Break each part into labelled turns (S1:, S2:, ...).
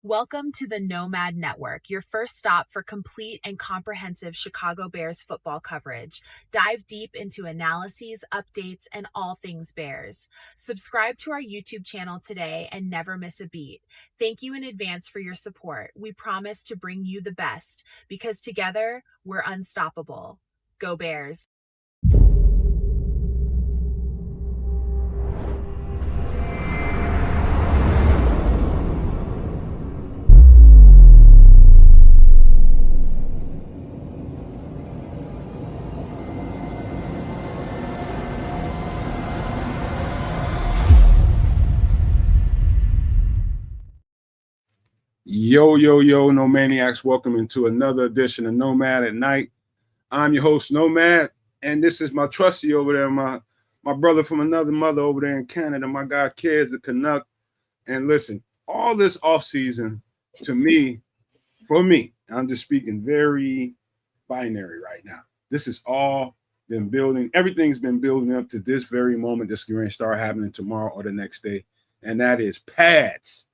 S1: Welcome to the Nomad Network, your first stop for complete and comprehensive Chicago Bears football coverage. Dive deep into analyses, updates, and all things Bears. Subscribe to our YouTube channel today and never miss a beat. Thank you in advance for your support. We promise to bring you the best because together we're unstoppable. Go Bears!
S2: Yo, No Maniacs. Welcome into another edition of Nomad at Night. I'm your host, Nomad, and this is my trusty over there, my brother from another mother over there in Canada, my guy, Kids, the Canuck. And listen, all this offseason, for me, I'm just speaking very binary right now. This has all been building. Everything's been building up to this very moment that's going to start happening tomorrow or the next day, and that is pads.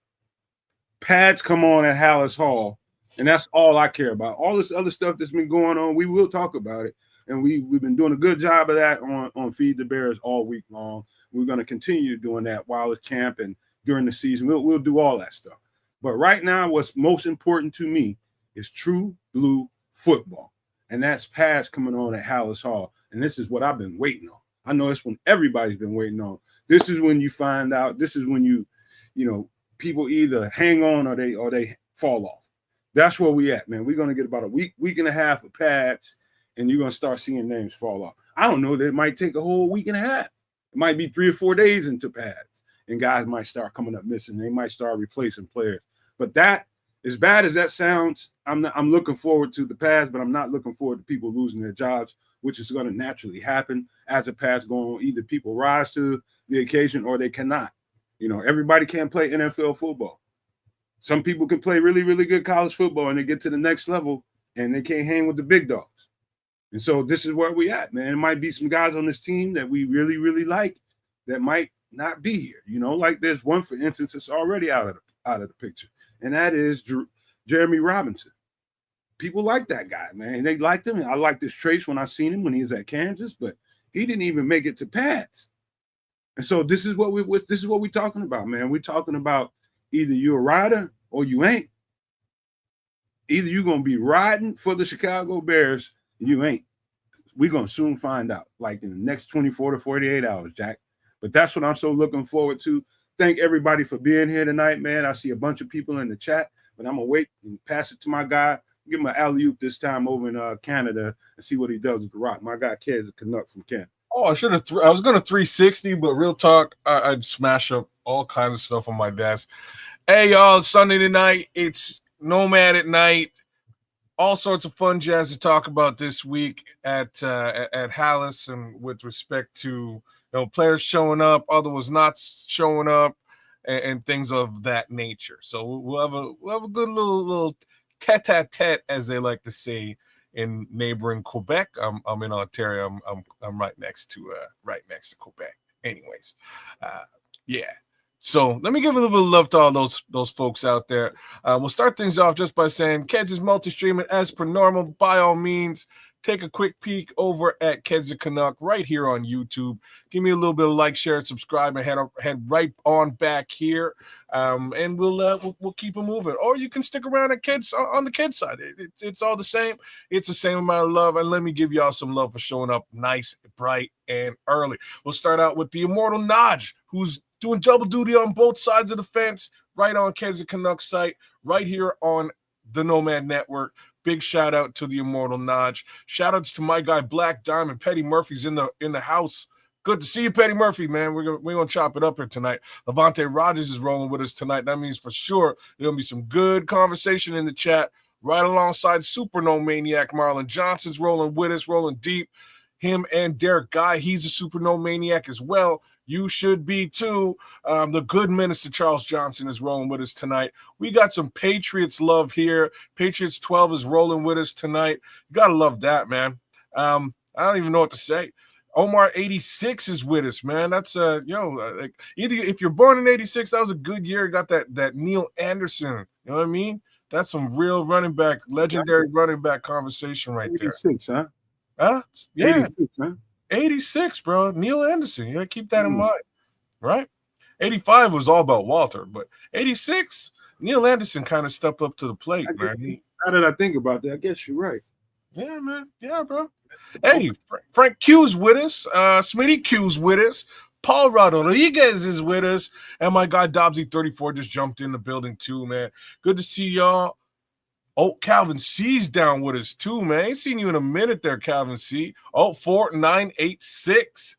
S2: Pads come on at Hallis Hall, and that's all I care about. All this other stuff that's been going on, we will talk about it, and we've been doing a good job of that on Feed the Bears all week long. We're going to continue doing that while it's camp and during the season. We'll do all that stuff. But right now, what's most important to me is true blue football, and that's pads coming on at Hallis Hall, and this is what I've been waiting on. I know it's when everybody's been waiting on. This is when you find out. This is when you know, people either hang on or they fall off. That's where we at, man. We're going to get about a week and a half of pads, and you're going to start seeing names fall off. I don't know that it might take a whole week and a half. It might be 3 or 4 days into pads, and guys might start coming up missing. They might start replacing players. But that, as bad as that sounds, I'm looking forward to the pads, but I'm not looking forward to people losing their jobs, which is going to naturally happen as the pads go on. Either people rise to the occasion or they cannot. You know, everybody can't play NFL football. Some people can play really, really good college football and they get to the next level and they can't hang with the big dogs. And so this is where we at, man. It might be some guys on this team that we really, really like that might not be here. You know, like there's one, for instance, that's already out of the picture, and that is Jeremy Robinson. People like that guy, man. They liked him. I liked his traits when I seen him when he was at Kansas, but he didn't even make it to pads. And so this is what we're talking about, man. We're talking about either you're a rider or you ain't. Either you're going to be riding for the Chicago Bears or you ain't. We're going to soon find out, like in the next 24 to 48 hours, Jack. But that's what I'm so looking forward to. Thank everybody for being here tonight, man. I see a bunch of people in the chat, but I'm going to wait and pass it to my guy. Give him an alley-oop this time over in Canada and see what he does with the rock. My guy, Ked, the Canuck from Canada.
S3: Oh, I should have. I was going to 360, but real talk, I'd smash up all kinds of stuff on my desk. Hey, y'all, Sunday night. It's Nomad at Night. All sorts of fun jazz to talk about this week at Hallis, and with respect to players showing up, others not showing up, and things of that nature. So we'll have a good little tete-a-tete, as they like to say, in neighboring Quebec. I'm in Ontario. I'm right next to Quebec. Anyways, yeah. So let me give a little bit of love to all those folks out there. We'll start things off just by saying Keds is multi-streaming as per normal. By all means, take a quick peek over at Keds the Canuck right here on YouTube. Give me a little bit of like, share, and subscribe, and head right on back here. And we'll keep it moving. Or you can stick around at Kids on the Kids side. It's all the same. It's the same amount of love. And let me give y'all some love for showing up nice, bright, and early. We'll start out with the immortal Naj, who's doing double duty on both sides of the fence, right on Kids the Canuck site, right here on the Nomad Network. Big shout out to the immortal Naj. Shout outs to my guy Black Diamond. Petty Murphy's in the house. Good to see you, Petty Murphy, man. We're gonna chop it up here tonight. Levante Rogers is rolling with us tonight. That means for sure there'll be some good conversation in the chat. Right alongside Super No Maniac Marlon Johnson's rolling with us, rolling deep. Him and Derek Guy, he's a Super No Maniac as well. You should be too. The good minister Charles Johnson is rolling with us tonight. We got some Patriots love here. Patriots 12 is rolling with us tonight. You gotta love that, man. I don't even know what to say. Omar 86 is with us, man. That's like either if you're born in 86, that was a good year. You got that Neil Anderson, You know what I mean? That's some real running back, legendary running back conversation right there.
S2: 86, huh?
S3: Huh? Yeah.
S2: 86, huh?
S3: 86, bro. Neil Anderson. You gotta keep that in mind, right? 85 was all about Walter, but 86, Neil Anderson kind of stepped up to the plate, man.
S2: Now that I think about that, I guess you're right.
S3: Yeah, man. Yeah, bro. Hey, Frank Q's with us. Smitty Q's with us. Paul Rodriguez is with us. And my guy Dobbsy34 just jumped in the building too, man. Good to see y'all. Oh, Calvin C's down with us too, man. Ain't seen you in a minute there, Calvin C. Oh, 4986.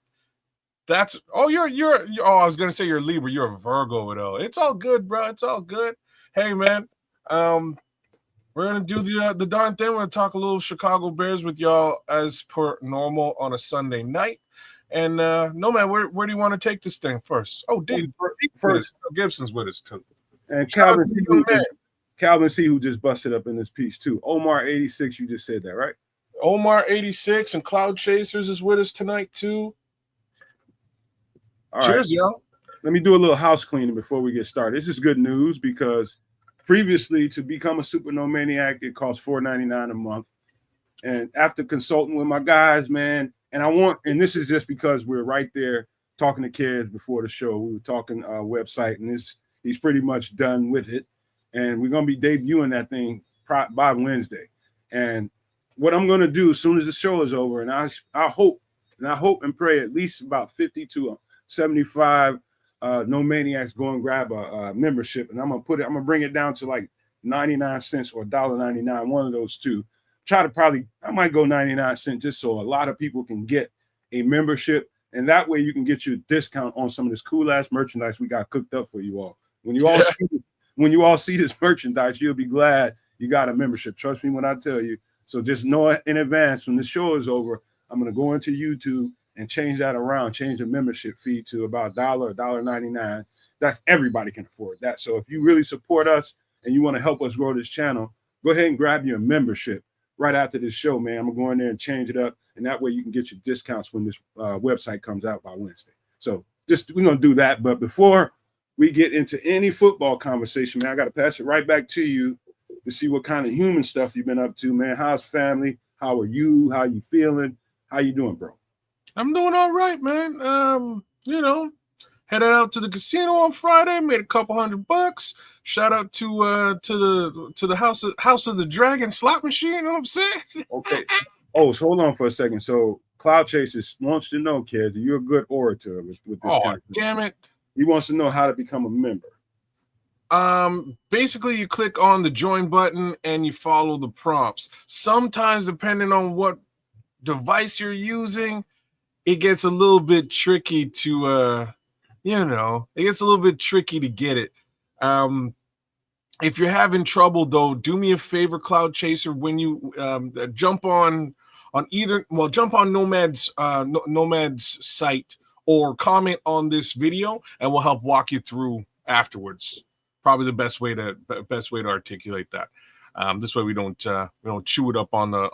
S3: That's you're I was gonna say you're a Libra, you're a Virgo though. It's all good, bro. It's all good. Hey, man. We're gonna do the darn thing. We're gonna talk a little Chicago Bears with y'all as per normal on a Sunday night. And no, man, where do you want to take this thing first? Oh, Dave first. Gibson's with us too.
S2: And Calvin C, who just busted up in this piece too. Omar 86, you just said that, right?
S3: Omar 86 and Cloud Chasers is with us tonight too.
S2: All
S3: Cheers,
S2: right.
S3: y'all.
S2: Let me do a little house cleaning before we get started. This is good news because previously to become a Super No Maniac, it cost $4.99 a month. And after consulting with my guys, man, and this is just because we're right there talking to kids before the show. We were talking website, and he's pretty much done with it. And we're going to be debuting that thing by Wednesday. And what I'm going to do as soon as the show is over, and I hope and pray at least about 50 to 75 No Maniacs go and grab a membership, and I'm gonna bring it down to like 99 cents or $1.99, one of those two. I might go 99 cents just so a lot of people can get a membership, and that way you can get your discount on some of this cool ass merchandise we got cooked up for you all. When you all see this merchandise, you'll be glad you got a membership. Trust me when I tell you. So just know in advance when the show is over, I'm gonna go into YouTube and change that around, change the membership fee to about $1, $1.99. That's everybody can afford that. So if you really support us and you want to help us grow this channel, go ahead and grab your membership right after this show, man. I'm gonna go in there and change it up, and that way you can get your discounts when this website comes out by Wednesday. So we're gonna do that. But before we get into any football conversation, man, I gotta pass it right back to you to see what kind of human stuff you've been up to, man. How's family? How are you? How you feeling? How you doing, bro?
S3: I'm doing all right, man. Headed out to the casino on Friday, made a couple $100. Shout out to the House of the Dragon slot machine. You know what I'm saying?
S2: Okay. Oh, so hold on for a second. So Cloud Chasers wants to know, kids, you're a good orator with this kind of
S3: damn it.
S2: He wants to know how to become a member.
S3: Basically you click on the join button and you follow the prompts. Sometimes, depending on what device you're using, it gets a little bit tricky to get it. If you're having trouble though, do me a favor, Cloud Chaser, when you jump on Nomad's site or comment on this video, and we'll help walk you through afterwards. Probably the best way to articulate that. This way we don't chew it up on the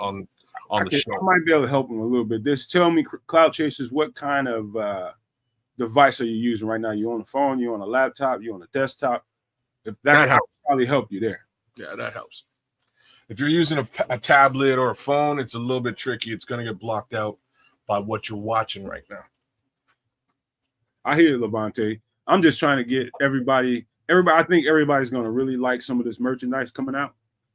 S3: show.
S2: I might be able to help him a little bit. Just tell me, Cloud Chasers, what kind of device are you using right now? You on the phone? You on a laptop? You on a desktop? If that helps, probably help you there.
S3: Yeah, that helps. If you're using a tablet or a phone, it's a little bit tricky. It's going to get blocked out by what you're watching right now.
S2: I hear you, Levante. I'm just trying to get everybody. I think everybody's going to really like some of this merchandise coming out.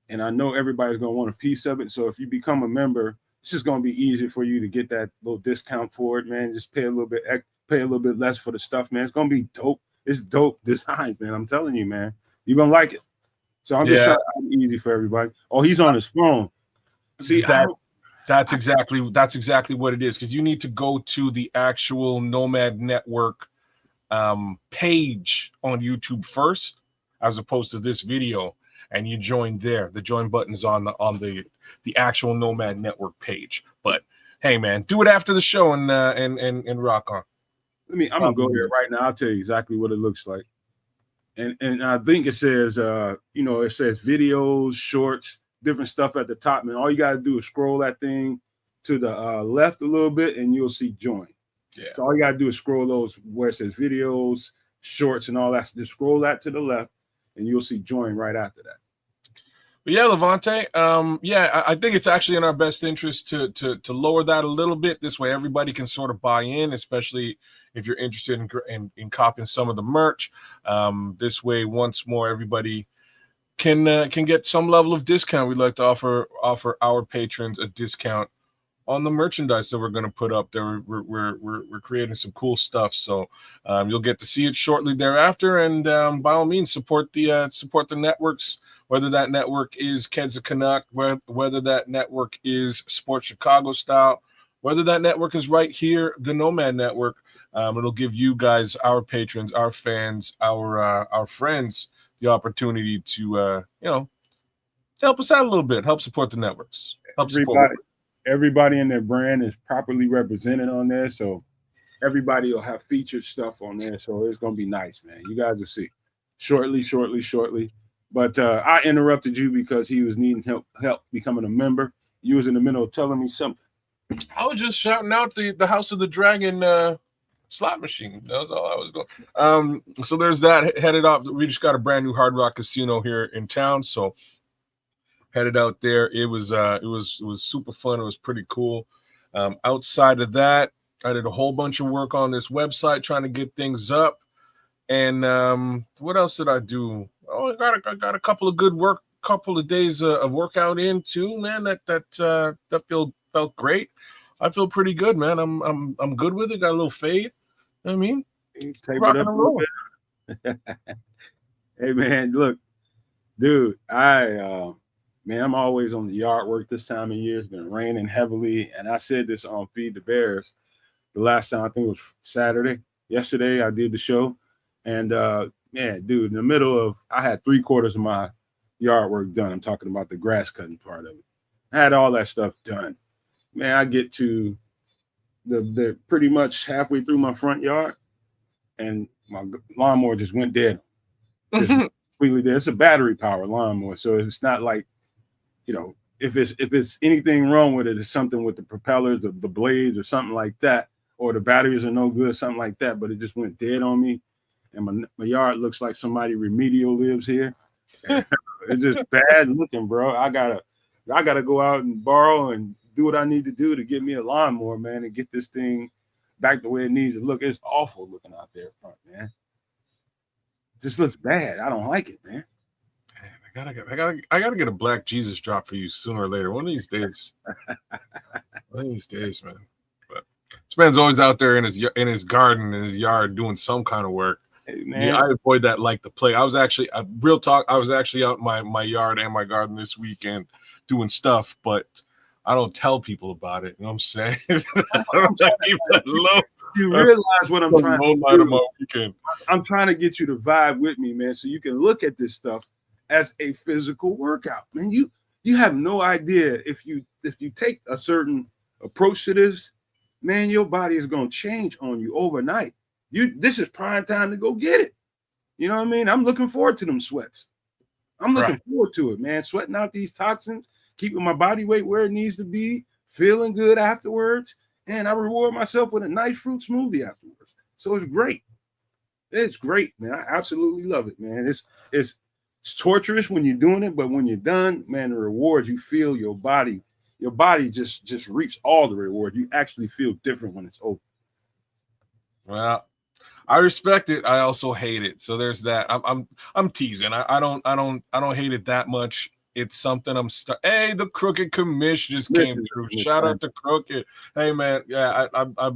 S2: And I know everybody's going to want a piece of it. So if you become a member, it's just going to be easier for you to get that little discount for it, man. Just pay a little bit less for the stuff, man. It's going to be dope. It's dope designs, man. I'm telling you, man. You're going to like it. So I'm just trying to make it easy for everybody. Oh, he's on his phone. See,
S3: that's exactly what it is, because you need to go to the actual Nomad Network page on YouTube first, as opposed to this video, and you join there. The join button is on the actual Nomad Network page. But hey, man, do it after the show and rock on.
S2: I'm gonna go there right now. I'll tell you exactly what it looks like. And I think it says it says videos, shorts, different stuff at the top, man. All you gotta do is scroll that thing to the left a little bit, and you'll see join. Yeah. So all you gotta do is scroll those where it says videos, shorts, and all that. Just scroll that to the left, and you'll see join right after that.
S3: But yeah, Levante, I think it's actually in our best interest to lower that a little bit. This way, everybody can sort of buy in, especially if you're interested in copying some of the merch. This way, once more, everybody can get some level of discount. We'd like to offer our patrons a discount on the merchandise that we're going to put up there. We're creating some cool stuff, so you'll get to see it shortly thereafter. And by all means, support the networks, whether that network is Keds of Canuck, whether that network is Sports Chicago Style, whether that network is right here, the Nomad Network. It'll give you guys, our patrons, our fans, our friends, the opportunity to help us out a little bit, help support the networks,
S2: Everybody in their brand is properly represented on there, so everybody will have featured stuff on there. So it's gonna be nice, man. You guys will see shortly. But I interrupted you because he was needing help becoming a member. You was in the middle of telling me something.
S3: I was just shouting out the House of the Dragon slot machine. That was all I was doing. So there's that. Headed off. We just got a brand new Hard Rock casino here in town, so headed out there. It was super fun. It was pretty cool. Outside of that, I did a whole bunch of work on this website trying to get things up. And what else did I do? Oh, I got a couple of good work, couple of days of workout in too, man. That felt great. I feel pretty good, man. I'm good with it. Got a little fade. I mean,
S2: taper it up a little bit. Hey man, look, dude, I'm always on the yard work this time of year. It's been raining heavily, and I said this on Feed the Bears the last time. I think it was Saturday. Yesterday, I did the show, and man, dude, in the middle of, I had 3/4 of my yard work done. I'm talking about the grass cutting part of it. I had all that stuff done. Man, I get to the pretty much halfway through my front yard, and my lawnmower just went dead. Just completely dead. It's a battery powered lawnmower, so it's not like, if it's anything wrong with it, it's something with the propellers, the blades, or something like that, or the batteries are no good, something like that. But it just went dead on me, and my yard looks like somebody remedial lives here. It's just bad looking, bro. I gotta go out and borrow and do what I need to do to get me a lawnmower, man, and get this thing back the way it needs to look. It's awful looking out there front, man. It just looks bad. I don't like it, man.
S3: I gotta get a Black Jesus drop for you sooner or later. One of these days. Man. But this man's always out there in his garden, in his yard, doing some kind of work.
S2: Hey, man.
S3: Yeah, I avoid that like the plague. I was actually real talk. I was actually out in my yard and my garden this weekend doing stuff, but I don't tell people about it. You know what I'm saying?
S2: You realize what I'm trying to
S3: do?
S2: I'm trying to get you to vibe with me, man, so you can look at this stuff as a physical workout, man. You have no idea if you take a certain approach to this, man, your body is gonna change on you overnight. This is prime time to go get it. You know what I mean? I'm looking forward to them sweats. I'm looking forward to it, man. Sweating out these toxins, keeping my body weight where it needs to be, feeling good afterwards, and I reward myself with a nice fruit smoothie afterwards. So it's great. It's great, man. I absolutely love it, man. It's torturous when you're doing it, but when you're done, man, the rewards, you feel your body just reaps all the reward. You actually feel different when it's over.
S3: Well, I respect it. I also hate it. So there's that. I'm teasing. I don't hate it that much. It's something hey, the Crooked Commish just came through. Shout out to Crooked. Hey man, yeah, I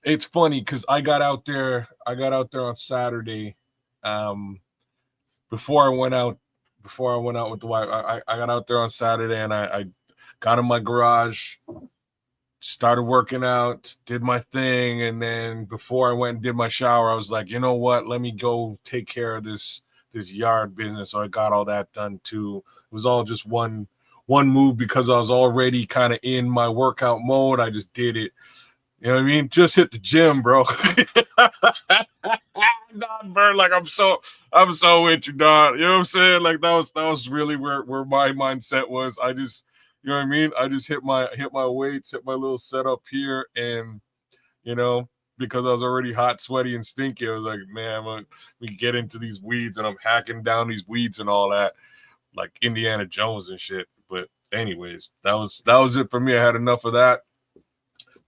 S3: it's funny because I got out there on Saturday. Before I went out with the wife, I got out there on Saturday and I got in my garage, started working out, did my thing, and then before I went and did my shower, I was like, you know what? Let me go take care of this yard business. So I got all that done too. It was all just one move because I was already kind of in my workout mode. I just did it. You know what I mean? Just hit the gym, bro. Not burn like I'm so with you, dog. You know what I'm saying? Like that was really where my mindset was. I just, you know what I mean? I just hit my weights, hit my little setup here, and because I was already hot, sweaty, and stinky. I was like, man, we get into these weeds, and I'm hacking down these weeds and all that, like Indiana Jones and shit. But anyways, that was it for me. I had enough of that.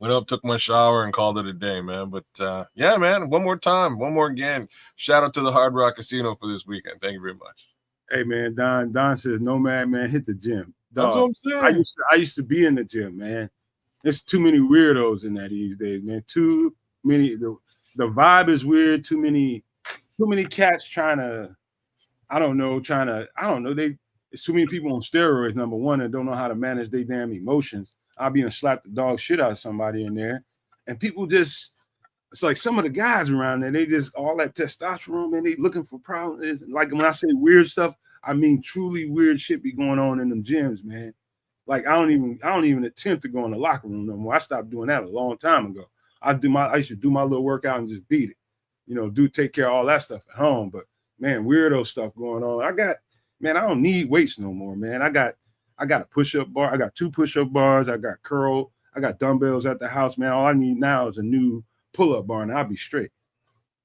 S3: Went up, took my shower, and called it a day, man. But yeah, man, one more again. Shout out to the Hard Rock Casino for this weekend. Thank you very much.
S2: Hey man, Don says, Nomad man, hit the gym. Dog,
S3: that's what I'm saying.
S2: I used to be in the gym, man. There's too many weirdos in that these days, man. Too many. The vibe is weird. Too many cats trying to. I don't know. There's too many people on steroids. Number one, and don't know how to manage their damn emotions. I'll be gonna slap the dog shit out of somebody in there, and people just. It's like some of the guys around there, they just all that testosterone, man. They looking for problems. Like when I say weird stuff, I mean truly weird shit be going on in them gyms, man. Like I don't even attempt to go in the locker room no more. I stopped doing that a long time ago. I used to do my little workout and just beat it. Take care of all that stuff at home. But man, weirdo stuff going on. I don't need weights no more, man. I got a push-up bar. I got 2 push-up bars. I got curl. I got dumbbells at the house, man. All I need now is a new pull-up bar and I'll be straight.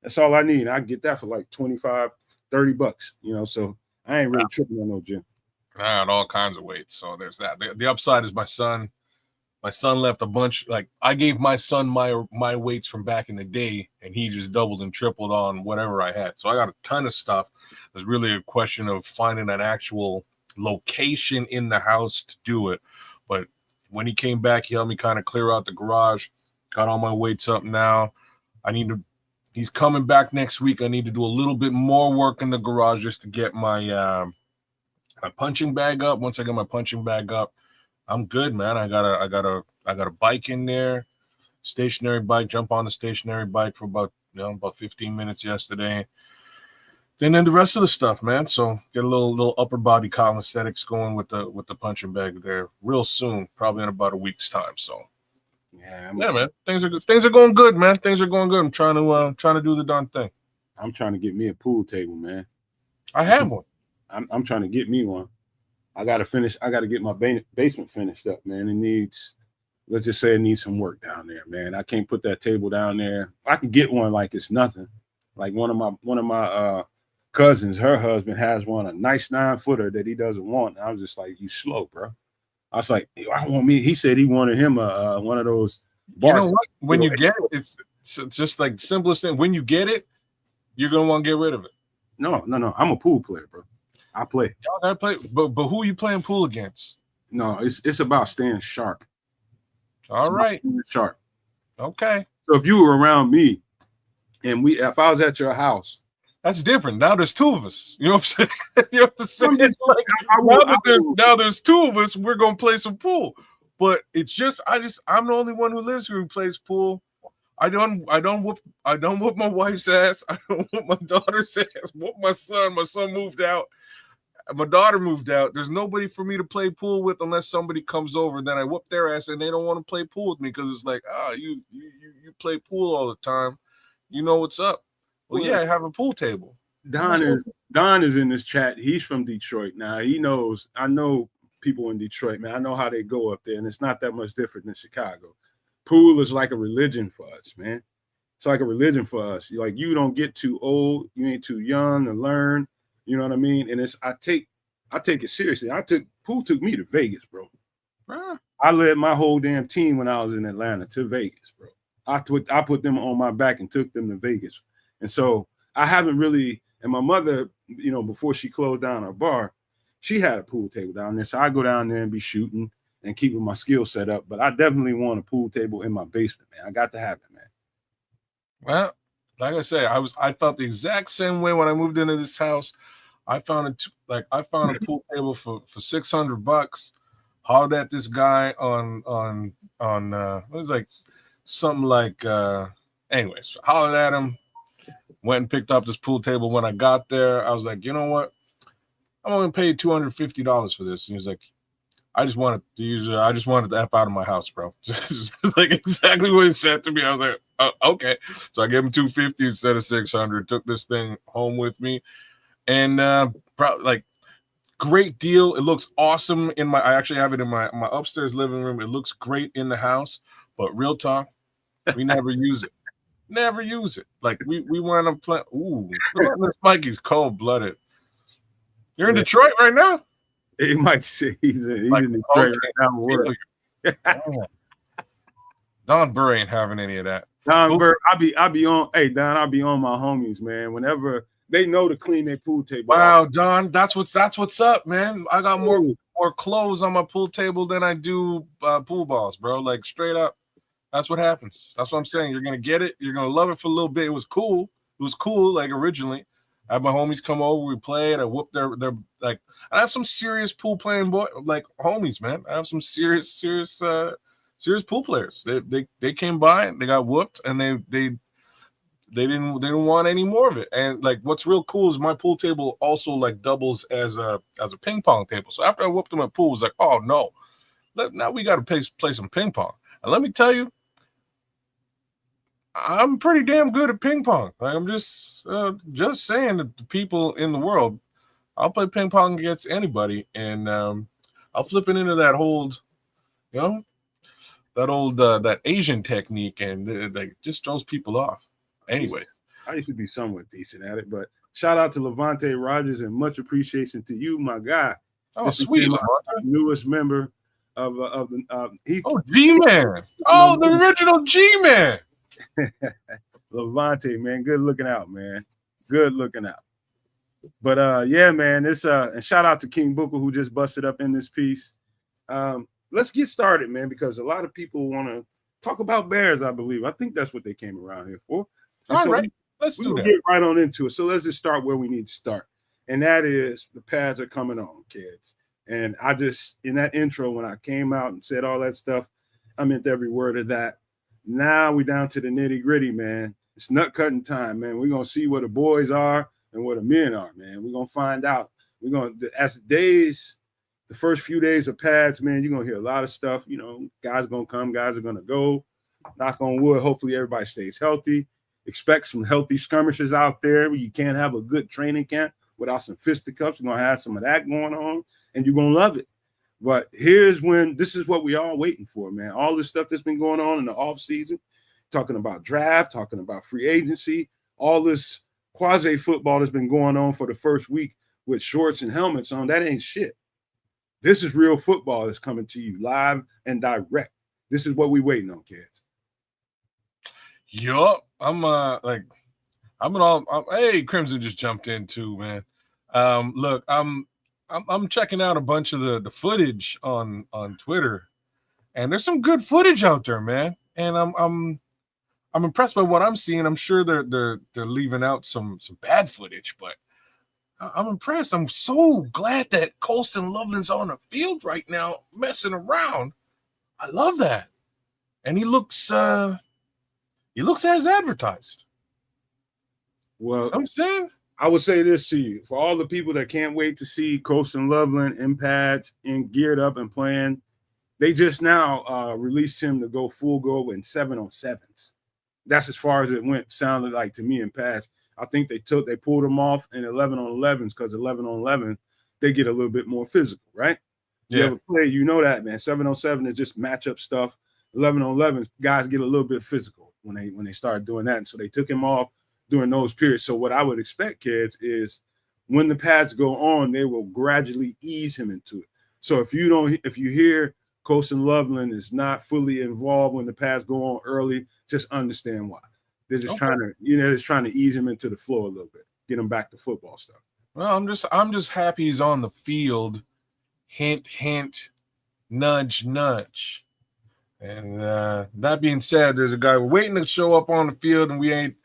S2: That's all I need. I get that for like $25, $30, so I ain't really tripping on no gym.
S3: I had all kinds of weights, so there's that. The upside is my son left a bunch. Like I gave my son my weights from back in the day, and he just doubled and tripled on whatever I had. So I got a ton of stuff. It's really a question of finding an actual location in the house to do it. But when he came back, he helped me kind of clear out the garage. Got all my weights up now. He's coming back next week. I need to do a little bit more work in the garage just to get my my punching bag up. Once I get my punching bag up, I'm good, man. I got a bike in there, stationary bike. Jump on the stationary bike for about 15 minutes yesterday. Then the rest of the stuff, man. So get a little upper body calisthenics going with the punching bag there real soon, probably in about a week's time. So. Yeah, man. Things are good. Things are going good, man. Things are going good. I'm trying to do the darn thing.
S2: I'm trying to get me a pool table, man.
S3: I have one.
S2: I'm trying to get me one. I got to get my basement finished up, man. Let's just say it needs some work down there, man. I can't put that table down there. I can get one like it's nothing. Like one of my cousins, her husband has one, a nice 9-footer that he doesn't want. And I was just like, you slow, bro. I was like, I want me. He said he wanted him one of those.
S3: You know what? When you get it, it's just like the simplest thing. When you get it, you're gonna want to get rid of it.
S2: No. I'm a pool player, bro. I play.
S3: I play, but who are you playing pool against?
S2: No, it's about staying sharp.
S3: All right,
S2: staying sharp.
S3: Okay.
S2: So if you were around me, and if I was at your house.
S3: That's different. Now there's 2 of us. You know what I'm saying? You know what I'm saying? Like, now there's 2 of us. We're gonna play some pool. But it's just I'm the only one who lives here who plays pool. I don't whoop my wife's ass. I don't whoop my daughter's ass. Whoop my son. My son moved out. My daughter moved out. There's nobody for me to play pool with unless somebody comes over. And then I whoop their ass, and they don't want to play pool with me because it's like, you play pool all the time. You know what's up. Well, yeah, I have a pool table.
S2: Don is in this chat. He's from Detroit. Now he knows. I know people in Detroit, man. I know how they go up there, and it's not that much different than Chicago. Pool is like a religion for us, man. It's like a religion for us. Like you don't get too old, you ain't too young to learn. You know what I mean? And I take it seriously. Pool took me to Vegas, bro. I led my whole damn team when I was in Atlanta to Vegas, bro. I put them on my back and took them to Vegas. And so I haven't really, and my mother, before she closed down her bar, she had a pool table down there. So I go down there and be shooting and keeping my skill set up. But I definitely want a pool table in my basement, man. I got to have it, man.
S3: Well, like I say, I felt the exact same way when I moved into this house. I found a pool table for $600. Hollered at this guy on it was like something like anyways, hollered at him. Went and picked up this pool table. When I got there, I was like, you know what? I'm only pay $250 for this. And he was like, I just wanted the F out of my house, bro. Just like exactly what he said to me. I was like, oh, okay. So I gave him $250 instead of $600. Took this thing home with me. And great deal. It looks awesome I actually have it in my upstairs living room. It looks great in the house, but real talk, we never use it. Never use it. Like we went on play. Ooh, this Mikey's cold blooded. You're in
S2: Yeah.
S3: Detroit right now.
S2: He might say he's in
S3: Like,
S2: Detroit
S3: okay.
S2: right now at work.
S3: Oh. Don Burr ain't having any of that.
S2: Don Burr, I'll be on. Hey Don, I'll be on my homies, man. Whenever they know to clean their pool table.
S3: Wow, Don, that's what's up, man. I got more clothes on my pool table than I do pool balls, bro. Like straight up. That's what happens. That's what I'm saying. You're gonna get it. You're gonna love it for a little bit. It was cool. It was cool. Like originally, I had my homies come over. We played. I whooped their like. I have some serious pool playing like homies, man. I have some serious pool players. They came by. They got whooped, and they didn't want any more of it. And like, what's real cool is my pool table also like doubles as a ping pong table. So after I whooped them at pool, it was like, oh no, now we got to play some ping pong. And let me tell you, I'm pretty damn good at ping pong. Like I'm just saying that the people in the world, I'll play ping pong against anybody, and I'll flip it into that old, that Asian technique, and like just throws people off. Anyways,
S2: I used to be somewhat decent at it, but shout out to Levante Rogers and much appreciation to you, my guy.
S3: Oh, sweet,
S2: newest member of
S3: G-Man. Oh, the original G-Man.
S2: Levante, man, good looking out, man. Good looking out. But yeah, man, it's and shout out to King Booker who just busted up in this piece. Let's get started, man, because a lot of people want to talk about Bears, I believe. I think that's what they came around here for.
S3: All right, let's do that.
S2: Get right on into it. So let's just start where we need to start. And that is the pads are coming on, kids. And I just, in that intro, when I came out and said all that stuff, I meant every word of that. Now we down to the nitty gritty, man. It's nut cutting time, man. We're going to see where the boys are and where the men are, man. We're going to find out. We're going to, as the first few days of pads, man, you're going to hear a lot of stuff. Guys are going to come, guys are going to go. Knock on wood. Hopefully everybody stays healthy. Expect some healthy skirmishes out there. You can't have a good training camp without some fisticuffs. You're going to have some of that going on, and you're going to love it. But this is what we all waiting for, man. All this stuff that's been going on in the off season, talking about draft, talking about free agency, all this quasi football that's been going on for the first week with shorts and helmets on. That ain't shit. This is real football that's coming to you live and direct. This is what we waiting on, kids.
S3: Yup. Hey, Crimson just jumped in too, man. Look, I'm checking out a bunch of the footage on Twitter, and there's some good footage out there, man. And I'm impressed by what I'm seeing. I'm sure they're leaving out some bad footage, but I'm impressed. I'm so glad that Colston Loveland's on the field right now, messing around. I love that, and he looks as advertised.
S2: Well,
S3: I'm saying.
S2: I would say this to you, for all the people that can't wait to see Colston Loveland in pads and geared up and playing, they just now released him to go full go in 7-on-7s. That's as far as it went, sounded like to me in pads. I think they pulled him off in 11-on-11s because 11-on-11, they get a little bit more physical, right?
S3: Yeah.
S2: You ever play, you know that, man. 7-on-7 is just matchup stuff. 11-on-11, guys get a little bit physical when they start doing that. And so they took him off during those periods. So what I would expect, kids, is when the pads go on, they will gradually ease him into it. So if you hear Colston Loveland is not fully involved when the pads go on early, just understand why. They're just trying to ease him into the flow a little bit, get him back to football stuff.
S3: Well, I'm just happy he's on the field. Hint, hint, nudge, nudge. And that being said, there's a guy waiting to show up on the field, and we ain't.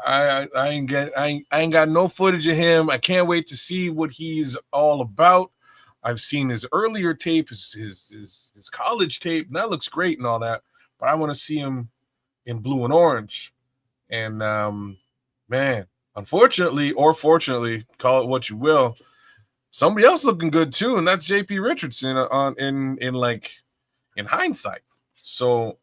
S3: I ain't got no footage of him. I can't wait to see what he's all about. I've seen his earlier tape, his college tape, and that looks great and all that. But I want to see him in blue and orange. And man, unfortunately or fortunately, call it what you will, somebody else looking good too, and that's J.P. Richardson in hindsight. So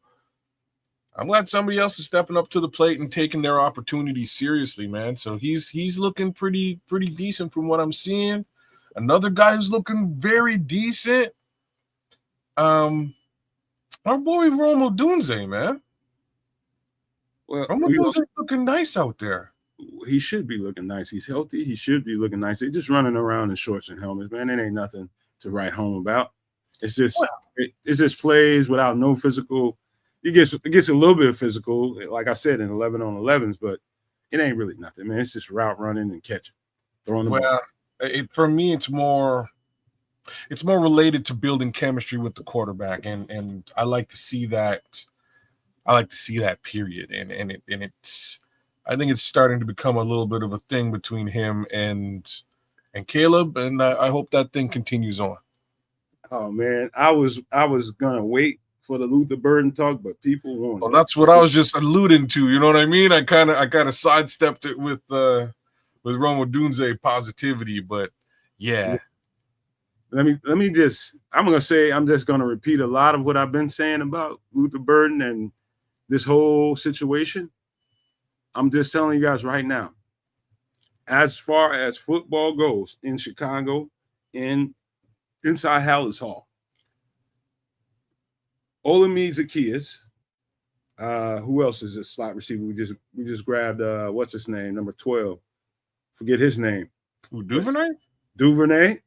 S3: I'm glad somebody else is stepping up to the plate and taking their opportunities seriously, man. So he's looking pretty decent from what I'm seeing. Another guy who's looking very decent, our boy Odunze, man.
S2: Well,
S3: Odunze looking nice out there.
S2: he should be looking nice. He's healthy. He should be looking nice. They're just running around in shorts and helmets, man. It ain't nothing to write home about. It's just it's just plays without no physical. It gets a little bit of physical, like I said, in 11 on 11s, but it ain't really nothing, man. It's just route running and catching, throwing the ball.
S3: For me, it's more related to building chemistry with the quarterback, and I like to see that. I like to see that period, and it's. I think it's starting to become a little bit of a thing between him and Caleb, and I hope that thing continues on.
S2: Oh man, I was gonna wait for the Luther Burden talk, but people want.
S3: Well, that's what I was just alluding to. You know what I mean? I kind of sidestepped it with Rome Odunze positivity, but yeah.
S2: Let me just. I'm just gonna repeat a lot of what I've been saying about Luther Burden and this whole situation. I'm just telling you guys right now. As far as football goes in Chicago, inside Hallis Hall, Olamide Zacchaeus. Who else is a slot receiver? We just grabbed what's his name, number 12. Forget his name. Duvernay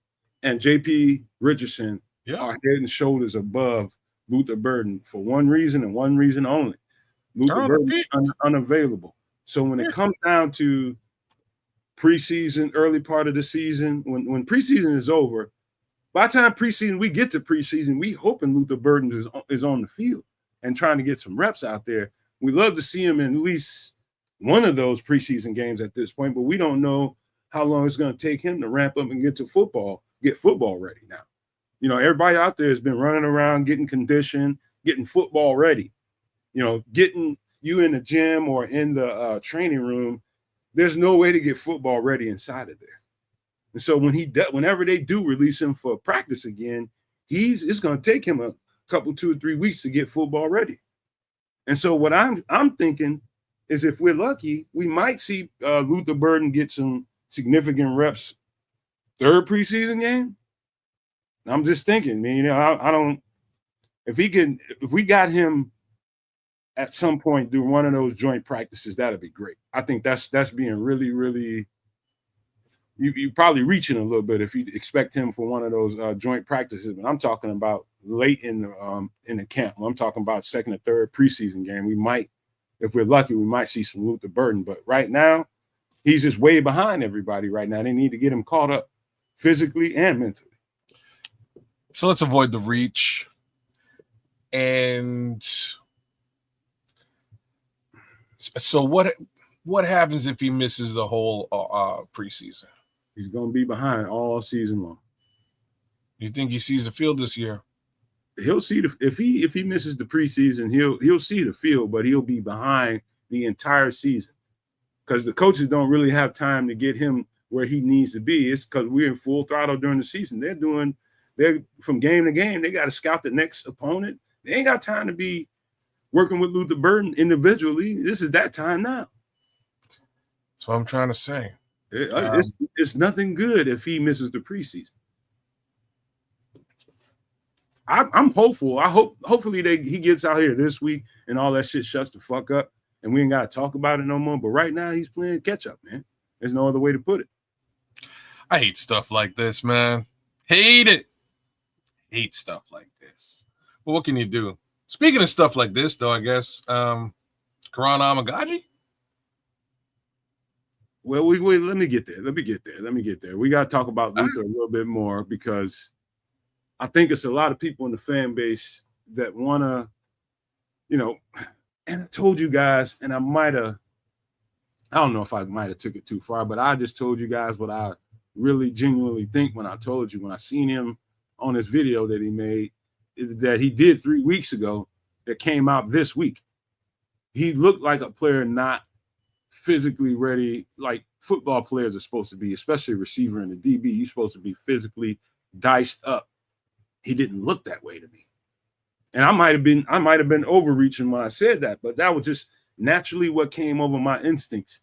S2: and JP Richardson are head and shoulders above Luther Burden for one reason and one reason only. Luther Burden is unavailable. So when it comes down to preseason, early part of the season, when preseason is over, by the time we get to preseason, we hoping Luther Burden is on the field and trying to get some reps out there. We love to see him in at least one of those preseason games at this point, but we don't know how long it's going to take him to ramp up and get football ready now. You know, everybody out there has been running around, getting conditioned, getting football ready. You know, getting you in the gym or in the training room, there's no way to get football ready inside of there. And so whenever they do release him for practice again, it's going to take him a couple, 2 or 3 weeks to get football ready. And so what I'm thinking is, if we're lucky, we might see Luther Burden get some significant reps third preseason game. I'm just thinking, man, you know, I don't, if we got him at some point do one of those joint practices, that'd be great. I think that's being really, really, you probably reaching a little bit if you expect him for one of those joint practices. But I'm talking about late in the camp. I'm talking about second or third preseason game. We might, if we're lucky, we might see some Luther Burden. But right now, he's just way behind everybody right now. They need to get him caught up physically and mentally.
S3: So let's avoid the reach. And so what happens if he misses the whole preseason?
S2: He's going to be behind all season long.
S3: You think he sees the field this year?
S2: He'll see if he misses the preseason, he'll see the field, but he'll be behind the entire season because the coaches don't really have time to get him where he needs to be. It's because we're in full throttle during the season. They're from game to game. They got to scout the next opponent. They ain't got time to be working with Luther Burden individually. This is that time now.
S3: That's what I'm trying to say.
S2: It's nothing good if he misses the preseason. I'm hopeful. Hopefully he gets out here this week and all that shit shuts the fuck up and we ain't got to talk about it no more. But right now he's playing catch up, man. There's no other way to put it.
S3: I hate stuff like this, man. Hate it. Hate stuff like this. Well, what can you do? Speaking of stuff like this, though, I guess Karan Amagaji.
S2: Well, let me get there. We got to talk about Luther a little bit more because I think it's a lot of people in the fan base that want to, you know, and I told you guys, and I don't know if I might have took it too far, but I just told you guys what I really genuinely think when I seen him on this video that he made, that he did 3 weeks ago that came out this week. He looked like a player not physically ready, like football players are supposed to be, especially a receiver and a DB. You're supposed to be physically diced up. He didn't look that way to me. And I might have been overreaching when I said that, but that was just naturally what came over my instincts.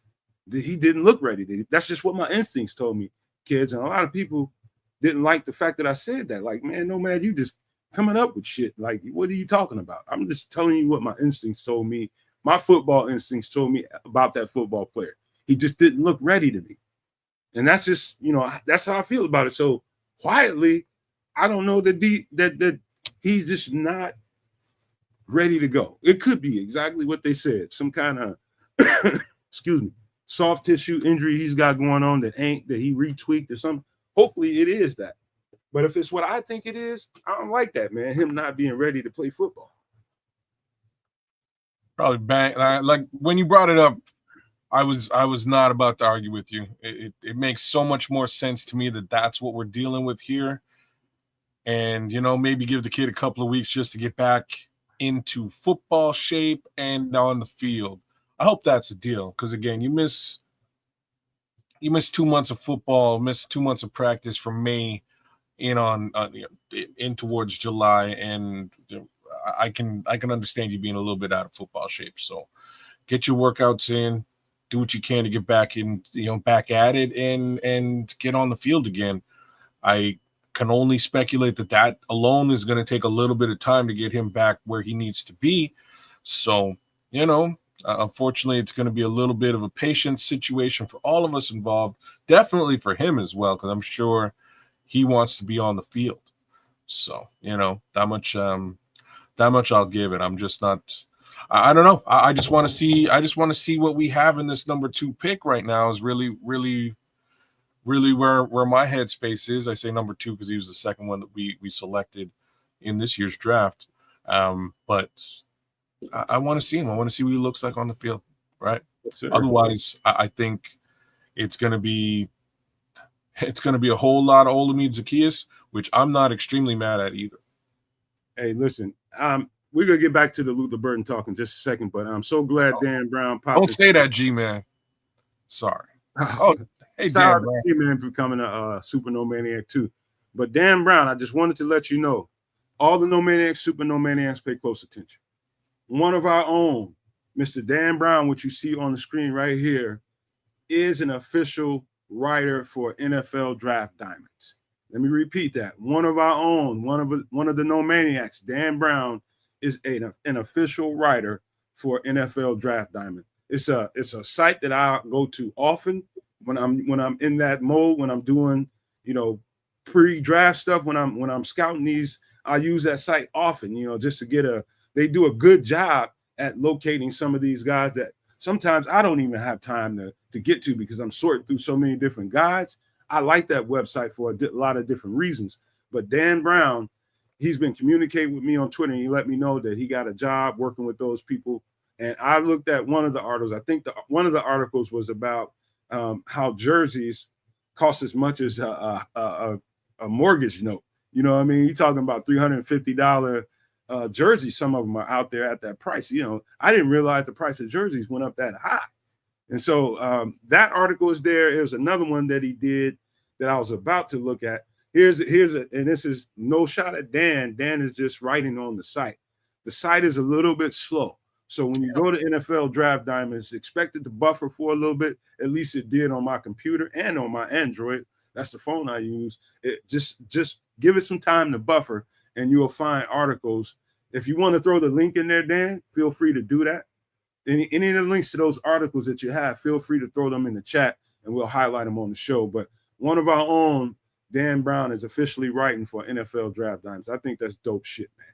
S2: He didn't look ready. That's just what my instincts told me, kids. And a lot of people didn't like the fact that I said that. Like, man, no, you just coming up with shit. Like, what are you talking about? I'm just telling you what my instincts told me My football instincts told me about that football player. He just didn't look ready to me. And that's just, that's how I feel about it. So quietly, I don't know that he's just not ready to go. It could be exactly what they said. Some kind of, excuse me, soft tissue injury he's got going on that he retweaked or something. Hopefully it is that. But if it's what I think it is, I don't like that, man. Him not being ready to play football.
S3: Probably bang. Like when you brought it up, I was not about to argue with you. It makes so much more sense to me that that's what we're dealing with here. And, maybe give the kid a couple of weeks just to get back into football shape and on the field. I hope that's the deal. Because, again, you miss 2 months of football, miss 2 months of practice from May in towards July. And I can understand you being a little bit out of football shape. So get your workouts in. Do what you can to get back in, back at it and get on the field again. I can only speculate that alone is going to take a little bit of time to get him back where he needs to be. So, unfortunately, it's going to be a little bit of a patience situation for all of us involved, definitely for him as well, because I'm sure he wants to be on the field. So, that much I'll give it. I'm just not. I don't know. I just want to see. I just want to see what we have in this number 2 pick right now. Is really, really, really where my headspace is. I say number 2 because he was the second one that we selected in this year's draft. But I want to see him. I want to see what he looks like on the field. Right. Otherwise, I think it's going to be a whole lot of Olamide Zaccheaus, which I'm not extremely mad at either.
S2: Hey, listen. We're going to get back to the Luther Burton talk in just a second, but I'm so glad Dan Brown popped.
S3: Don't say that, G-Man. Sorry. Oh, hey, Dan Brown.
S2: G-Man becoming a Super No Maniac too. But Dan Brown, I just wanted to let you know, all the No Maniacs, Super No Maniacs, pay close attention. One of our own, Mr. Dan Brown, which you see on the screen right here, is an official writer for NFL Draft Diamonds. Let me repeat that. One of our own, one of the No Maniacs, Dan Brown, is an official writer for NFL Draft Diamond. It's a site that I go to often when I'm in that mode, when I'm doing, pre-draft stuff, when I'm scouting these, I use that site often, just to they do a good job at locating some of these guys that sometimes I don't even have time to get to because I'm sorting through so many different guides. I like that website for a lot of different reasons. But Dan Brown, he's been communicating with me on Twitter, and he let me know that he got a job working with those people. And I looked at one of the articles. I think one of the articles was about how jerseys cost as much as a mortgage note. You know what I mean? You're talking about $350 jerseys. Some of them are out there at that price. I didn't realize the price of jerseys went up that high. And so that article is there. There's another one that he did that I was about to look at. And this is no shot at Dan. Dan is just writing on the site. The site is a little bit slow. So when you go to NFL Draft Diamonds, expect it to buffer for a little bit. At least it did on my computer and on my Android. That's the phone I use. It just give it some time to buffer, and you'll find articles. If you want to throw the link in there, Dan, feel free to do that. Any of the links to those articles that you have, feel free to throw them in the chat, and we'll highlight them on the show. But one of our own, Dan Brown, is officially writing for NFL Draft Diamonds. I think that's dope shit, man.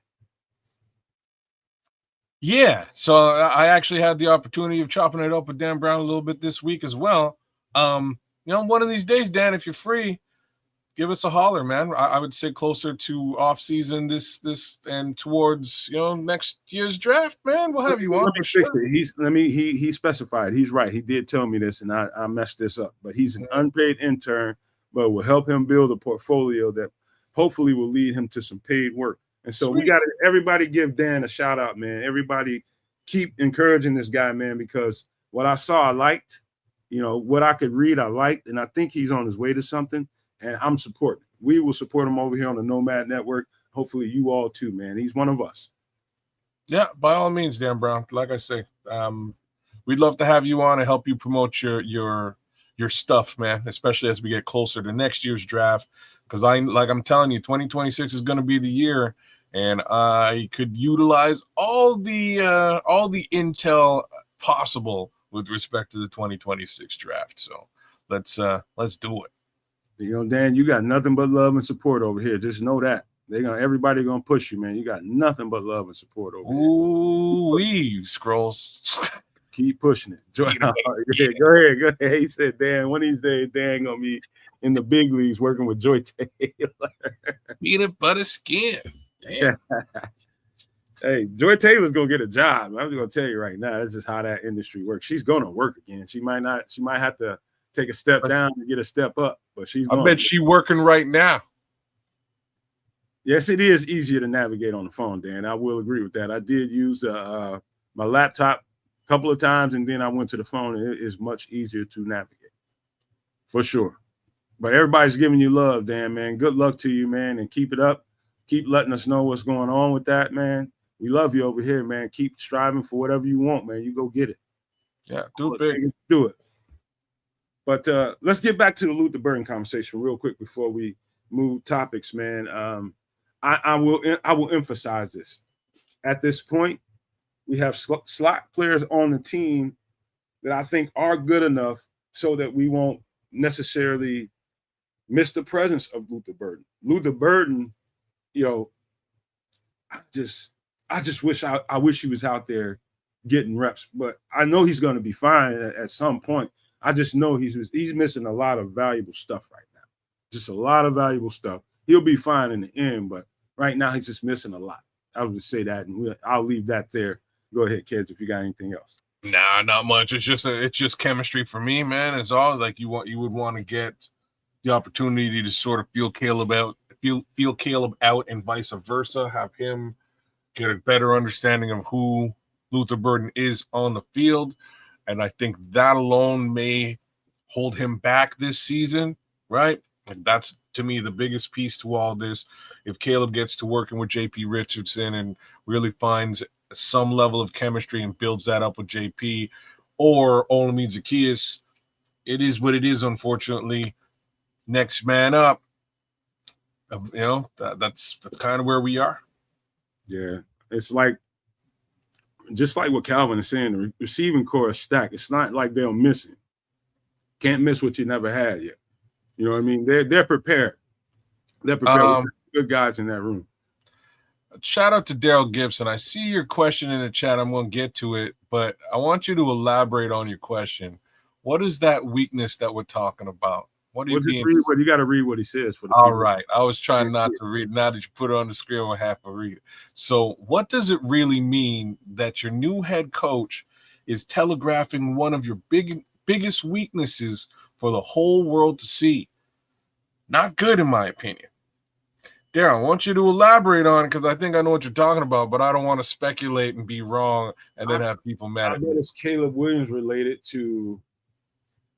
S3: Yeah, so I actually had the opportunity of chopping it up with Dan Brown a little bit this week as well. One of these days, Dan, if you're free, give us a holler, man. I would say closer to off season this and towards next year's draft, man. We'll have you on.
S2: Let me fix it. He specified. He's right. He did tell me this, and I messed this up. But he's an unpaid intern, but will help him build a portfolio that hopefully will lead him to some paid work. And so we got to everybody give Dan a shout out, man. Everybody keep encouraging this guy, man, because what I saw, I liked. What I could read, I liked, and I think he's on his way to something. And I'm supporting. We will support him over here on the Nomad Network. Hopefully, you all too, man. He's one of us.
S3: Yeah, by all means, Dan Brown. Like I say, we'd love to have you on and help you promote your stuff, man. Especially as we get closer to next year's draft, because I'm telling you, 2026 is going to be the year. and I could utilize all the intel possible with respect to the 2026 draft. So let's do it.
S2: You know, Dan, you got nothing but love and support over here. Just know that. Everybody gonna push you, man. You got nothing but love and support over here.
S3: Ooh, Scrolls.
S2: Keep pushing it. Go ahead. He said, Dan, one of these days, Dan gonna be in the big leagues working with Joy Taylor.
S3: Peanut butter skin. Damn.
S2: Hey, Joy Taylor's gonna get a job. I'm just gonna tell you right now. That's just how that industry works. She's gonna work again. She might not. She might have to take a step down to get a step up, but she's.
S3: I bet she's working right now.
S2: Yes, it is easier to navigate on the phone, Dan. I will agree with that. I did use my laptop a couple of times, and then I went to the phone. And it is much easier to navigate, for sure. But everybody's giving you love, Dan, man. Good luck to you, man, and keep it up. Keep letting us know what's going on with that, man. We love you over here, man. Keep striving for whatever you want, man. You go get it.
S3: Yeah, do it big.
S2: Do it. But let's get back to the Luther Burden conversation real quick before we move topics, man. I will emphasize this. At this point, we have slot players on the team that I think are good enough so that we won't necessarily miss the presence of Luther Burden. Luther Burden, you know, I just wish he was out there getting reps, but I know he's going to be fine at some point. I just know he's missing a lot of valuable stuff right now. Just a lot of valuable stuff. He'll be fine in the end, but right now he's just missing a lot. I would just say that, and I'll leave that there. Go ahead, kids, if you got anything else.
S3: Nah, not much. It's just chemistry for me, man. It's all like you would want to get the opportunity to sort of feel Caleb out, and vice versa. Have him get a better understanding of who Luther Burden is on the field, and I think that alone may hold him back this season, right? Like that's to me the biggest piece to all this. If Caleb gets to working with JP Richardson and really finds some level of chemistry and builds that up with JP or Olamide Zaccheaus, it is what it is, unfortunately. Next man up. You know, that's kind of where we are.
S2: Yeah. It's like, just like what Calvin is saying, the receiving core is stacked. It's not like they'll miss it. Can't miss what you never had yet. You know what I mean? They're prepared. They're prepared. Good guys in that room.
S3: Shout out to Daryl Gibson. I see your question in the chat. I'm going to get to it, but I want you to elaborate on your question. What is that weakness that we're talking about? What do you mean?
S2: You got to read what he says. For the
S3: all
S2: people.
S3: Right. I was trying not to read. Now that you put it on the screen, I have to read it. So what does it really mean that your new head coach is telegraphing one of your biggest weaknesses for the whole world to see? Not good, in my opinion. Darren, I want you to elaborate on it because I think I know what you're talking about, but I don't want to speculate and be wrong and then have people mad at me.
S2: I bet it's Caleb Williams related to,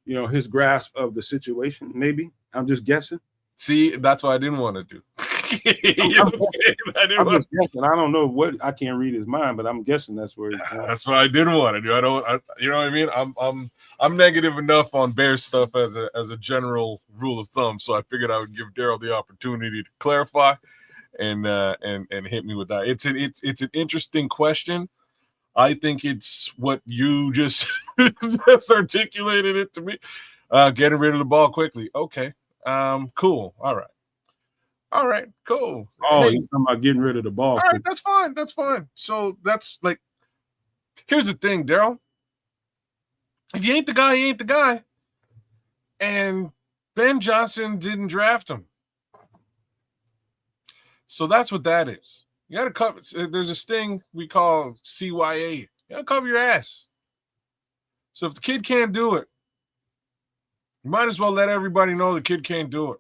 S2: you know, his grasp of the situation. Maybe I'm just guessing.
S3: See, that's what I didn't want to do.
S2: I don't know what I can't read his mind, but I'm guessing that's where.
S3: That's what I didn't want to do. You know what I mean? I'm negative enough on Bears stuff as a general rule of thumb, so I figured I would give Daryl the opportunity to clarify and hit me with that. It's an interesting question. I think it's what you just articulated it to me. Getting rid of the ball quickly. Okay. Cool. All right, cool.
S2: Oh, he's talking about getting rid of the ball.
S3: All right, that's fine. So that's like, here's the thing, Daryl. If you ain't the guy, you ain't the guy. And Ben Johnson didn't draft him. So that's what that is. You got to cover. There's this thing we call CYA. You got to cover your ass. So if the kid can't do it, you might as well let everybody know the kid can't do it.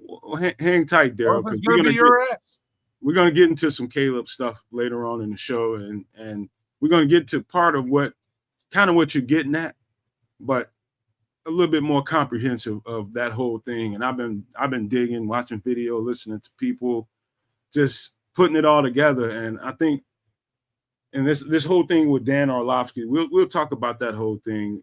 S2: Well, hang tight, Daryl. We're going to get into some Caleb stuff later on in the show, and we're going to get to part of what you're getting at, but a little bit more comprehensive of that whole thing. And I've been digging, watching video, listening to people, just putting it all together. And I think, and this whole thing with Dan Orlovsky, we'll talk about that whole thing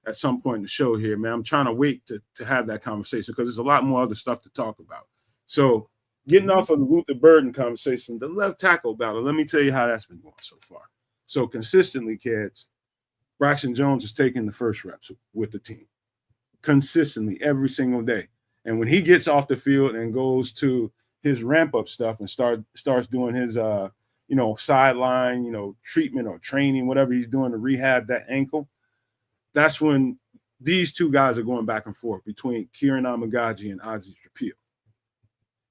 S2: at some point in the show here, man. I'm trying to wait to have that conversation because there's a lot more other stuff to talk about. So getting off of the Luther Burden conversation, the left tackle battle, let me tell you how that's been going so far. So consistently, kids, Braxton Jones is taking the first reps with the team consistently every single day. And when he gets off the field and goes to his ramp up stuff and starts doing his sideline, treatment or training, whatever he's doing to rehab that ankle, that's when these two guys are going back and forth between Kieran Amagaji and Ozzie Trapeel.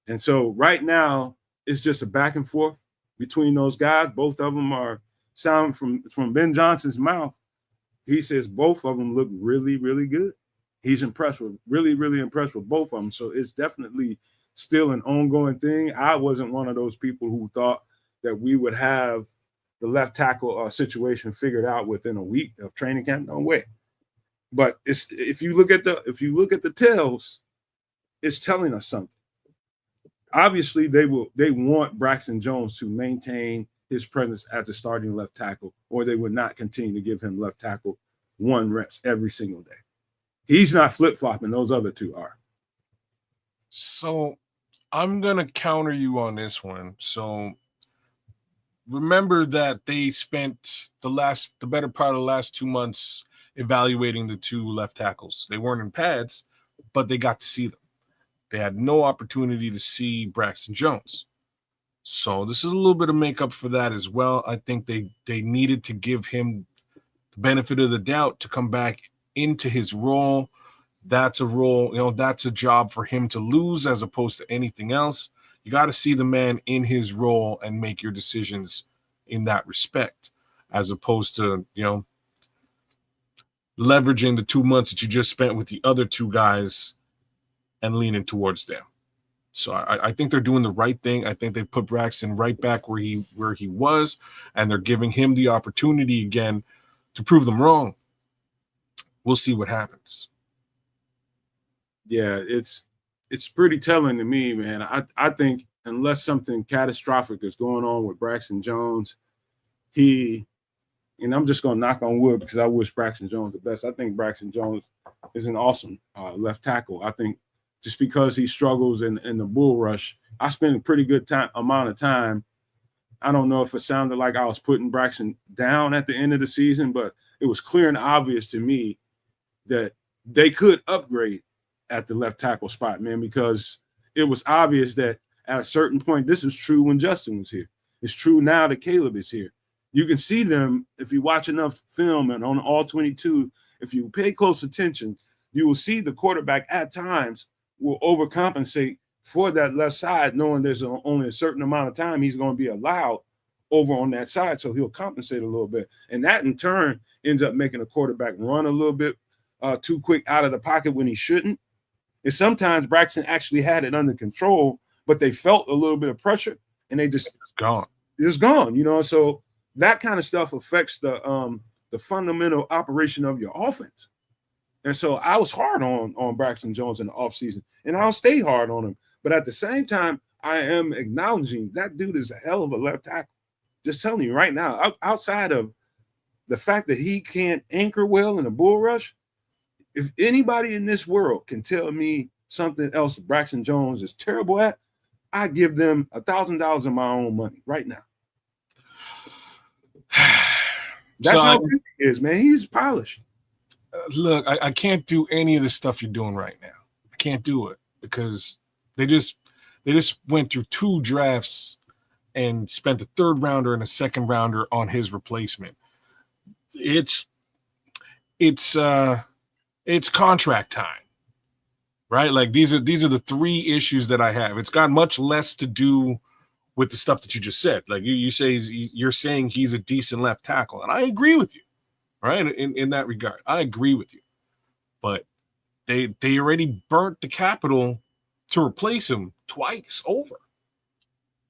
S2: And so right now it's just a back and forth between those guys. Both of them are sound from Ben Johnson's mouth. He says both of them look really, really good. He's really impressed with both of them. So it's definitely still an ongoing thing. I wasn't one of those people who thought that we would have the left tackle situation figured out within a week of training camp. No way. But if you look at the tells, it's telling us something. Obviously, they want Braxton Jones to maintain his presence as a starting left tackle, or they would not continue to give him left tackle 1 reps every single day. He's not flip-flopping. Those other two are.
S3: So I'm going to counter you on this one. So remember that they spent the better part of the last 2 months evaluating the 2 left tackles. They weren't in pads, but they got to see them. They had no opportunity to see Braxton Jones. So this is a little bit of makeup for that as well. I think they needed to give him the benefit of the doubt to come back into his role. That's a role, that's a job for him to lose as opposed to anything else. You got to see the man in his role and make your decisions in that respect, as opposed to, leveraging the 2 months that you just spent with the other 2 guys and leaning towards them. So I think they're doing the right thing. I think they put Braxton right back where he was, and they're giving him the opportunity again to prove them wrong. We'll see what happens.
S2: Yeah, it's pretty telling to me, man. I think unless something catastrophic is going on with Braxton Jones, and I'm just going to knock on wood because I wish Braxton Jones the best. I think Braxton Jones is an awesome left tackle. I think just because he struggles in the bull rush, I spent a pretty good amount of time. I don't know if it sounded like I was putting Braxton down at the end of the season, but it was clear and obvious to me that they could upgrade at the left tackle spot, man, because it was obvious that at a certain point, this is true when Justin was here. It's true now that Caleb is here. You can see them if you watch enough film and on all 22, if you pay close attention, you will see the quarterback at times will overcompensate for that left side, knowing there's only a certain amount of time he's going to be allowed over on that side. So he'll compensate a little bit. And that in turn ends up making a quarterback run a little bit too quick out of the pocket when he shouldn't. And sometimes Braxton actually had it under control, but they felt a little bit of pressure and they just it's gone. So that kind of stuff affects the fundamental operation of your offense. And so I was hard on Braxton Jones in the offseason, and I'll stay hard on him. But at the same time, I am acknowledging that dude is a hell of a left tackle. Just telling you right now, outside of the fact that he can't anchor well in a bull rush, if anybody in this world can tell me something else Braxton Jones is terrible at, I give them $1,000 of my own money right now. That's how good he is, man. He's polished.
S3: Look, I can't do any of the stuff you're doing right now. I can't do it because they just went through 2 drafts and spent a 3rd rounder and a 2nd rounder on his replacement. It's contract time, right? Like these are the 3 issues that I have. It's got much less to do with the stuff that you just said. Like you're saying he's a decent left tackle, and I agree with you, right? In that regard, I agree with you. But they already burnt the capital to replace him twice over.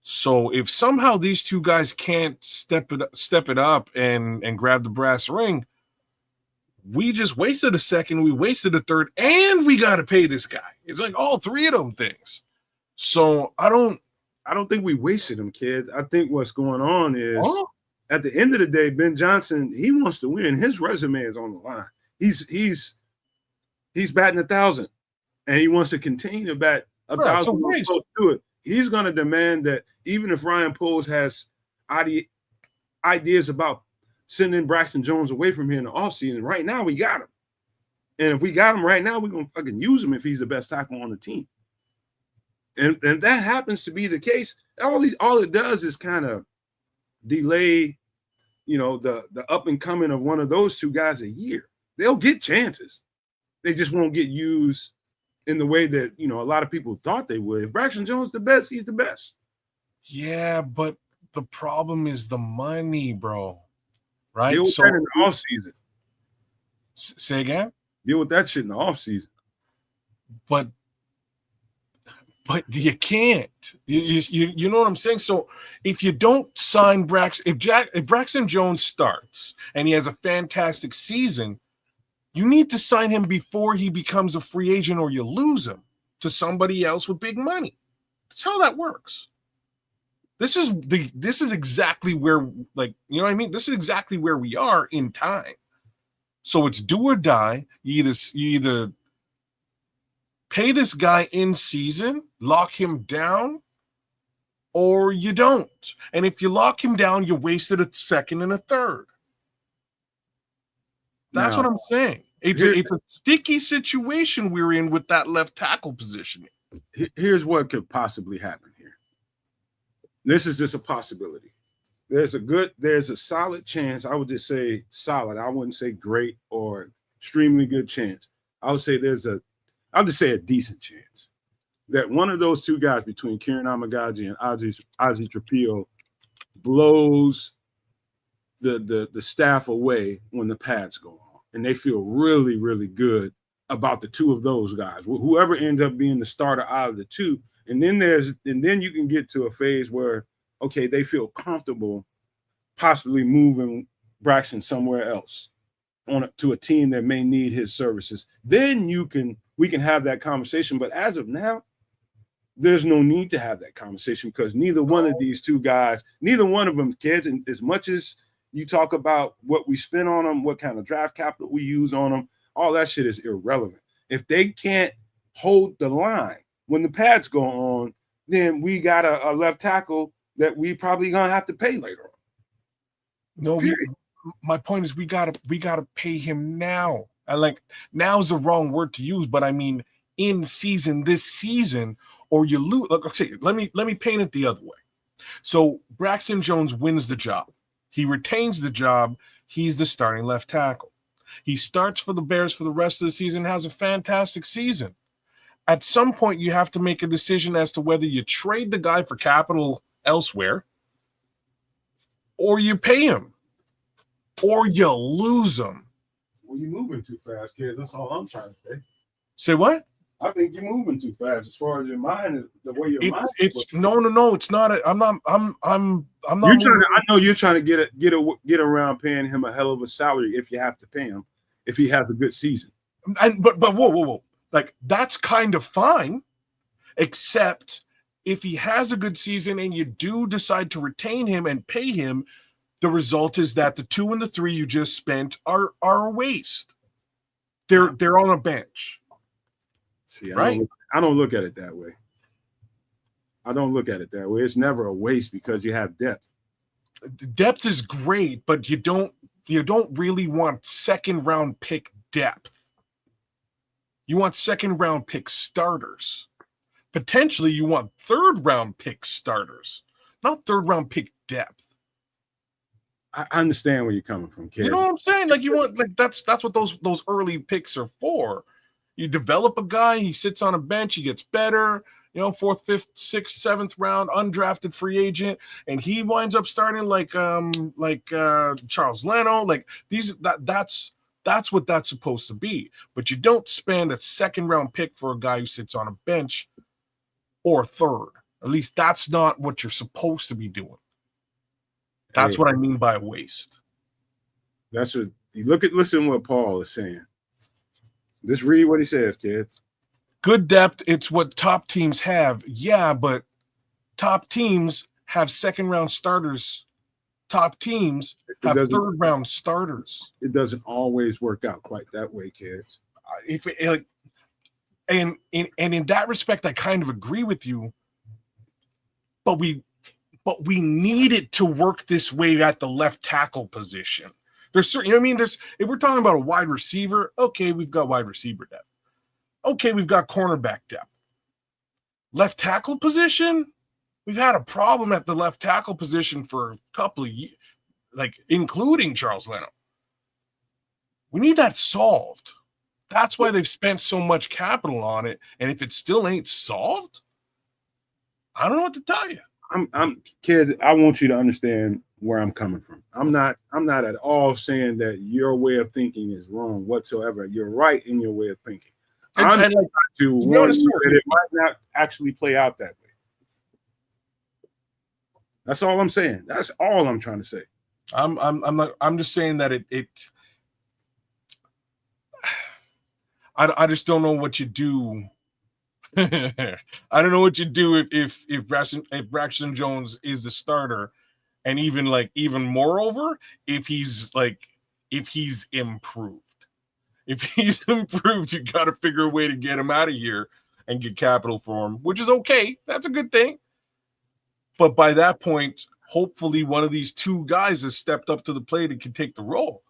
S3: So if somehow these 2 guys can't step it up and grab the brass ring, we just wasted a 2nd, we wasted a 3rd, and we got to pay this guy. It's like all 3 of them things. So I don't think we wasted him, kid. I think what's going on is at the end of the day, Ben Johnson, he wants to win. His resume is on the line. He's batting 1,000, and he wants to continue to bat 1,000 close to it.
S2: He's going to demand that even if Ryan Poles has ideas about sending Braxton Jones away from here in the offseason, right now we got him. And if we got him right now, we're going to fucking use him if he's the best tackle on the team. And if that happens to be the case, all it does is kind of delay, the up and coming of one of those two guys a year. They'll get chances. They just won't get used in the way that, a lot of people thought they would. If Braxton Jones is the best, he's the best.
S3: Yeah, but the problem is the money, bro. Right?
S2: Deal with that in the offseason.
S3: Say again?
S2: Deal with that shit in the offseason.
S3: But you can't. You know what I'm saying? So if you don't sign Braxton, if Braxton Jones starts and he has a fantastic season, you need to sign him before he becomes a free agent, or you lose him to somebody else with big money. That's how that works. This is exactly where, like, you know what I mean? This is exactly where we are in time. So it's do or die. You either pay this guy in season, lock him down, or you don't. And if you lock him down, you wasted a second and a third. That's what I'm saying. It's a sticky situation we're in with that left tackle position.
S2: Here's what could possibly happen here. This is just a possibility. There's a solid chance. I would just say solid. I wouldn't say great or extremely good chance. I would say I'll just say a decent chance that one of those two guys between Kieran Amagaji and Ozzie Trapillo blows the staff away when the pads go on. And they feel really, really good about the two of those guys. Whoever ends up being the starter out of the two. And then you can get to a phase where, okay, they feel comfortable possibly moving Braxton somewhere else to a team that may need his services. Then we can have that conversation. But as of now, there's no need to have that conversation because neither one of these two guys, neither one of them, kids, and as much as you talk about what we spend on them, what kind of draft capital we use on them, all that shit is irrelevant. If they can't hold the line when the pads go on, then we got a left tackle that we probably gonna have to pay later on.
S3: No, my point is we gotta pay him now. Now is the wrong word to use, but I mean in season this season, or you lose. Look, okay, let me paint it the other way. So Braxton Jones wins the job. He retains the job. He's the starting left tackle. He starts for the Bears for the rest of the season, has a fantastic season. At some point, you have to make a decision as to whether you trade the guy for capital elsewhere, or you pay him, or you lose him.
S2: Well, you're moving too fast, kids. That's all I'm trying to say.
S3: Say what?
S2: I think you're moving too fast as far as your mind, the way your mind.
S3: No. It's not. I'm not.
S2: I know you're trying to get around paying him a hell of a salary if you have to pay him if he has a good season.
S3: But whoa. Like that's kind of fine, except if he has a good season and you do decide to retain him and pay him, the result is that the 2 and the 3 you just spent are a waste. They're on a bench.
S2: See,
S3: right?
S2: I don't look at it that way. I don't look at it that way. It's never a waste because you have depth.
S3: Depth is great, but you don't really want second round pick depth. You want second round pick starters. Potentially you want third round pick starters, not third round pick depth.
S2: I understand where you're coming from, kid.
S3: You know what I'm saying? Like you want, like that's what those early picks are for. You develop a guy, he sits on a bench, he gets better, 4th, 5th, 6th, 7th round, undrafted free agent, and he winds up starting like Charles Leno. Like that's what that's supposed to be. But you don't spend a second round pick for a guy who sits on a bench or third. At least that's not what you're supposed to be doing. That's what I mean by a waste.
S2: That's what listen to what Paul is saying. Just read what he says, kids.
S3: Good depth, it's what top teams have. Yeah, but top teams have second round starters. Top teams have third round starters.
S2: It doesn't always work out quite that way, kids.
S3: And in that respect, I kind of agree with you. but we need it to work this way at the left tackle position. There's certain, you know what I mean? There's, if we're talking about a wide receiver, okay, we've got wide receiver depth. Okay, we've got cornerback depth. Left tackle position, we've had a problem at the left tackle position for a couple of years, like including Charles Leno. We need that solved. That's why they've spent so much capital on it. And if it still ain't solved, I don't know what to tell you.
S2: I'm kids, I want you to understand where I'm coming from. I'm not at all saying that your way of thinking is wrong whatsoever. You're right in your way of thinking. I'm trying to warn you that it might not actually play out that way. That's all I'm saying. That's all I'm trying to say.
S3: I'm just saying that I just don't know what you do. I don't know what you do if Braxton Jones is the starter, and even moreover, if he's improved. If he's improved, you got to figure a way to get him out of here and get capital for him, which is okay. That's a good thing. But by that point, hopefully one of these two guys has stepped up to the plate and can take the role.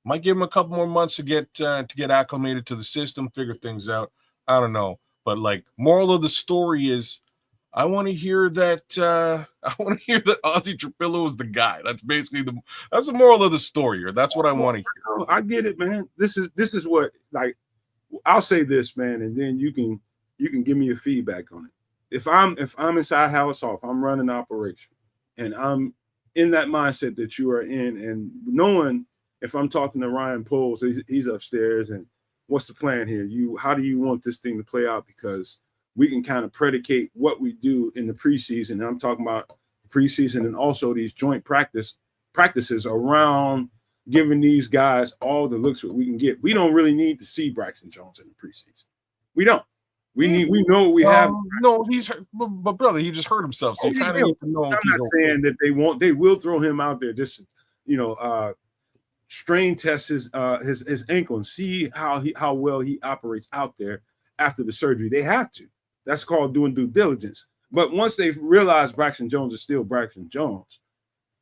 S3: Might give him a couple more months to get acclimated to the system, figure things out. I don't know. But moral of the story is, I want to hear that Ozzy Trapillo is the guy. That's basically that's the moral of the story, or that's what I want to hear.
S2: I get it, man. This is what, I'll say this, man, and then you can give me your feedback on it. If I'm inside House Off, I'm running an operation, and I'm in that mindset that you are in, and knowing if I'm talking to Ryan Poles, he's upstairs, and what's the plan here? How do you want this thing to play out? Because we can kind of predicate what we do in the preseason. And I'm talking about preseason and also these joint practices around giving these guys all the looks that we can get. We don't really need to see Braxton Jones in the preseason. We don't. We know what we have.
S3: No, he's hurt, but brother, he just hurt himself. So you kind of need to know.
S2: I'm not saying that they will throw him out there just strain test his ankle and see how well he operates out there after the surgery. They have to. That's called doing due diligence. But once they realize Braxton Jones is still Braxton Jones,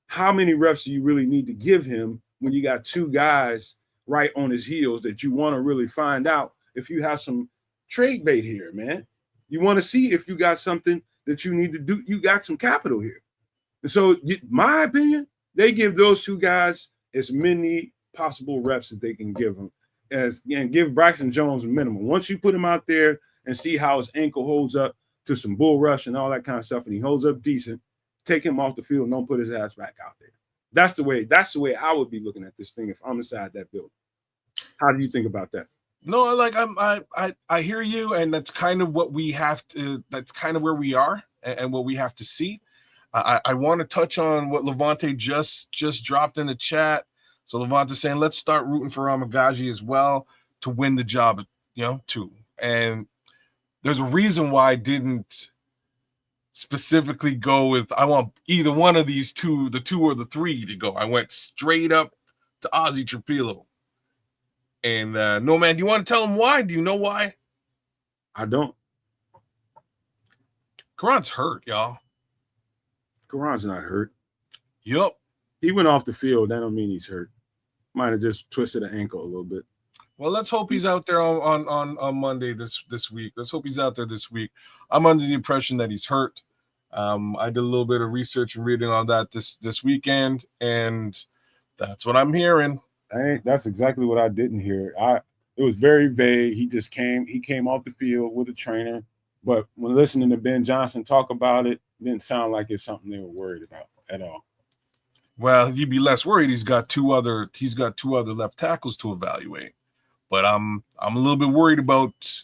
S2: how many reps do you really need to give him when you got two guys right on his heels that you want to really find out if you have some trade bait here, man? You want to see if you got something that you need to do. You got some capital here. And so my opinion, they give those two guys as many possible reps as they can give them, and give Braxton Jones a minimum. Once you put him out there and see how his ankle holds up to some bull rush and all that kind of stuff, and he holds up decent, take him off the field and don't put his ass back out there. That's the way I would be looking at this thing if I'm inside that building. How do you think about that?
S3: No, I hear you, and that's kind of what we have to. That's kind of where we are, and what we have to see. I want to touch on what Levante just dropped in the chat. So Levante's saying, let's start rooting for Ramagaji as well to win the job, too. And there's a reason why I didn't specifically go with, I want either one of these two, the two or the three to go. I went straight up to Ozzy Trapillo. And no, man, do you want to tell him why? Do you know why?
S2: I don't.
S3: Karan's hurt, y'all.
S2: Karan's not hurt.
S3: Yup.
S2: He went off the field. That don't mean he's hurt. Might have just twisted an ankle a little bit.
S3: Well, let's hope he's out there on Monday this week. Let's hope he's out there this week. I'm under the impression that he's hurt. I did a little bit of research and reading on that this weekend, and that's what I'm hearing.
S2: That's exactly what I didn't hear. It was very vague. He came off the field with a trainer, but when listening to Ben Johnson talk about it, didn't sound like it's something they were worried about at all.
S3: Well, you'd be less worried. He's got two other left tackles to evaluate. But I'm a little bit worried about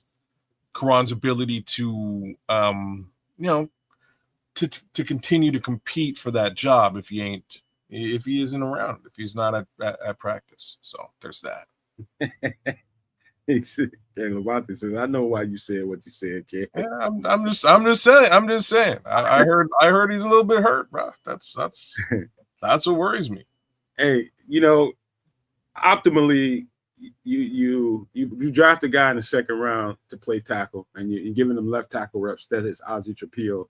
S3: Karan's ability to to continue to compete for that job if he isn't around, if he's not at practice. So there's that.
S2: And Levante says, "I know why you said what you said, kid."
S3: Yeah, I'm just saying. I heard he's a little bit hurt, bro. That's what worries me.
S2: Hey, optimally, you draft a guy in the second round to play tackle, and you're giving him left tackle reps. That is Ozzy Trapillo.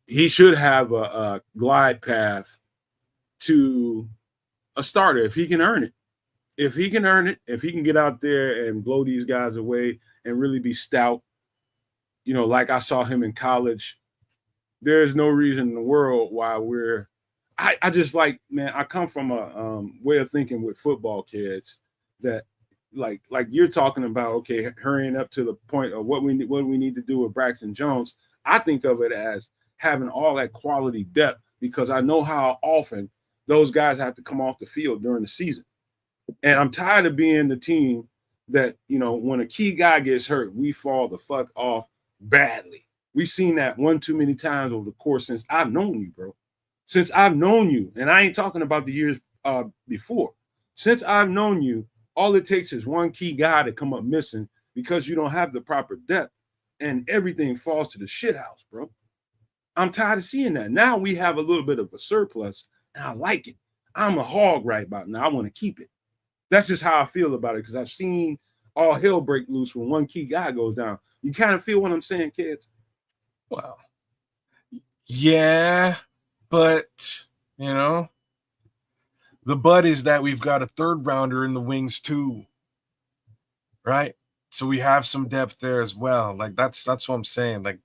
S2: he should have a glide path to a starter if he can earn it. If he can earn it, if he can get out there and blow these guys away and really be stout, like I saw him in college, there's no reason in the world why I just like, man, I come from a way of thinking with football kids that like you're talking about, okay, hurrying up to the point of what we need to do with Braxton Jones. I think of it as having all that quality depth because I know how often those guys have to come off the field during the season. And I'm tired of being the team that, when a key guy gets hurt, we fall the fuck off badly. We've seen that one too many times over the course since I've known you, bro. Since I've known you, and I ain't talking about the years before. Since I've known you, all it takes is one key guy to come up missing because you don't have the proper depth, and everything falls to the shit house, bro. I'm tired of seeing that. Now we have a little bit of a surplus, and I like it. I'm a hog right about now. I want to keep it. That's just how I feel about it because I've seen all hell break loose when one key guy goes down. You kind of feel what I'm saying, kids?
S3: Well, yeah, but, the but is that we've got a third rounder in the wings too, right? So we have some depth there as well. Like that's what I'm saying. Like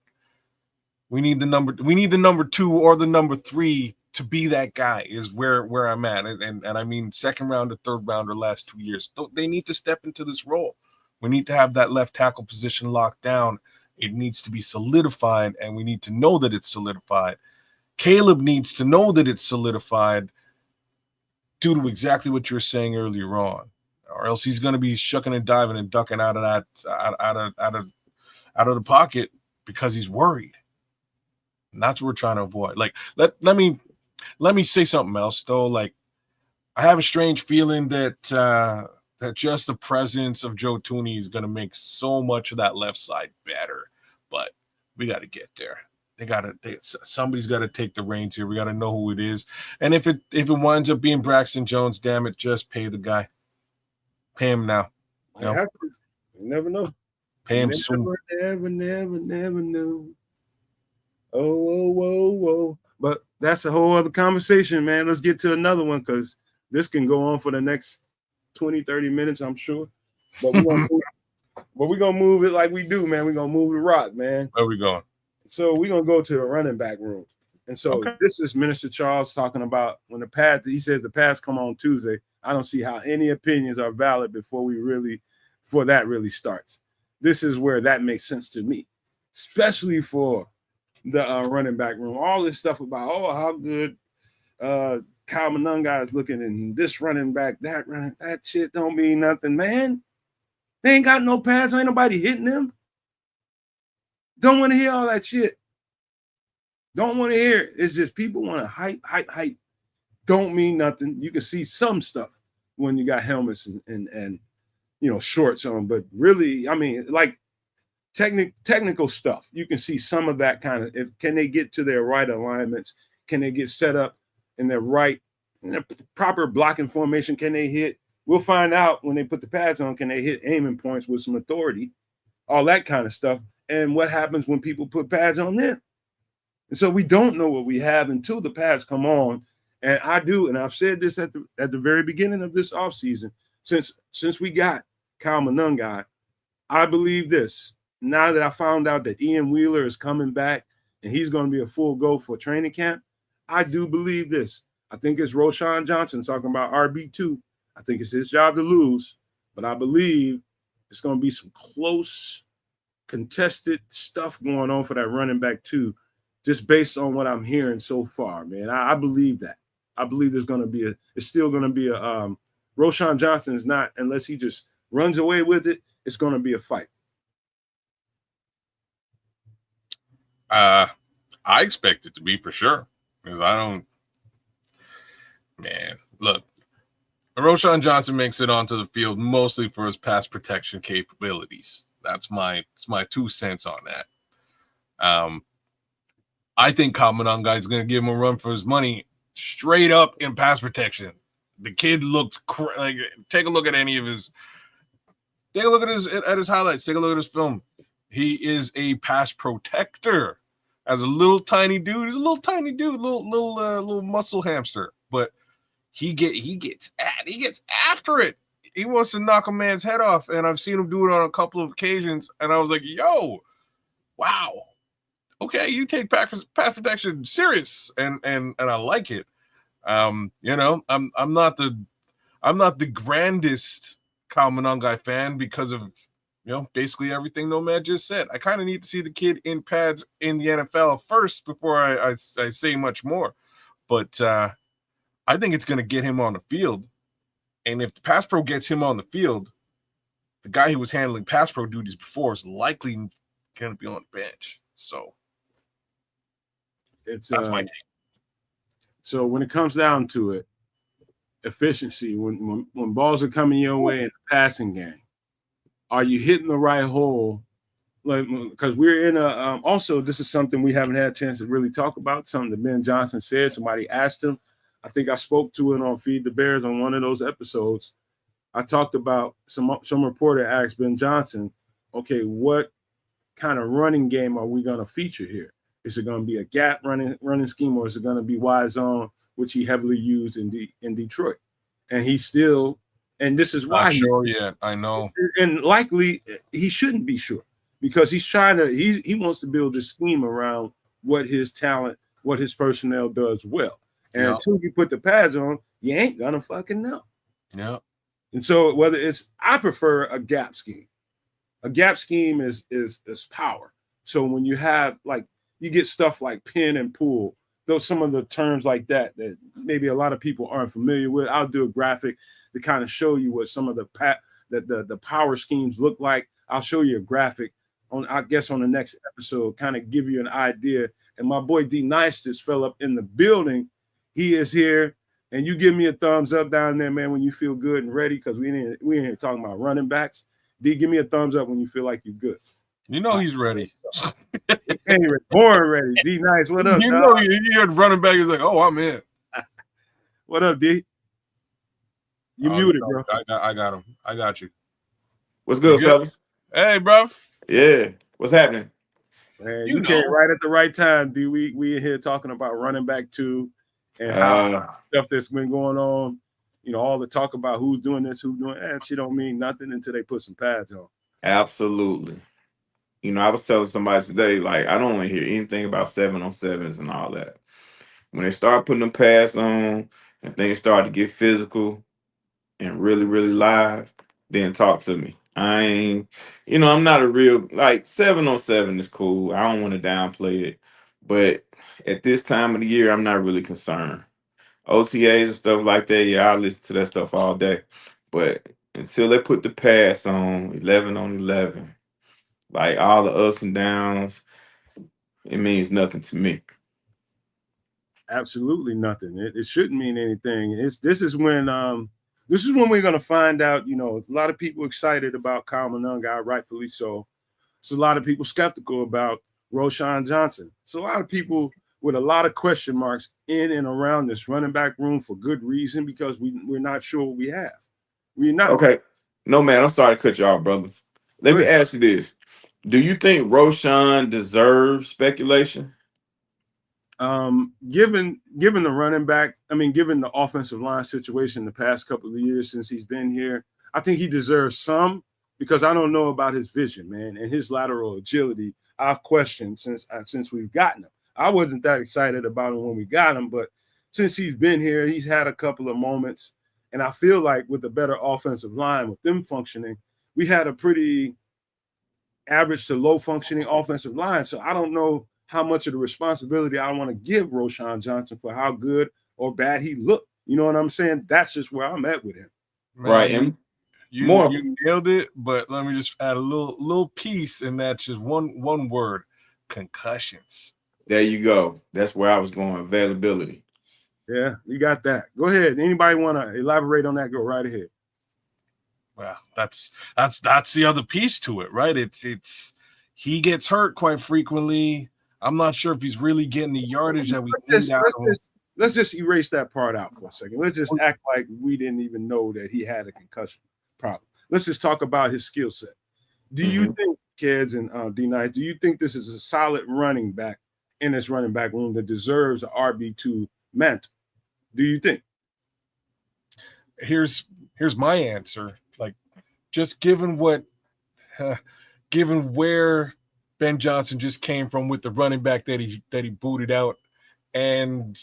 S3: we need the number 2 or the number 3 to be that guy is where I'm at. And I mean, second round to third rounder last 2 years. They need to step into this role. We need to have that left tackle position locked down. It needs to be solidified, and we need to know that it's solidified. Caleb needs to know that it's solidified due to exactly what you were saying earlier on, or else he's going to be shucking and diving and ducking out of the pocket because he's worried. And that's what we're trying to avoid. Like, let me say something else though. Like, I have a strange feeling that just the presence of Joe Thuney is going to make so much of that left side better. But we got to get there. Somebody's got to take the reins here. We got to know who it is. And if it winds up being Braxton Jones, damn it, just pay the guy. Pay him now.
S2: You never know.
S3: Pay him soon.
S2: Never know. Oh. But that's a whole other conversation, man. Let's get to another one because this can go on for the next 20, 30 minutes, I'm sure. But we're going to move it like we do, man. We're going to move the rock, man.
S3: Where we going?
S2: So we're going to go to the running back room. And so This is Minister Charles talking about when he says the pads come on Tuesday. I don't see how any opinions are valid before that really starts. This is where that makes sense to me, especially for the running back room. All this stuff about, how good Kyle Monunga is looking and this running back, that shit don't mean nothing, man. They ain't got no pads. Ain't nobody hitting them. Don't want to hear all that shit. Don't want to hear it. It's just people want to hype. Don't mean nothing. You can see some stuff when you got helmets and shorts on, but really, I mean, like technical stuff. You can see some of that kind of. Can they get to their right alignments? Can they get set up in their proper blocking formation? Can they hit? We'll find out when they put the pads on. Can they hit aiming points with some authority? All that kind of stuff. And what happens when people put pads on them? And so we don't know what we have until the pads come on. And I've said this at the very beginning of this offseason, since we got Kyle Monunga, I believe this. Now that I found out that Ian Wheeler is coming back and he's going to be a full go for training camp, I do believe this. I think it's Roshan Johnson talking about RB2. I think it's his job to lose, but I believe it's going to be some close, contested stuff going on for that running back too, just based on what I'm hearing so far, man. I believe that. I believe it's still going to be a Roshan Johnson is not, unless he just runs away with it, it's going to be a fight.
S3: I expect it to be for sure. Because look, Roshan Johnson makes it onto the field mostly for his pass protection capabilities. That's my 2 cents on that. I think Kyle Monunga is going to give him a run for his money straight up in pass protection. The kid looked like, take a look at his highlights. Take a look at his film. He is a pass protector. as a little tiny dude. He's a little tiny dude, little muscle hamster, but he gets after it. He wants to knock a man's head off, and I've seen him do it on a couple of occasions, and I was like, yo, wow. Okay, you take pass protection serious, and I like it. You know, I'm not the grandest Kyle Monangai fan because of, you know, basically everything Nomad just said. I kind of need to see the kid in pads in the NFL first before I say much more. But I think it's going to get him on the field. And if the pass pro gets him on the field, the guy who was handling pass pro duties before is likely going to be on the bench. So
S2: that's
S3: my take.
S2: So when it comes down to it, efficiency, when balls are coming your way in the passing game, are you hitting the right hole? Like, because we're in a also, this is something we haven't had a chance to really talk about, something that Ben Johnson said. Somebody asked him. I think I spoke to it on Feed the Bears on one of those episodes. I talked about some reporter asked Ben Johnson, okay, what kind of running game are we going to feature here? Is it going to be a gap running scheme, or is it going to be wide zone, which he heavily used in Detroit? And he's still, and this is why
S3: not sure yet. I know,
S2: and likely he shouldn't be sure, because he's trying to he wants to build a scheme around what his talent, what his personnel does well. And until you put the pads on, you ain't gonna fucking know.
S3: Yeah.
S2: And so whether I prefer a gap scheme. A gap scheme is power. So when you have, like, you get stuff like pin and pull, those some of the terms like that maybe a lot of people aren't familiar with. I'll do a graphic to kind of show you what some of the power schemes look like. I'll show you a graphic on the next episode, kind of give you an idea. And my boy D Nice just fell up in the building. He is here, and you give me a thumbs up down there, man, when you feel good and ready, because we ain't here talking about running backs. D, give me a thumbs up when you feel like you're good.
S3: You know he's ready.
S2: Anyway, born ready. D Nice, what up?
S3: You know you're running back. He's like, oh, I'm in.
S2: What up, D? You muted, bro.
S3: I got him. I got you.
S4: What's good, fellas?
S3: Hey, bro.
S4: Yeah. What's happening?
S2: Man, you came right at the right time, D. We in here talking about running back 2 and how stuff that's been going on. You know, all the talk about who's doing this, who's doing that. Shit don't mean nothing until they put some pads on.
S4: Absolutely. You know, I was telling somebody today, like, I don't want to hear anything about 7-on-7s and all that. When they start putting them pads on and things start to get physical and really, really live, then talk to me. I'm not a real, like, 7-on-7 is cool. I don't want to downplay it. But at this time of the year, I'm not really concerned. OTAs and stuff like that, yeah, I listen to that stuff all day. But until they put the pass on 11-on-11, like all the ups and downs, it means nothing to me.
S2: Absolutely nothing. It shouldn't mean anything. This is when we're gonna find out. You know, a lot of people excited about Kyle Monangai, rightfully so. It's a lot of people skeptical about Roschon Johnson. It's a lot of people with a lot of question marks in and around this running back room for good reason, because we're not sure what we have. We're not.
S4: Okay. No, man, I'm sorry to cut you off, brother. Let me ask you this. Do you think Roschon deserves speculation?
S2: Given the running back, given the offensive line situation the past couple of years since he's been here, I think he deserves some, because I don't know about his vision, man, and his lateral agility. I've questioned since we've gotten him. I wasn't that excited about him when we got him, but since he's been here, he's had a couple of moments, and I feel like with a better offensive line, with them functioning, we had a pretty average to low functioning offensive line. So I don't know how much of the responsibility I want to give Roschon Johnson for how good or bad he looked. You know what I'm saying? That's just where I'm at with him.
S4: Man, right. And
S3: you nailed it, but let me just add a little piece, and that's just one word: concussions.
S4: There you go. That's where I was going. Availability.
S2: Yeah, you got that. Go ahead. Anybody want to elaborate on that? Go right ahead.
S3: Well, that's the other piece to it, right? It's he gets hurt quite frequently. I'm not sure if he's really getting the yardage that we need out of him.
S2: Let's just erase that part out for a second. Let's just act like we didn't even know that he had a concussion problem. Let's just talk about his skill set. Do you think, kids and D-Nice, do you think this is a solid running back in this running back room that deserves an RB2 mantle. Do you think?
S3: Here's my answer. Like, just given where Ben Johnson just came from with the running back that he booted out, and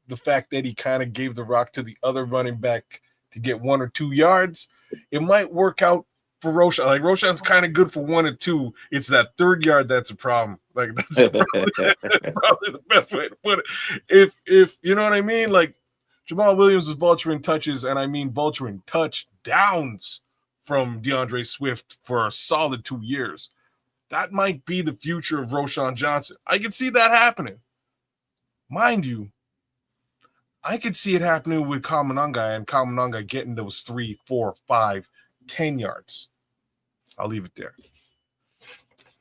S3: the fact that he kind of gave the rock to the other running back to get 1 or 2 yards, it might work out for Roschon. Like, Roshan's kind of good for 1 or 2. It's that 3rd yard that's a problem. Like, that's probably the best way to put it. If you know what I mean, like, Jamal Williams was vulturing touches, and I mean vulturing touchdowns from DeAndre Swift for a solid 2 years. That might be the future of Roschon Johnson. I can see that happening. Mind you, I could see it happening with Kamananga and Kamananga getting those 3, 4, 5, 10 yards. I'll leave it there.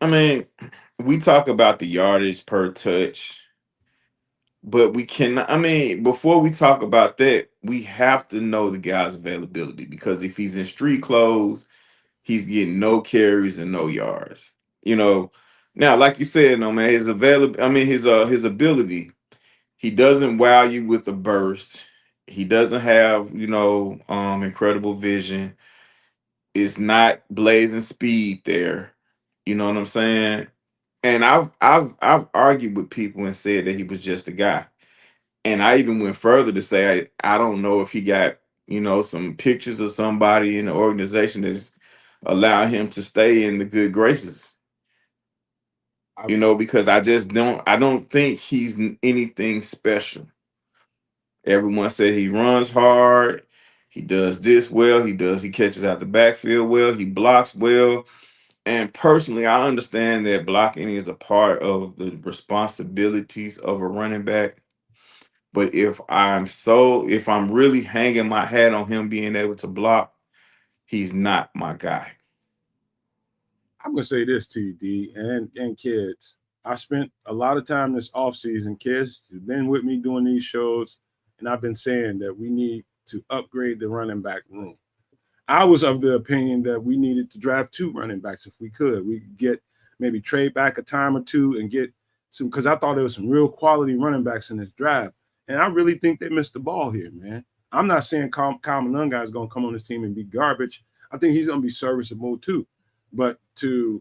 S4: I mean, we talk about the yardage per touch, but we cannot. I mean, before we talk about that, we have to know the guy's availability, because if he's in street clothes, he's getting no carries and no yards. You know, now, like you said, no man, his ability. He doesn't wow you with a burst. He doesn't have, incredible vision. It's not blazing speed there. You know what I'm saying? And I've argued with people and said that he was just a guy. And I even went further to say I don't know if he got, some pictures of somebody in the organization that's allowed him to stay in the good graces. Because I don't think he's anything special. Everyone said he runs hard, he does this well, he catches out the backfield well, he blocks well. And personally, I understand that blocking is a part of the responsibilities of a running back. But if I'm really hanging my hat on him being able to block, he's not my guy.
S2: I'm gonna say this to you, D, and kids. I spent a lot of time this offseason. Kids have been with me doing these shows, and I've been saying that we need to upgrade the running back room. I was of the opinion that we needed to draft 2 running backs if we could. We could get maybe trade back a time or 2 and get some, because I thought there was some real quality running backs in this draft. And I really think they missed the ball here, man. I'm not saying Kyle Manunga is going to come on this team and be garbage. I think he's going to be serviceable too. But to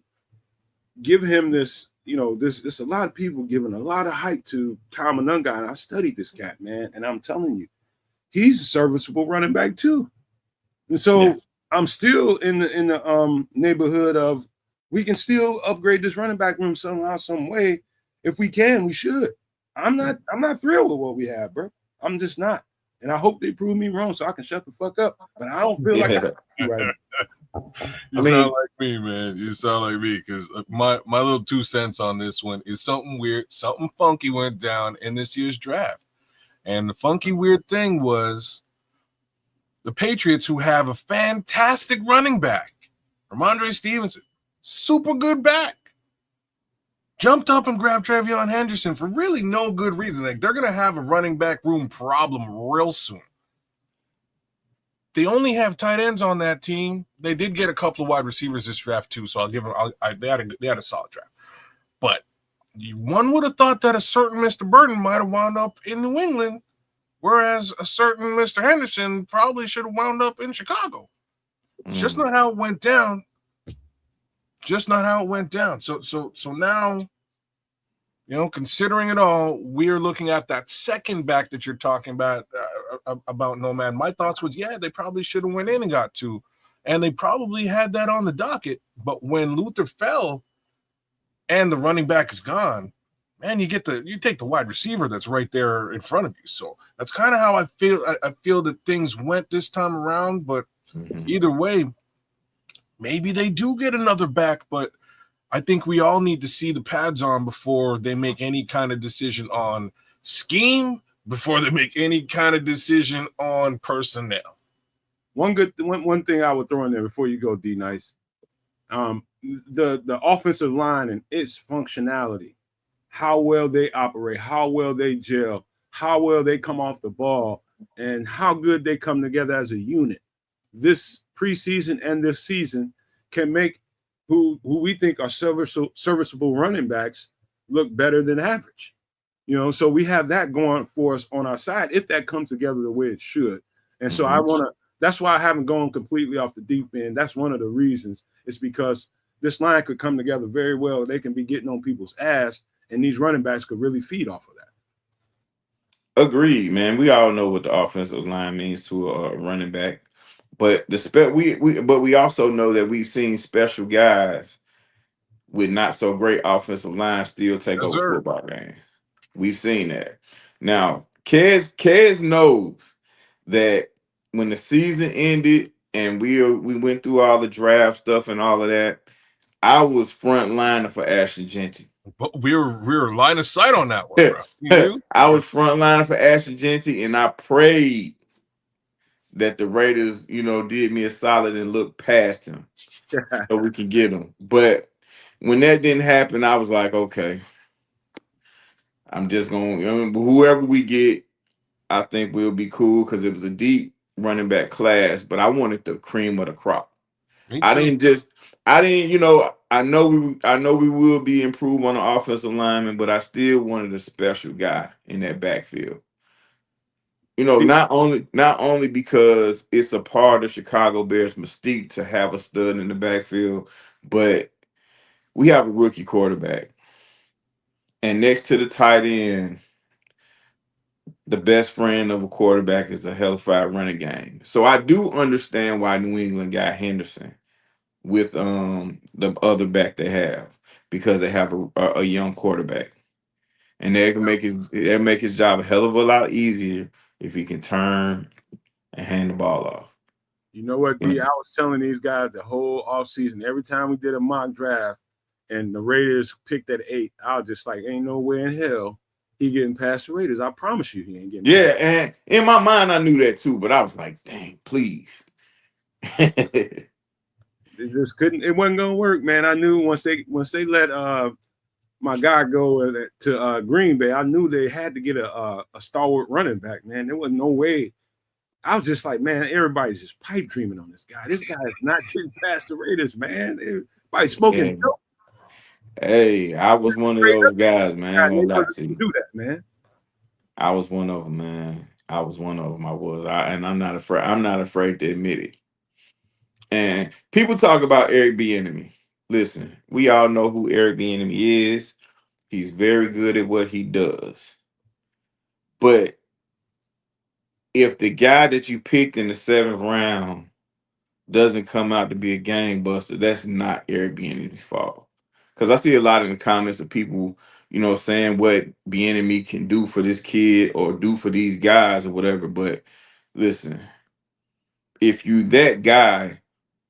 S2: give him this, this a lot of people giving a lot of hype to Kyle Manunga, and I studied this cat, man, and I'm telling you, he's a serviceable running back too. And so yes. I'm still in the neighborhood of we can still upgrade this running back room somehow, some way. If we can, we should. I'm not thrilled with what we have, bro. I'm just not. And I hope they prove me wrong so I can shut the fuck up. But I don't feel like I right now.
S3: You sound like me, man. You sound like me, because my little 2 cents on this one is something weird, something funky went down in this year's draft. And the funky weird thing was the Patriots, who have a fantastic running back, Ramondre Stevenson, super good back, jumped up and grabbed Travion Henderson for really no good reason. Like, they're going to have a running back room problem real soon. They only have tight ends on that team. They did get a couple of wide receivers this draft too, so I'll give them. They had a solid draft. But one would have thought that a certain Mr. Burton might have wound up in New England, whereas a certain Mr. Henderson probably should have wound up in Chicago. It's just not how it went down. Just not how it went down. So now, considering it all, we're looking at that second back that you're talking about Nomad. My thoughts was, yeah, they probably should have went in and got 2, and they probably had that on the docket. But when Luther fell and the running back is gone, man, you take the wide receiver that's right there in front of you. So that's kind of how I feel. I feel that things went this time around, but either way, maybe they do get another back, but I think we all need to see the pads on before they make any kind of decision on scheme, before they make any kind of decision on personnel.
S2: One thing I would throw in there before you go, D Nice, the offensive line and its functionality, how well they operate, how well they gel, how well they come off the ball, and how good they come together as a unit. This preseason and this season can make who we think are serviceable running backs look better than average. You know, so we have that going for us on our side if that comes together the way it should. And so that's why I haven't gone completely off the deep end. That's one of the reasons. It's because this line could come together very well. They can be getting on people's ass, and these running backs could really feed off of that.
S4: Agreed, man. We all know what the offensive line means to a running back, but we also know that we've seen special guys with not so great offensive line still take
S3: Yes,
S4: over
S3: sir.
S4: football games. We've seen that. Now, Kez knows that when the season ended and we went through all the draft stuff and all of that, I was front liner for Ashton Genty.
S3: But we were line of sight on that one, bro. You?
S4: I was front liner for Ashton Genty, and I prayed that the Raiders, did me a solid and looked past him so we can get him. But when that didn't happen, I was like, okay, I'm just going to, whoever we get, I think we'll be cool because it was a deep running back class, but I wanted the cream of the crop. I know we will be improved on the offensive lineman, but I still wanted a special guy in that backfield. Not only because it's a part of Chicago Bears mystique to have a stud in the backfield, but we have a rookie quarterback. And next to the tight end, the best friend of a quarterback is a hellified running game. So I do understand why New England got Henderson with the other back they have, because they have a young quarterback. And they can make his job a hell of a lot easier if he can turn and hand the ball off.
S2: You know what, D? I was telling these guys the whole offseason, every time we did a mock draft and the Raiders picked at 8, I was just like, ain't no way in hell he getting past the Raiders. I promise you he ain't getting
S4: past. And in my mind I knew that too, but I was like, dang, please.
S2: It just couldn't, it wasn't gonna work, man. I knew once they let my guy go to Green Bay, I knew they had to get a stalwart running back, man. There was no way. I was just like, man, everybody's just pipe dreaming on this guy. This guy is not getting past the Raiders, man. Everybody's smoking dope.
S4: Hey, I was one of those guys, man. I ain't gonna lie to you.
S2: Do that, man.
S4: I was one of them, man. I was one of them. And I'm not afraid. I'm not afraid to admit it. And people talk about Eric Bieniemy. Listen, we all know who Eric Bieniemy is. He's very good at what he does. But if the guy that you picked in the 7th round doesn't come out to be a gangbuster, that's not Eric Bieniemy's fault. Because I see a lot in the comments of people, saying what Bieniemy can do for this kid or do for these guys or whatever. But listen, if you that guy,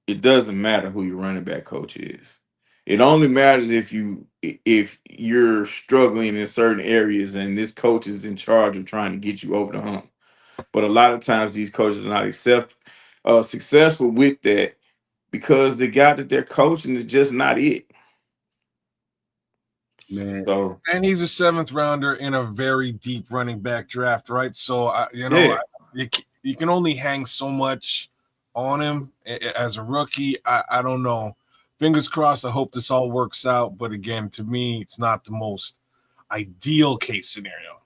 S4: it doesn't matter who your running back coach is. It only matters if you're struggling in certain areas and this coach is in charge of trying to get you over the hump. But a lot of times these coaches are not successful with that because the guy that they're coaching is just not it.
S2: Man.
S4: So,
S3: and he's a 7th rounder in a very deep running back draft, right? So you can only hang so much on him as a rookie. I don't know. Fingers crossed. I hope this all works out. But again, to me, it's not the most ideal case scenario.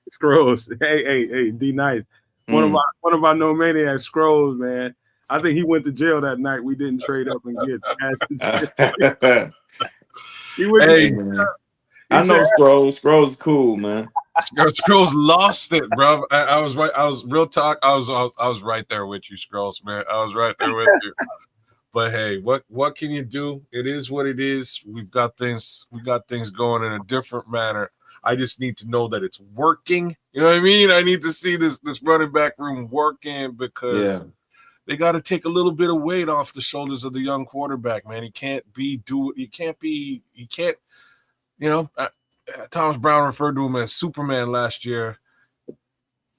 S2: Scrolls. Hey, D Nice. One of our no maniacs, Scrolls, man. I think he went to jail that night. We didn't trade up and get.
S4: I know Scrolls. Scrolls is cool, man.
S3: Scrolls lost it, bro. I was right. I was real talk. I was right there with you, Scrolls, man. I was right there with you. But hey, what can you do? It is what it is. We got things going in a different manner. I just need to know that it's working. You know what I mean? I need to see this running back room working because they got to take a little bit of weight off the shoulders of the young quarterback, man. Thomas Brown referred to him as Superman last year.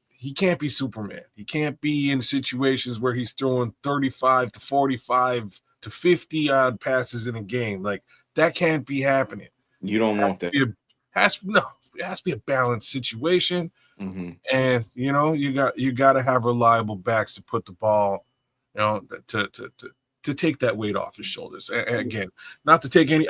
S3: He can't be Superman. He can't be in situations where he's throwing 35 to 45 to 50 odd passes in a game. Like that can't be happening.
S4: You don't want that.
S3: It has to be a balanced situation.
S4: Mm-hmm.
S3: And you got to have reliable backs to put the ball, to take that weight off his shoulders. And again, not to take any.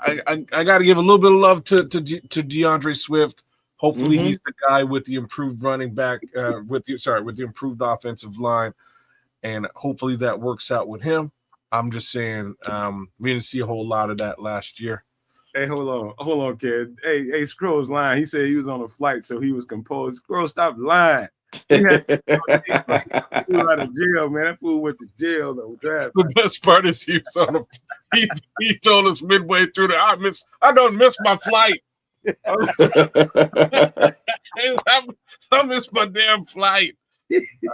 S3: I got to give a little bit of love to DeAndre Swift. Hopefully, he's the guy with the improved running back, with the improved offensive line, and hopefully that works out with him. I'm just saying, we didn't see a whole lot of that last year.
S2: Hey, hold on, kid. Hey, Scroll's lying. He said he was on a flight, so he was composed. Scroll, stop lying. He was out of jail, man. That fool went to jail though. Draft.
S3: The best part is he was on he told us midway through that I don't miss my flight. I missed my damn flight.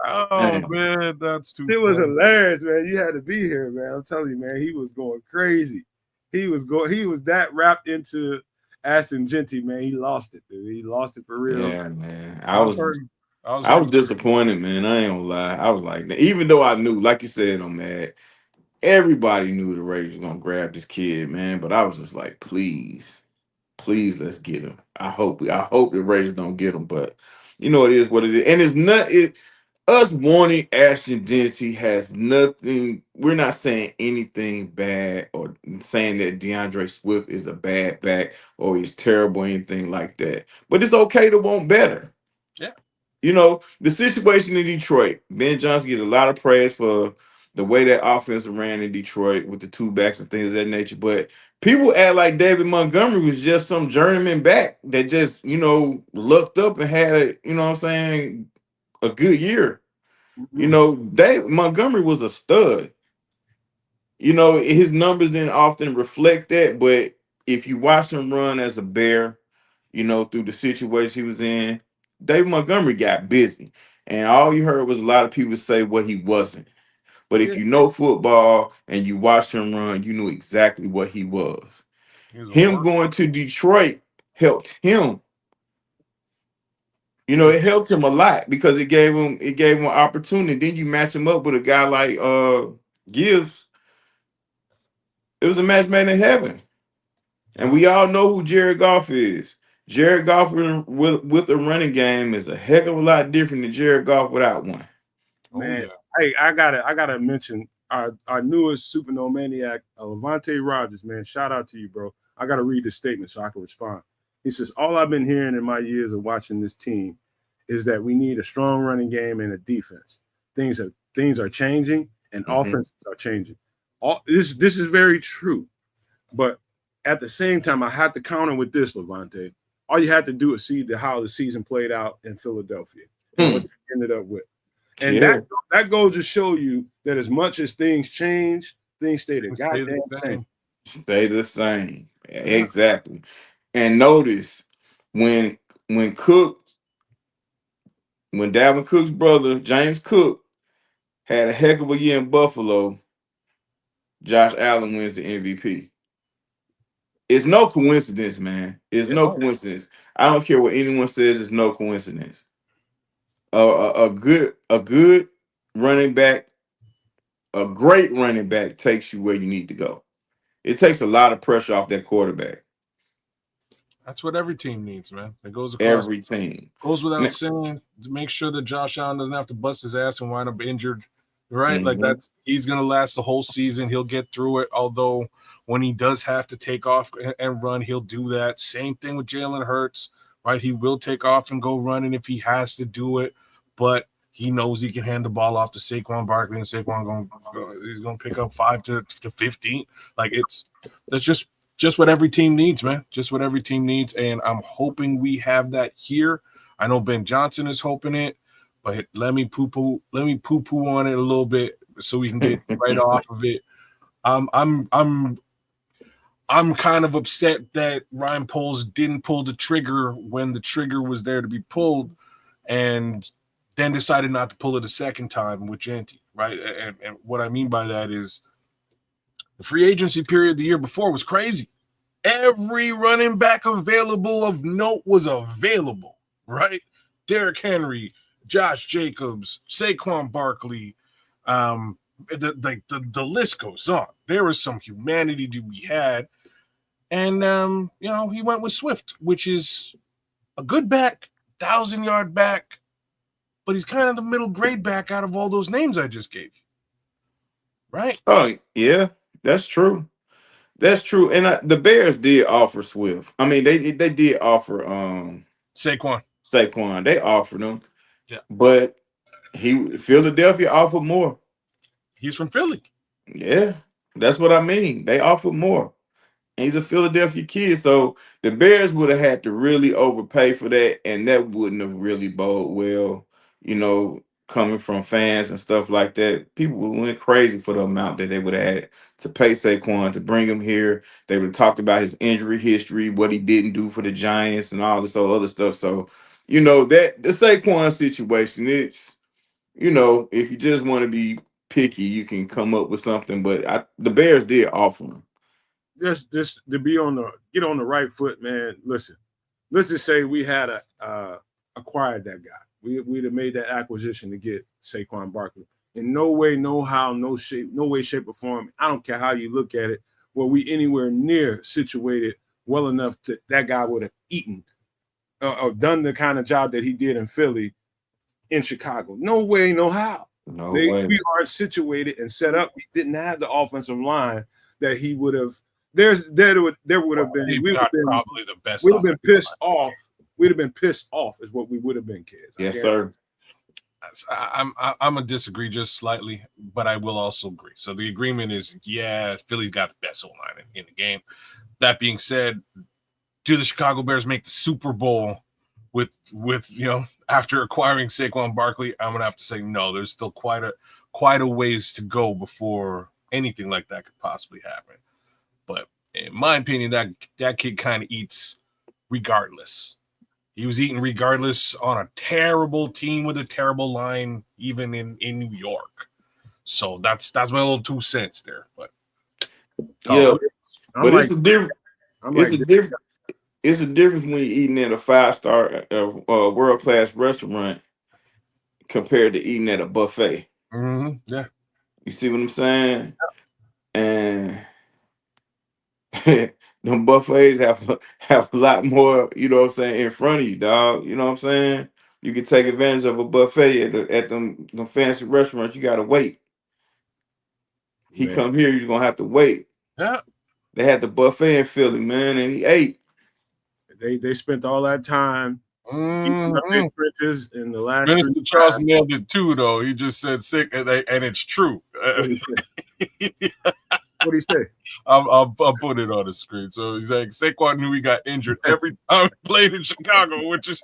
S3: Oh man, that's too.
S2: It was hilarious, man. You had to be here, man. I'm telling you, man. He was going crazy. He was that wrapped into Ashton Genty, man. He lost it, dude. He lost it for real.
S4: Yeah, man. I was disappointed, man. I ain't gonna lie. I was like, even though I knew, like you said, man, everybody knew the Raiders was gonna grab this kid, man. But I was just like, please, let's get him. I hope the Raiders don't get him, but you know it is what it is, and it's not it. Us wanting Ashton Genty has nothing. We're not saying anything bad or saying that DeAndre Swift is a bad back or he's terrible or anything like that. But it's okay to want better.
S3: Yeah.
S4: You know, the situation in Detroit, Ben Johnson gets a lot of praise for the way that offense ran in Detroit with the two backs and things of that nature. But people act like David Montgomery was just some journeyman back that just, looked up and had, what I'm saying, a good year. David Montgomery was a stud. His numbers didn't often reflect that, but if you watch him run as a Bear, through the situation he was in, David Montgomery got busy. And all you heard was a lot of people say what he wasn't. But if you know football and you watched him run, you knew exactly what he was. Him going to Detroit helped him. It helped him a lot because it gave him an opportunity. Then you match him up with a guy like Gibbs. It was a match made in heaven. And we all know who Jared Goff is. Jared Goff with a running game is a heck of a lot different than Jared Goff without one.
S2: Man, hey, I gotta mention our newest Super No Maniac, Levante Rogers, man. Shout out to you, bro. I gotta read this statement so I can respond. He says, all I've been hearing in my years of watching this team is that we need a strong running game and a defense. Things are changing and offenses are changing. This is very true. But at the same time, I have to counter with this, Levante. All you have to do is see how the season played out in Philadelphia and what they ended up with. And that goes to show you that as much as things change, things stay the goddamn same.
S4: Stay the same. Exactly. And notice when Dalvin Cook's brother, James Cook, had a heck of a year in Buffalo, Josh Allen wins the MVP. It's no coincidence, man. It's no coincidence. I don't care what anyone says, it's no coincidence. A good running back, a great running back takes you where you need to go. It takes a lot of pressure off that quarterback.
S3: That's what every team needs, man. It goes across
S4: every team.
S3: Goes without saying to make sure that Josh Allen doesn't have to bust his ass and wind up injured, right? Like he's gonna last the whole season. He'll get through it. Although when he does have to take off and run, he'll do that. Same thing with Jalen Hurts, right? He will take off and go running if he has to do it, but he knows he can hand the ball off to Saquon Barkley, and Saquon he's gonna pick up 5 to 15. Like that's just what every team needs, man. Just what every team needs, and I'm hoping we have that here. I know Ben Johnson is hoping it, but let me poo-poo on it a little bit so we can get right off of it. I'm kind of upset that Ryan Poles didn't pull the trigger when the trigger was there to be pulled, and then decided not to pull it a second time with Genty, right? And what I mean by that is the free agency period the year before was crazy. Every running back available of note was available, right? Derrick Henry, Josh Jacobs, Saquon Barkley, the list goes on. There was some humanity to be had. And, he went with Swift, which is a good back, 1,000-yard back, but he's kind of the middle grade back out of all those names I just gave you, right?
S4: Oh, yeah, that's true. That's true. And the Bears did offer Swift. I mean, they did offer
S3: Saquon.
S4: Saquon. They offered him,
S3: Yeah.
S4: but Philadelphia offered more.
S3: He's from Philly.
S4: Yeah, that's what I mean. They offered more. And he's a Philadelphia kid, so the Bears would have had to really overpay for that, and that wouldn't have really bode well, coming from fans and stuff like that. People would went crazy for the amount that they would have had to pay Saquon to bring him here. They would have talked about his injury history, what he didn't do for the Giants, and all this other stuff. So, that the Saquon situation, it's if you just want to be picky, you can come up with something. But the Bears did offer him.
S2: Just to get on the right foot, man. Listen, let's just say we had acquired that guy. We'd have made that acquisition to get Saquon Barkley. In no way, no how, no shape, no way, shape, or form. I don't care how you look at it. Were we anywhere near situated well enough that guy would have eaten or done the kind of job that he did in Philly in Chicago? No way, no how.
S4: No way.
S2: We are situated and set up. We didn't have the offensive line that he would have. There would have been. We would have been
S3: probably the best.
S2: We'd have been pissed off. We'd have been pissed off, is what we would have been, kids.
S4: Yes, sir.
S3: I'm gonna disagree just slightly, but I will also agree. So the agreement is, Philly's got the best O-line in the game. That being said, do the Chicago Bears make the Super Bowl with after acquiring Saquon Barkley? I'm gonna have to say no. There's still quite a ways to go before anything like that could possibly happen. But in my opinion, that kid kind of eats regardless. He was eating regardless on a terrible team with a terrible line, even in New York. So that's my little 2 cents there. But
S4: yeah, but it's a different. It's a difference when you're eating at a 5-star world-class restaurant compared to eating at a buffet.
S3: Mm-hmm. Yeah,
S4: you see what I'm saying? And them buffets have a lot more, in front of you, dog. You know what I'm saying? You can take advantage of a buffet at them fancy restaurants. You gotta wait. He come here, you're gonna have to wait.
S3: Yeah.
S4: They had the buffet in Philly, man, and he ate.
S2: They spent all that time eating up their trenches in the last.
S3: Minister Charles nailed it too, though. He just said sick, and it's true.
S2: What did he say?
S3: I'll put it on the screen. So he's like, Saquon knew he got injured every time he played in Chicago, which is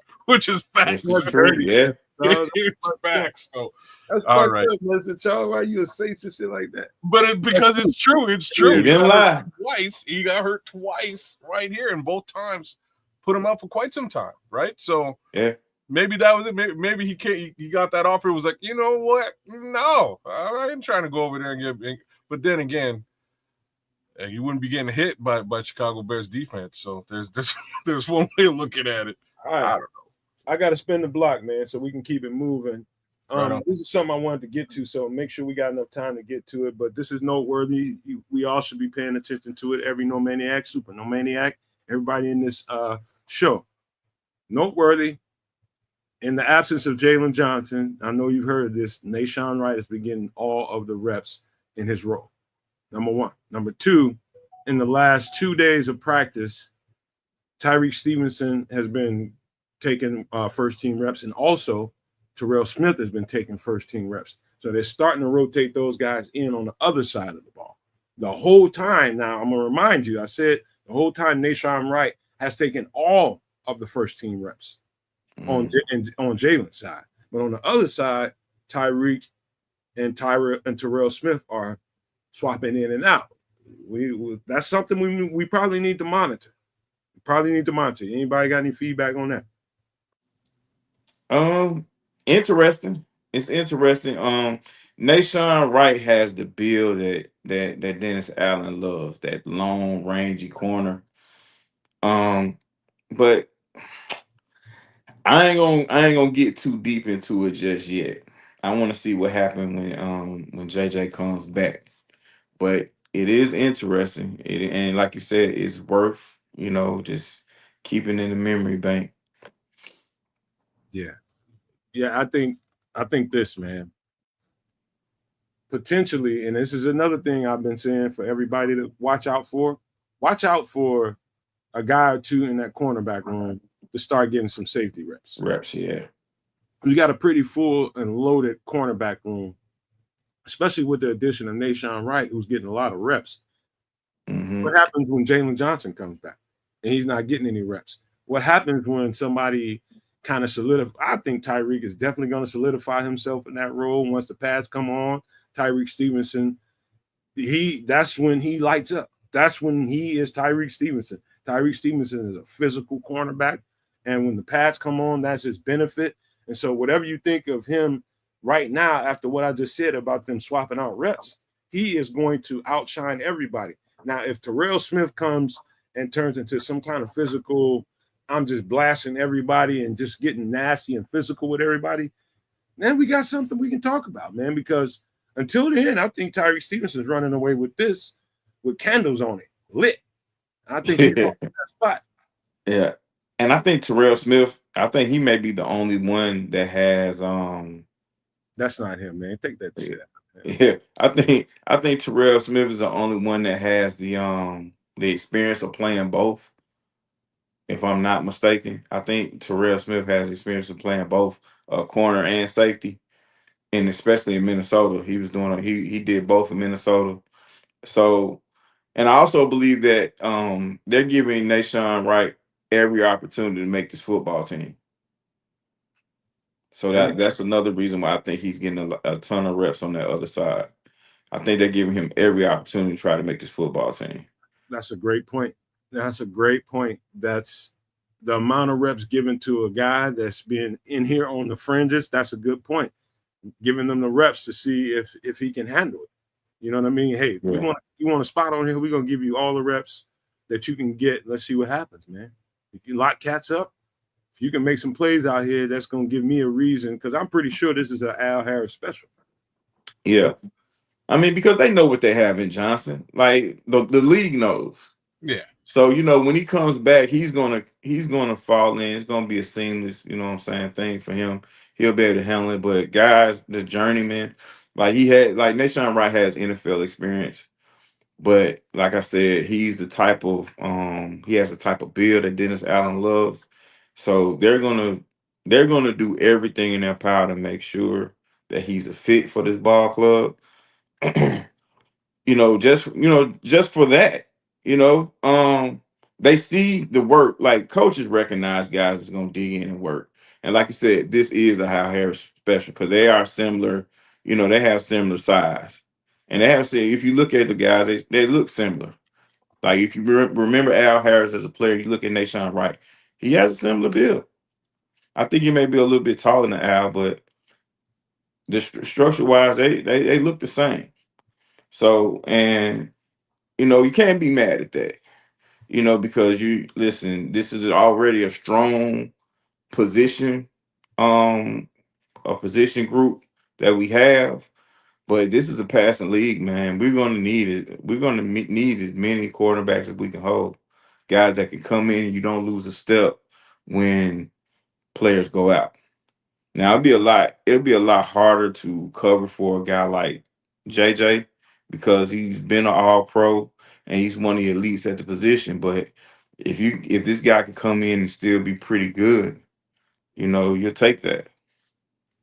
S3: facts.
S4: That's true, yeah.
S3: It's facts. So
S2: that's
S3: all right,
S2: Mr. Charles. Why you say some shit like that?
S3: But because it's true. It's true.
S4: He didn't lie.
S3: Twice he got hurt twice right here, and both times put him out for quite some time. Right. So
S4: yeah.
S3: Maybe that was it. Maybe he got that offer. It was like, you know what? No, I ain't trying to go over there and get. But then again, you wouldn't be getting hit by Chicago Bears defense. So there's one way of looking at it.
S2: All right. I don't know. I got to spin the block, man, so we can keep it moving. This is something I wanted to get to, so make sure we got enough time to get to it. But this is noteworthy. We all should be paying attention to it. Every No Maniac, Super No Maniac, everybody in this show. Noteworthy. In the absence of Jalen Johnson, I know you've heard of this, Nashawn Wright has been getting all of the reps in his role. Number one. Number two, in the last 2 days of practice, Tyreek Stevenson has been taking first-team reps, and also Terrell Smith has been taking first-team reps. So they're starting to rotate those guys in on the other side of the ball. The whole time, now I'm going to remind you, I said the whole time Nashawn Wright has taken all of the first-team reps on Jalen's side. But on the other side, Tyreek and Terrell Smith are swapping in and out. That's something we probably need to monitor. Anybody got any feedback on that?
S4: Interesting. It's interesting. Nashawn Wright has the build that Dennis Allen loves, that long, rangy corner. But I ain't gonna get too deep into it just yet. I want to see what happens when JJ comes back. But it is interesting. And like you said, it's worth, just keeping in the memory bank.
S2: Yeah. I think this, man. potentially, and this is another thing I've been saying for everybody to watch out for. Watch out for a guy or two in that cornerback room to start getting some safety reps.
S4: Reps, yeah.
S2: You got a pretty full and loaded cornerback room, especially with the addition of Nashawn Wright, who's getting a lot of reps.
S4: Mm-hmm.
S2: What happens when Jalen Johnson comes back and he's not getting any reps? What happens when somebody kind of solidifies? I think Tyreek is definitely going to solidify himself in that role once the pads come on. Tyreek Stevenson, that's when he lights up. That's when he is Tyreek Stevenson. Tyreek Stevenson is a physical cornerback, and when the pads come on, that's his benefit. And so whatever you think of him right now, after what I just said about them swapping out reps, he is going to outshine everybody. Now, if Terrell Smith comes and turns into some kind of physical, I'm just blasting everybody and just getting nasty and physical with everybody, then we got something we can talk about, man, because until then, I think Tyreek Stevenson's running away with this with candles on it, lit. I think he's on that spot.
S4: Yeah. And I think Terrell Smith, I think he may be the only one that has
S2: That's not him, man. Take that shit out.
S4: Yeah. I think Terrell Smith is the only one that has the experience of playing both. If I'm not mistaken, I think Terrell Smith has experience of playing both corner and safety, and especially in Minnesota, he did both in Minnesota. So, and I also believe that they're giving Nashawn Wright every opportunity to make this football team. So that's another reason why I think he's getting a ton of reps on that other side. I think they're giving him every opportunity to try to make this football team.
S2: That's a great point. That's a great point. That's the amount of reps given to a guy that's been in here on the fringes. That's a good point. Giving them the reps to see if he can handle it. You know what I mean? Hey,
S4: Yeah.
S2: you want a spot on here, we're gonna give you all the reps that you can get. Let's see what happens, man. If you lock cats up, if you can make some plays out here, that's gonna give me a reason, because I'm pretty sure this is an Al Harris special.
S4: Yeah. I mean, because they know what they have in Johnson. Like the league knows.
S3: Yeah.
S4: So, when he comes back, he's gonna fall in. It's gonna be a seamless, thing for him. He'll be able to handle it. But guys, the journeyman, like Nashawn Wright has NFL experience. But like I said, he's the type of he has the type of build that Dennis Allen loves. So they're gonna do everything in their power to make sure that he's a fit for this ball club. Just for that, they see the work. Like coaches recognize guys that's gonna dig in and work. And like you said, this is a Hal Harris special because they are similar. They have similar size, and they have said if you look at the guys, they look similar. Like if you remember Al Harris as a player, you look at Nashawn Wright, he has a similar build. I think he may be a little bit taller than Al, but the structure wise, they look the same. So, and you can't be mad at that, because this is already a strong position, a position group that we have, but this is a passing league, man. We're going to need it. We're going to need as many quarterbacks as we can hold, guys that can come in and you don't lose a step when players go out. Now it'll be a lot harder to cover for a guy like JJ because he's been an all pro and he's one of the elites at the position. But if this guy can come in and still be pretty good, you'll take that.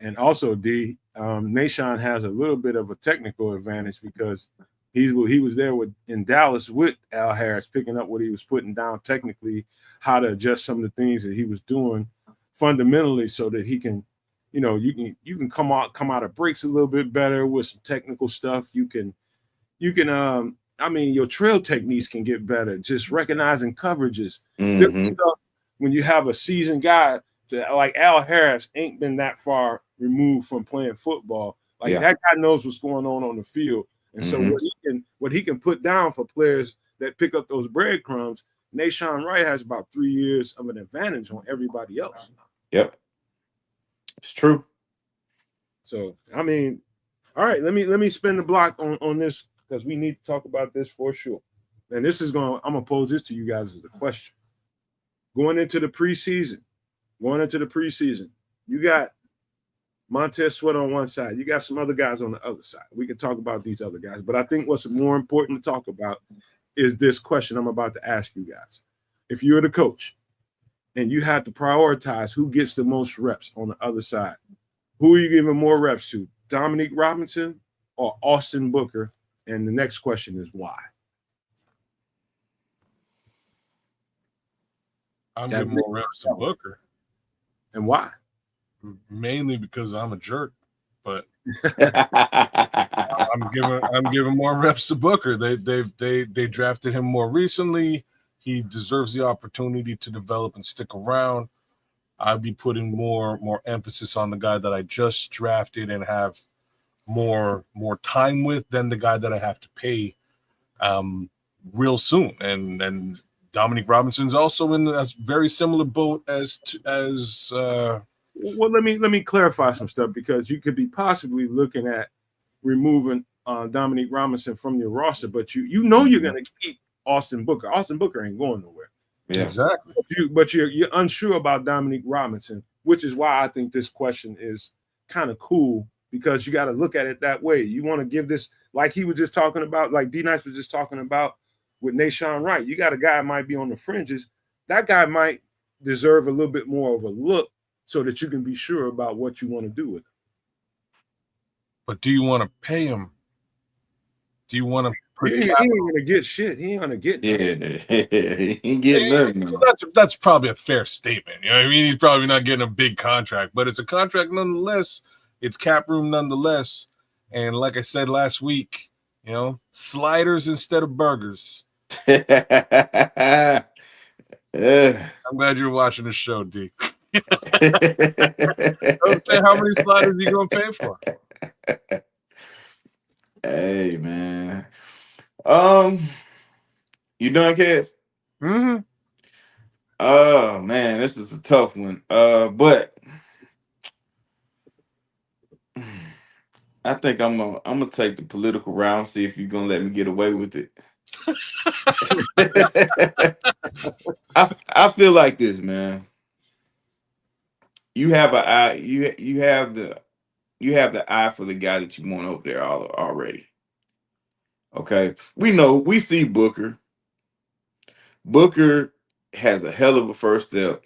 S2: And also, Nashawn has a little bit of a technical advantage because he was there in Dallas with Al Harris, picking up what he was putting down technically, how to adjust some of the things that he was doing fundamentally, so that he can, you can come out of breaks a little bit better with some technical stuff. You can, your trail techniques can get better. Just recognizing coverages.
S4: Mm-hmm.
S2: Stuff when you have a seasoned guy like Al Harris ain't been that far removed from playing football. Like that guy knows what's going on the field. And so what he can put down for players that pick up those breadcrumbs, Nashawn Wright has about 3 years of an advantage on everybody else.
S4: Yep. It's true.
S2: So, all right, let me spin the block on this because we need to talk about this for sure. And I'm going to pose this to you guys as a question. Going into the preseason, you got Montez Sweat on one side. You got some other guys on the other side. We can talk about these other guys, but I think what's more important to talk about is this question I'm about to ask you guys. If you're the coach and you have to prioritize who gets the most reps on the other side, who are you giving more reps to? Dominique Robinson or Austin Booker? And the next question is why?
S3: I'm giving more reps to Booker.
S2: And why?
S3: Mainly because I'm a jerk, but I'm giving more reps to Booker. They drafted him more recently. He deserves the opportunity to develop and stick around. I'd be putting more emphasis on the guy that I just drafted and have more time with than the guy that I have to pay real soon. And Dominique Robinson's also in a very similar boat as
S2: well, let me clarify some stuff, because you could be possibly looking at removing Dominique Robinson from your roster, but you know you're going to keep Austin Booker. Austin Booker ain't going nowhere.
S3: Yeah, exactly.
S2: But you're unsure about Dominique Robinson, which is why I think this question is kind of cool, because you got to look at it that way. You want to give this, like he was just talking about, like D-Nice was just talking about with Nashawn Wright. You got a guy that might be on the fringes. That guy might deserve a little bit more of a look so that you can be sure about what you want to do with him.
S3: But do you want to pay him? Do you want to put
S2: he ain't gonna get shit. He ain't gonna get
S4: nothing. He ain't getting nothing.
S3: That's probably a fair statement. You know what I mean? He's probably not getting a big contract, but it's a contract nonetheless. It's cap room nonetheless. And like I said last week, you know, sliders instead of burgers. I'm glad you're watching the show, D. Don't say how many sliders you gonna pay for.
S4: Hey man, you done, Cass?
S3: Mm-hmm.
S4: Oh man, this is a tough one. But I think I'm gonna take the political route. See if you're gonna let me get away with it. I feel like this, man. You have an eye. You have the eye for the guy that you want over there already. Okay, we see Booker. Booker has a hell of a first step,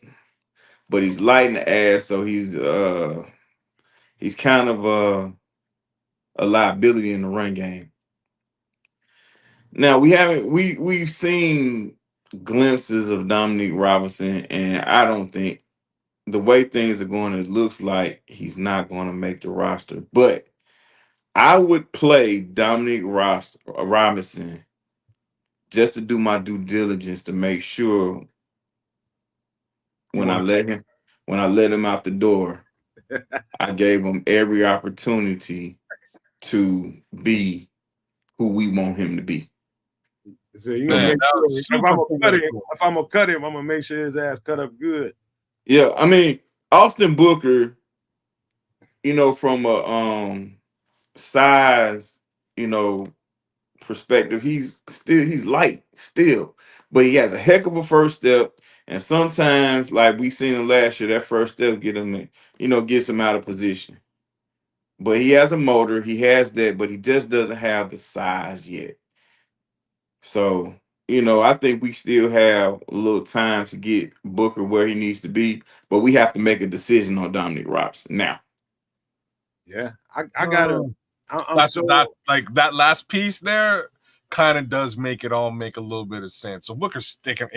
S4: but he's light in the ass, so he's kind of a liability in the run game. Now we've seen glimpses of Dominique Robinson, and I don't think the way things are going, it looks like he's not going to make the roster. But I would play Dominique Robinson just to do my due diligence to make sure when I let him out the door, I gave him every opportunity to be who we want him to be.
S2: So you gonna make sure, if I'm gonna cut him, I'm gonna make sure his ass cut up good.
S4: Yeah, I mean Austin Booker, you know, from a size, you know, perspective, he's light still, but he has a heck of a first step. And sometimes, like we seen him last year, that first step gets him out of position. But he has a motor, he has that, but he just doesn't have the size yet. So, I think we still have a little time to get Booker where he needs to be, but we have to make a decision on Dominique Robinson now.
S2: Yeah, I got him.
S3: That last piece there kind of does make it all make a little bit of sense. So Booker's sticking.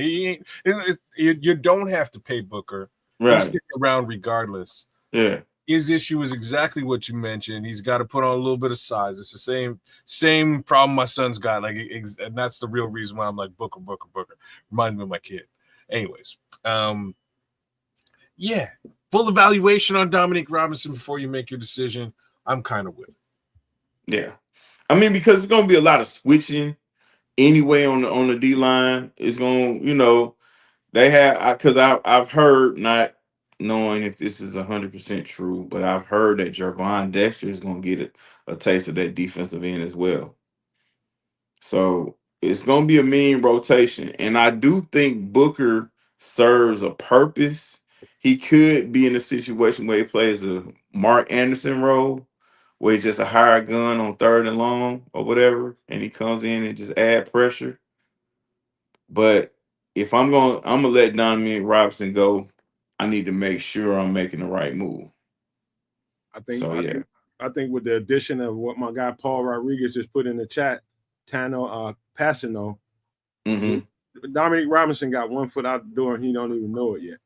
S3: You don't have to pay Booker.
S4: Right.
S3: He's sticking around regardless.
S4: Yeah.
S3: His issue is exactly what you mentioned. He's got to put on a little bit of size. It's the same problem my son's got. And that's the real reason why I'm like Booker. Reminds me of my kid. Anyways, yeah. Full evaluation on Dominique Robinson before you make your decision. I'm kind of with it.
S4: Yeah. I mean, because it's going to be a lot of switching anyway on the D line. It's going, they have, because I've heard, not knowing if this is 100% true, but I've heard that Jervon Dexter is going to get a taste of that defensive end as well. So it's going to be a mean rotation. And I do think Booker serves a purpose. he could be in a situation where he plays a Mark Anderson role, where he's just a hired gun on 3rd and long or whatever, and he comes in and just add pressure. But if I'm gonna let Dominic Robinson go, I need to make sure I'm making the right move.
S2: I think
S4: So
S2: I
S4: yeah.
S2: think I think with the addition of what my guy Paul Rodriguez just put in the chat, Tano Passino,
S4: Hmm.
S2: Dominic Robinson got one foot out the door and he don't even know it yet.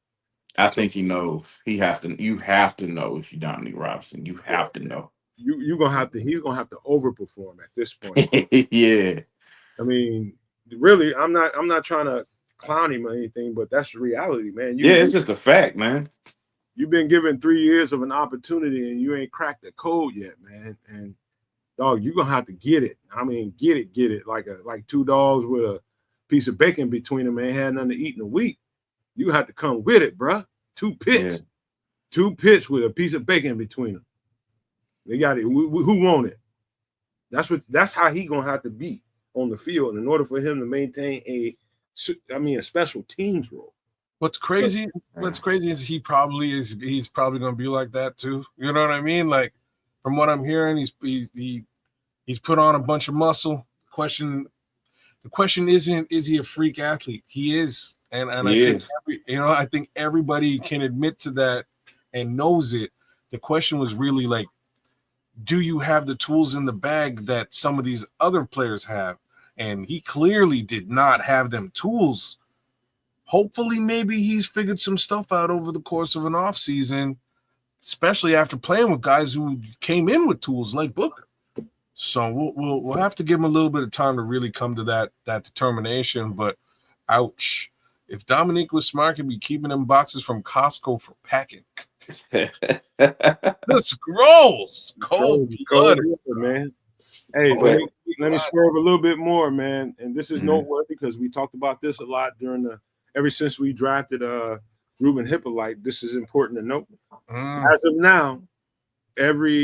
S4: I
S2: So
S4: think he knows. He has to. You have to know if you're Dominic Robinson. You
S2: yeah,
S4: have to know.
S2: you gonna have to he's gonna have to overperform at this point.
S4: Yeah.
S2: I mean, really, I'm not trying to clown him or anything, but that's the reality, man.
S4: Yeah, it's just a fact, man.
S2: You've been given 3 years of an opportunity and you ain't cracked the code yet, man. And dog, you're gonna have to get it. I mean, get it like two dogs with a piece of bacon between them, ain't had nothing to eat in a week. You have to come with it, bruh. Two pits with a piece of bacon between them. They got it. Who want it? That's how he gonna have to be on the field in order for him to maintain a special teams role.
S3: What's crazy is he's probably gonna be like that too. You know what I mean? Like from what I'm hearing, he's put on a bunch of muscle. The question isn't, is he a freak athlete? He is. And
S4: He
S3: I think
S4: is.
S3: I think everybody can admit to that and knows it. The question was really like, do you have the tools in the bag that some of these other players have? And he clearly did not have them tools. Hopefully, maybe he's figured some stuff out over the course of an offseason, especially after playing with guys who came in with tools like Booker. So we'll have to give him a little bit of time to really come to that determination. But ouch. If Dominique was smart, he'd be keeping them boxes from Costco for packing. That's gross. Cold blooded,
S2: man. Hey, let me swerve a little bit more, man. And this is noteworthy because we talked about this a lot ever since we drafted Ruben Hippolyte. This is important to note. As of now,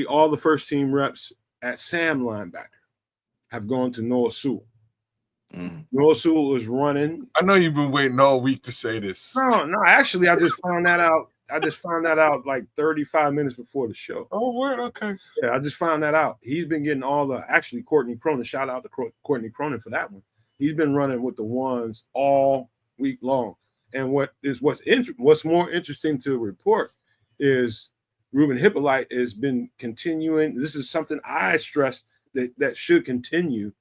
S2: all the first team reps at Sam linebacker have gone to Noah Sewell. Noah Sewell was running.
S3: I know you've been waiting all week to say this.
S2: No, actually, I just found that out like 35 minutes before the show.
S3: Oh, word, okay.
S2: Yeah, I just found that out. He's been getting Courtney Cronin. Shout out to Courtney Cronin for that one. He's been running with the ones all week long. And what's more interesting to report is Ruben Hippolyte has been continuing. This is something I stress that should continue.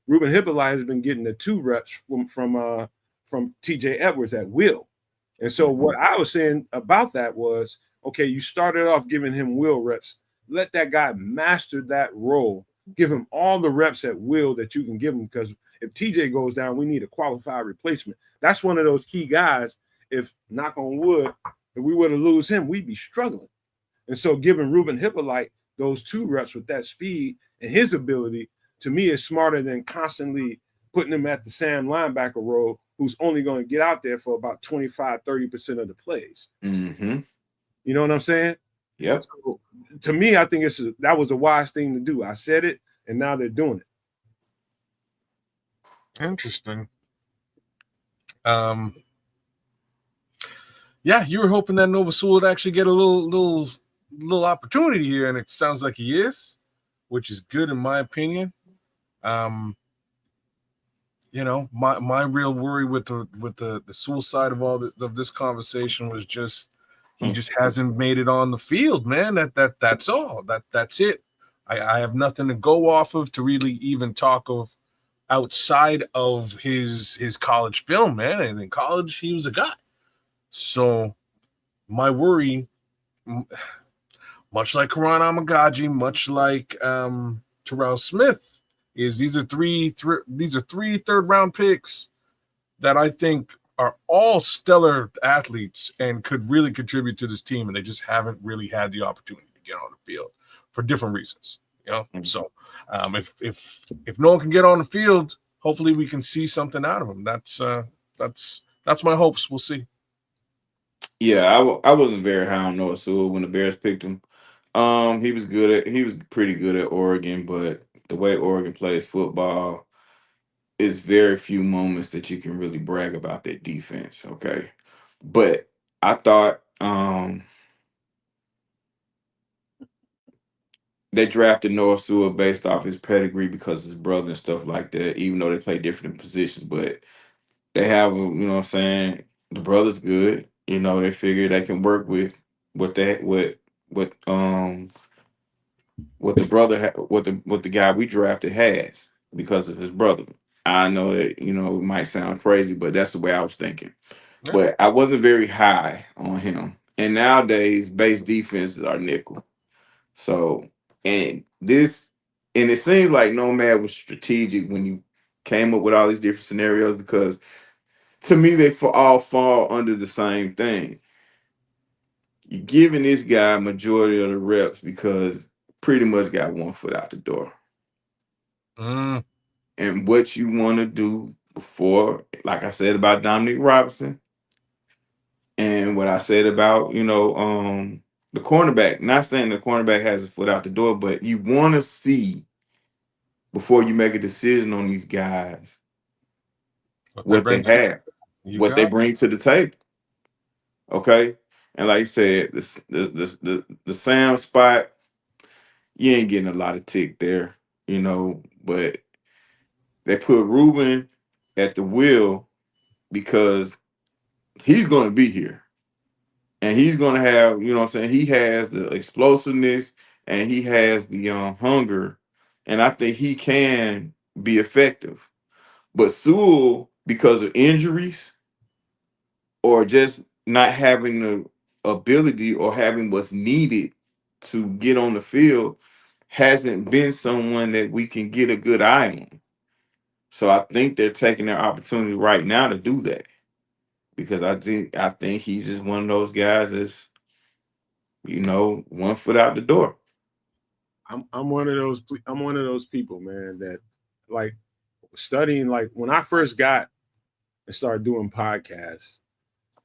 S2: Ruben Hippolyte has been getting the 2 reps from TJ Edwards at will. And so what I was saying about that was, okay, you started off giving him will reps. Let that guy master that role. Give him all the reps at will that you can give him, because if TJ goes down, we need a qualified replacement. That's one of those key guys. If, knock on wood, if we were to lose him, we'd be struggling. And so giving Ruben Hippolyte those 2 reps with that speed and his ability, to me, is smarter than constantly putting him at the Sam linebacker role, who's only going to get out there for about 25-30% of the plays.
S4: Mm-hmm.
S2: You know what I'm saying?
S4: Yep.
S2: So, to me, I think that was a wise thing to do. I said it, and now they're doing it.
S3: Interesting. Yeah, you were hoping that Noah Sewell would actually get a little opportunity here, and it sounds like he is, which is good in my opinion. You know, my real worry with the Sewell side of this conversation was just he just hasn't made it on the field, man. That's all. That's it. I have nothing to go off of to really even talk of outside of his college film, man. And in college, he was a guy. So my worry, much like Karan Amagaji, much like Terrell Smith, is these are three 3rd round picks that I think are all stellar athletes and could really contribute to this team, and they just haven't really had the opportunity to get on the field for different reasons. You know, so if no one can get on the field, hopefully we can see something out of them. That's my hopes. We'll see.
S4: Yeah, I wasn't very high on Noah Sewell when the Bears picked him. He was pretty good at Oregon, but the way Oregon plays football, it's very few moments that you can really brag about that defense. Okay, but I thought They drafted Noah Sewell based off his pedigree because his brother and stuff like that, even though they play different positions. But they have, you know what I'm saying, the brother's good. You know, they figure they can work with what they what what the brother what the guy we drafted has because of his brother. I know that, you know, it might sound crazy, but that's the way I was thinking.
S3: Yeah.
S4: But I wasn't very high on him. And nowadays base defenses are nickel. So, and this, and it seems like Nomad was strategic when you came up with all these different scenarios, because to me they all fall under the same thing. You're giving this guy majority of the reps because pretty much got one foot out the door.
S3: Mm.
S4: And what you want to do before, like I said about Dominic Robinson, and what I said about, you know, the cornerback, not saying the cornerback has his foot out the door, but you want to see before you make a decision on these guys what they have, what they bring to the table. Okay. And like you said, the Sam spot, you ain't getting a lot of tick there, you know, but they put Ruben at the wheel because he's going to be here. And he's going to have, you know what I'm saying, he has the explosiveness and he has the hunger. And I think he can be effective. But Sewell, because of injuries or just not having the ability or having what's needed to get on the field, hasn't been someone that we can get a good eye on. So I think they're taking their opportunity right now to do that, because I think he's just one of those guys that's, you know, one foot out the door.
S2: I'm one of those people, man, that like studying. Like when I first got and started doing podcasts,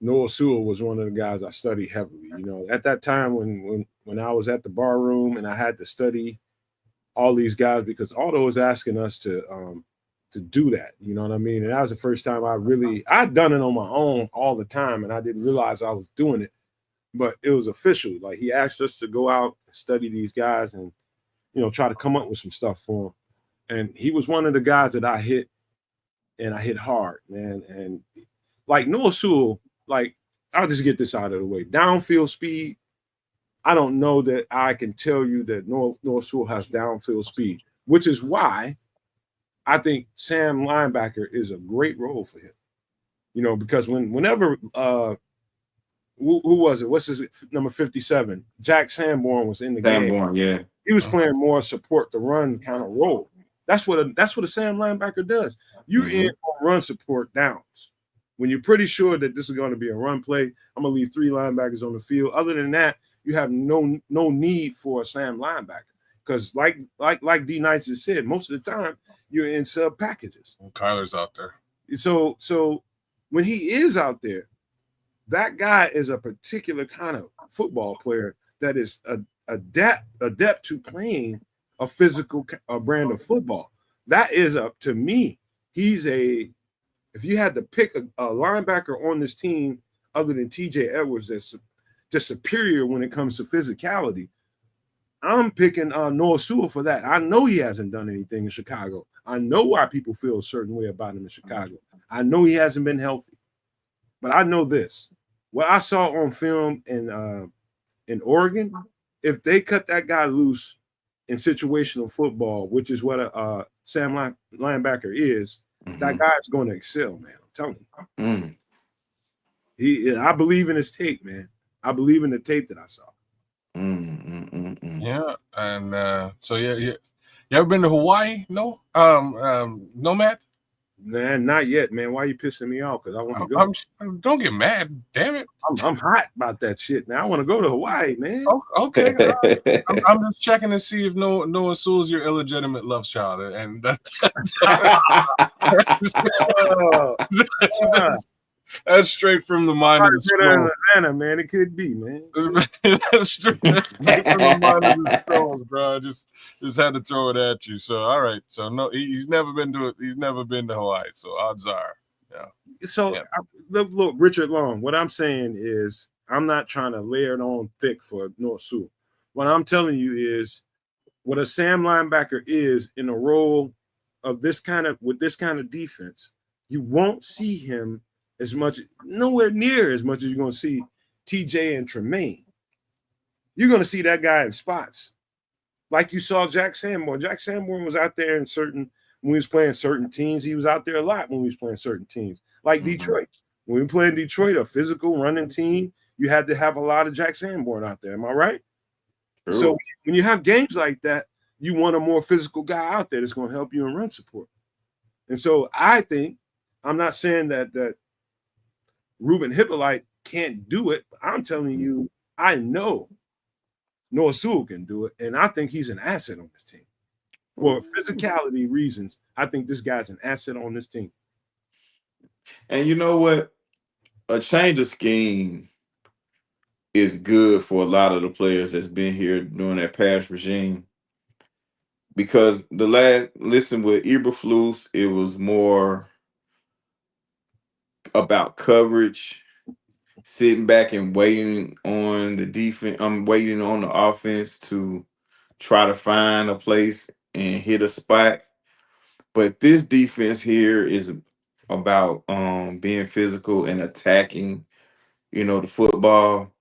S2: Noah Sewell was one of the guys I studied heavily. You know, at that time when I was at the bar room and I had to study all these guys because Aldo was asking us to do that. You know what I mean? And that was the first time I'd done it on my own all the time, and I didn't realize I was doing it, but it was official. Like he asked us to go out and study these guys and, you know, try to come up with some stuff for him. And he was one of the guys that I hit, and I hit hard, man. And like Noah Sewell, like I'll just get this out of the way. Downfield speed, I don't know that I can tell you that Noah Sewell has downfield speed, which is why I think Sam linebacker is a great role for him. You know, because whenever who was it? What's his number 57? Jack Sanborn was in the game.
S4: Sanborn, yeah.
S2: He was playing more support the run kind of role. That's what a Sam linebacker does. You in on run support downs. When you're pretty sure that this is going to be a run play, I'm gonna leave 3 linebackers on the field. Other than that, you have no need for a Sam linebacker. Because like D Nice just said, most of the time you're in sub packages.
S3: And Kyler's out there.
S2: So when he is out there, that guy is a particular kind of football player that is adept to playing a physical brand of football. That is up to me. If you had to pick a linebacker on this team other than TJ Edwards that's just superior when it comes to physicality, I'm picking Noah Sewell for that. I know he hasn't done anything in Chicago. I know why people feel a certain way about him in Chicago. I know he hasn't been healthy. But I know this. What I saw on film in Oregon, if they cut that guy loose in situational football, which is what a Sam linebacker is, that guy's going to excel, man. I'm telling you. I believe in his tape, man. I believe in the tape that I saw.
S3: Yeah, and so yeah. You ever been to Hawaii? No, Nomad?
S2: Man, not yet, man. Why are you pissing me off? Because I want to go.
S3: Don't get mad, damn it.
S2: I'm hot about that shit. Now I want to go to Hawaii, man.
S3: Oh, okay. I'm just checking to see if Noah Sewell's your illegitimate love child, and that's straight from the mind of the Stones.
S2: Atlanta, man. It could be, man.
S3: That's straight from the mind of the Stones, bro. I just had to throw it at you. So all right. So no, he's never been to Hawaii. So odds are, yeah.
S2: So look, Richard Long. What I'm saying is, I'm not trying to layer it on thick for North Sioux. What I'm telling you is what a Sam linebacker is in a role of this kind of defense. You won't see him as much, nowhere near as much as you're going to see TJ and Tremaine. You're going to see that guy in spots. Like you saw Jack Sanborn. Jack Sanborn was out there when he was playing certain teams. He was out there a lot when he was playing certain teams. Like Detroit. When we play in Detroit, a physical running team, you had to have a lot of Jack Sanborn out there. Am I right? True. So when you have games like that, you want a more physical guy out there that's going to help you in run support. And so I think, I'm not saying that Ruben Hippolyte can't do it. I'm telling you, I know Noah Sewell can do it, and I think he's an asset on this team. For physicality reasons, I think this guy's an asset on this team.
S4: And you know what? A change of scheme is good for a lot of the players that's been here during that past regime. Because with Eberflus, it was more about coverage, sitting back and waiting on the defense. I'm waiting on the offense to try to find a place and hit a spot. But this defense here is about being physical and attacking, the football.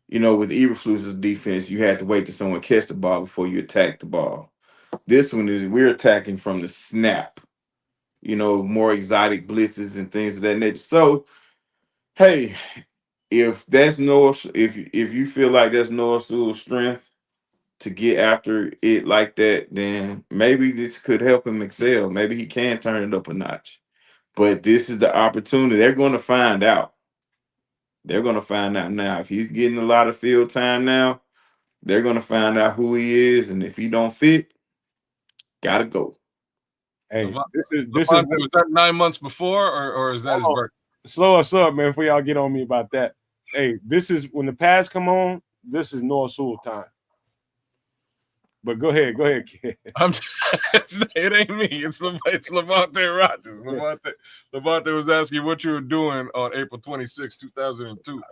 S4: With Eberflus's defense, you had to wait till someone catch the ball before you attack the ball. This one is we're attacking from the snap, more exotic blitzes and things of that nature. So, hey, if you feel like that's Noah Sewell's strength to get after it like that, then maybe this could help him excel. Maybe he can turn it up a notch. But this is the opportunity. They're going to find out. They're going to find out now. If he's getting a lot of field time now, they're going to find out who he is. And if he don't fit, gotta go.
S2: Hey, this is
S3: was that 9 months before, or is that his birthday?
S2: Slow us up, man, before y'all get on me about that. Hey, this is when the pads come on, this is Noah Sewell time. But go ahead, kid.
S3: It ain't me. It's Levante Rogers. Levante was asking what you were doing on April 26, 2002.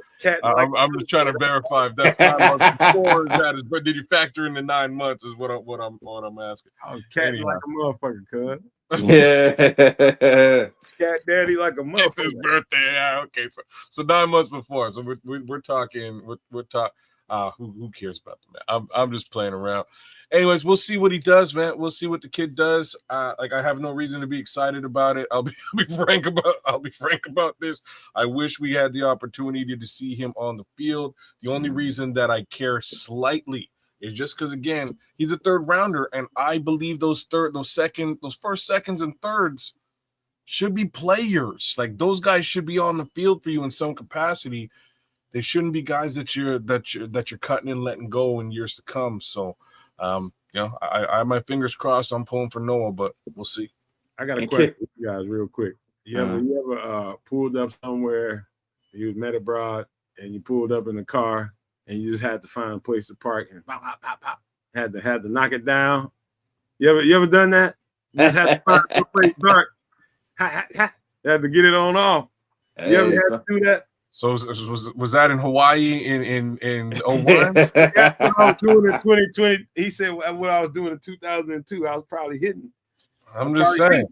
S3: I'm just trying to verify if that's 9 months before. But did you factor in the 9 months? Is what I'm asking.
S2: I was catting like a motherfucker, cuz.
S4: Yeah.
S2: Cat daddy like a motherfucker.
S3: It's his birthday. Yeah, okay, so 9 months before. So we're talking. We're talking. Who cares about the man? I'm just playing around. Anyways, we'll see what he does, man. We'll see what the kid does. I have no reason to be excited about it. I'll be frank about this. I wish we had the opportunity to see him on the field. The only reason that I care slightly is just because, again, he's a third rounder, and I believe those first seconds and thirds should be players. Like, those guys should be on the field for you in some capacity. They shouldn't be guys that you're cutting and letting go in years to come. So, I have my fingers crossed. I'm pulling for Noah, but we'll see.
S2: I got a question for you guys real quick. You ever pulled up somewhere, you met abroad, and you pulled up in the car, and you just had to find a place to park, and pop, pop, pop, pop. Had to knock it down. You ever done that? You just had to find a place dark. You had to get it on off. You ever had to do that?
S3: So was that in Hawaii in 01?
S2: Yeah, what I was doing in 2020. He said what I was doing in 2002. I was probably hitting.
S3: I'm just saying.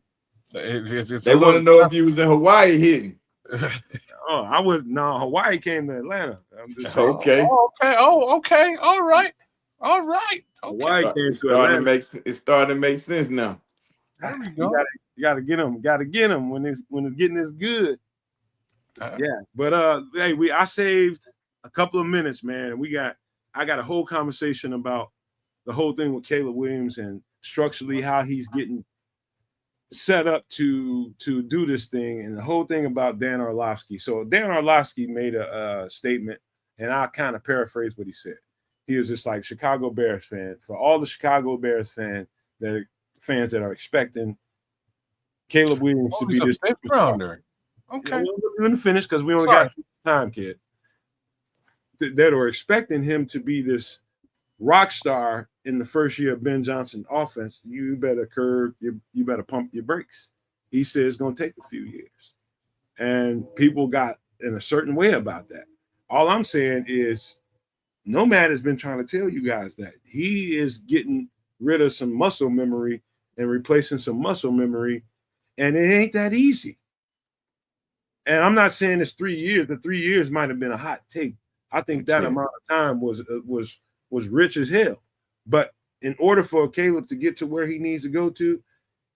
S4: They want to know if you was in Hawaii hitting.
S2: I was. No, Hawaii came to Atlanta. I'm just saying.
S4: Okay.
S3: Okay. All right. Okay.
S2: Hawaii came to Atlanta.
S4: It's starting to make sense now.
S3: There we go.
S2: You gotta get them. Got to get them when it's getting this good. Yeah, but I saved a couple of minutes, man. I got a whole conversation about the whole thing with Caleb Williams and structurally how he's getting set up to do this thing, and the whole thing about Dan Orlovsky. So Dan Orlovsky made a statement, and I'll kind of paraphrase what he said. He was just like, Chicago Bears fan, for all the Chicago Bears fans that are expecting Caleb Williams to be this
S3: fifth rounder. Okay.
S2: Let me finish because we only got time, kid. That are expecting him to be this rock star in the first year of Ben Johnson offense. You better you better pump your brakes. He said it's going to take a few years. And people got in a certain way about that. All I'm saying is Nomad has been trying to tell you guys that he is getting rid of some muscle memory and replacing some muscle memory, and it ain't that easy. And I'm not saying it's 3 years. The 3 years might have been a hot take. I think that amount of time was rich as hell. But in order for Caleb to get to where he needs to go to,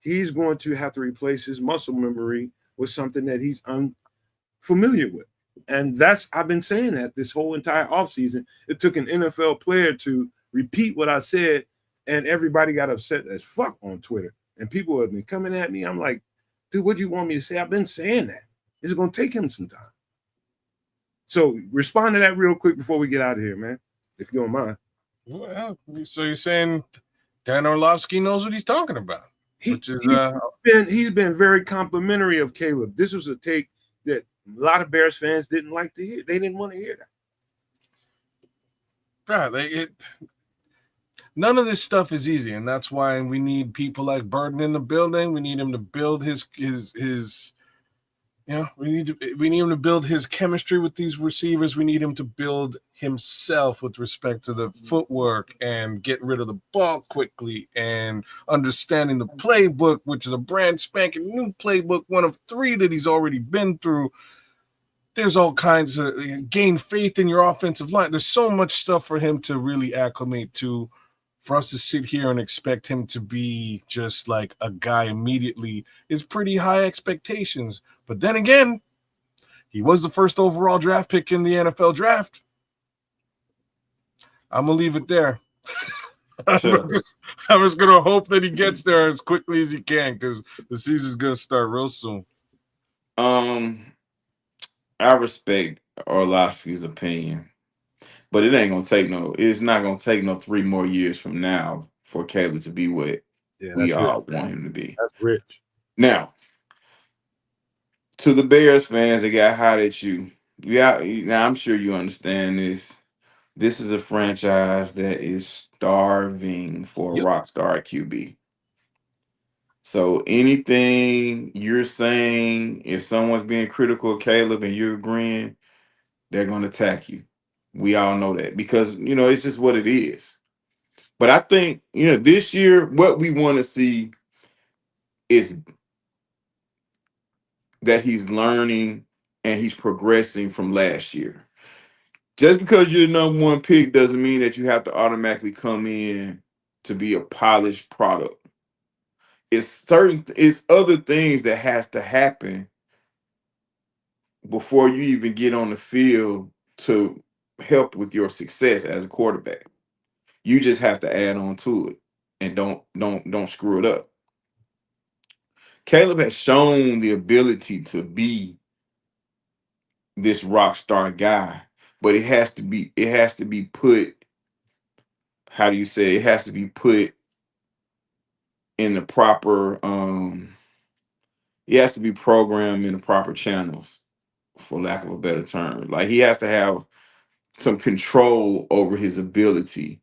S2: he's going to have to replace his muscle memory with something that he's unfamiliar with. And I've been saying that this whole entire offseason. It took an NFL player to repeat what I said, and everybody got upset as fuck on Twitter. And people have been coming at me. I'm like, dude, what do you want me to say? I've been saying that. It's going to take him some time. So respond to that real quick before we get out of here, man, if you don't mind.
S3: Well, so you're saying Dan Orlovsky knows what he's talking about? He's
S2: been very complimentary of Caleb. This was a take that a lot of Bears fans didn't like to hear. They didn't want to hear that.
S3: Right. None of this stuff is easy, and that's why we need people like Burden in the building. We need him to build his we need him to build his chemistry with these receivers. We need him to build himself with respect to the footwork and getting rid of the ball quickly and understanding the playbook, which is a brand spanking new playbook, one of 3 that he's already been through. There's all kinds of gain faith in your offensive line. There's so much stuff for him to really acclimate to. For us to sit here and expect him to be just like a guy immediately is pretty high expectations. But then again, he was the first overall draft pick in the NFL draft. I'm going to leave it there. Sure. I'm just going to hope that he gets there as quickly as he can because the season's going to start real soon.
S4: I respect Orlovsky's opinion. But it's not gonna take no 3 more years from now for Caleb to be what we all want him to be.
S2: That's rich.
S4: Now, to the Bears fans that got hot at you, now I'm sure you understand this. This is a franchise that is starving for a rock star QB. So anything you're saying, if someone's being critical of Caleb and you're agreeing, they're gonna attack you. We all know that because, it's just what it is. But I think, this year, what we want to see is that he's learning and he's progressing from last year. Just because you're the number 1 pick doesn't mean that you have to automatically come in to be a polished product. It's other things that has to happen before you even get on the field to help with your success as a quarterback. You just have to add on to it and don't screw it up. Caleb has shown the ability to be this rock star guy, but it has to be put, how do you say, it has to be put in the proper it has to be programmed in the proper channels, for lack of a better term. Like, he has to have some control over his ability.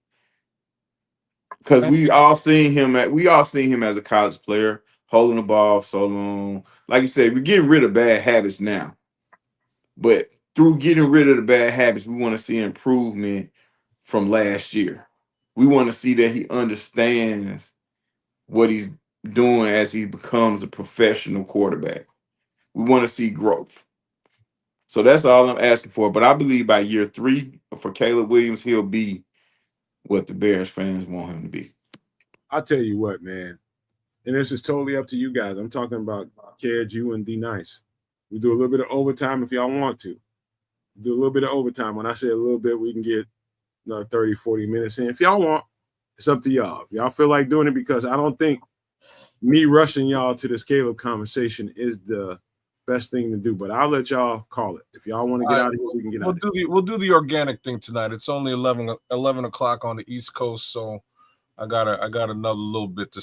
S4: Because we all seen him as a college player, holding the ball so long. Like you said, we're getting rid of bad habits now. But through getting rid of the bad habits, we want to see improvement from last year. We want to see that he understands what he's doing as he becomes a professional quarterback. We want to see growth. So that's all I'm asking for. But I believe by year 3 for Caleb Williams, he'll be what the Bears fans want him to be.
S2: I'll tell you what, man. And this is totally up to you guys. I'm talking about Kedge, you, and D Nice. We do a little bit of overtime if y'all want to. Do a little bit of overtime. When I say a little bit, we can get 30, 40 minutes in. If y'all want, it's up to y'all. If y'all feel like doing it, because I don't think me rushing y'all to this Caleb conversation is the best thing to do. But I'll let y'all call it. If y'all want to get out of here, we can get out of here.
S3: We'll do the organic thing tonight. It's only 11 o'clock on the East Coast, so I got another little bit to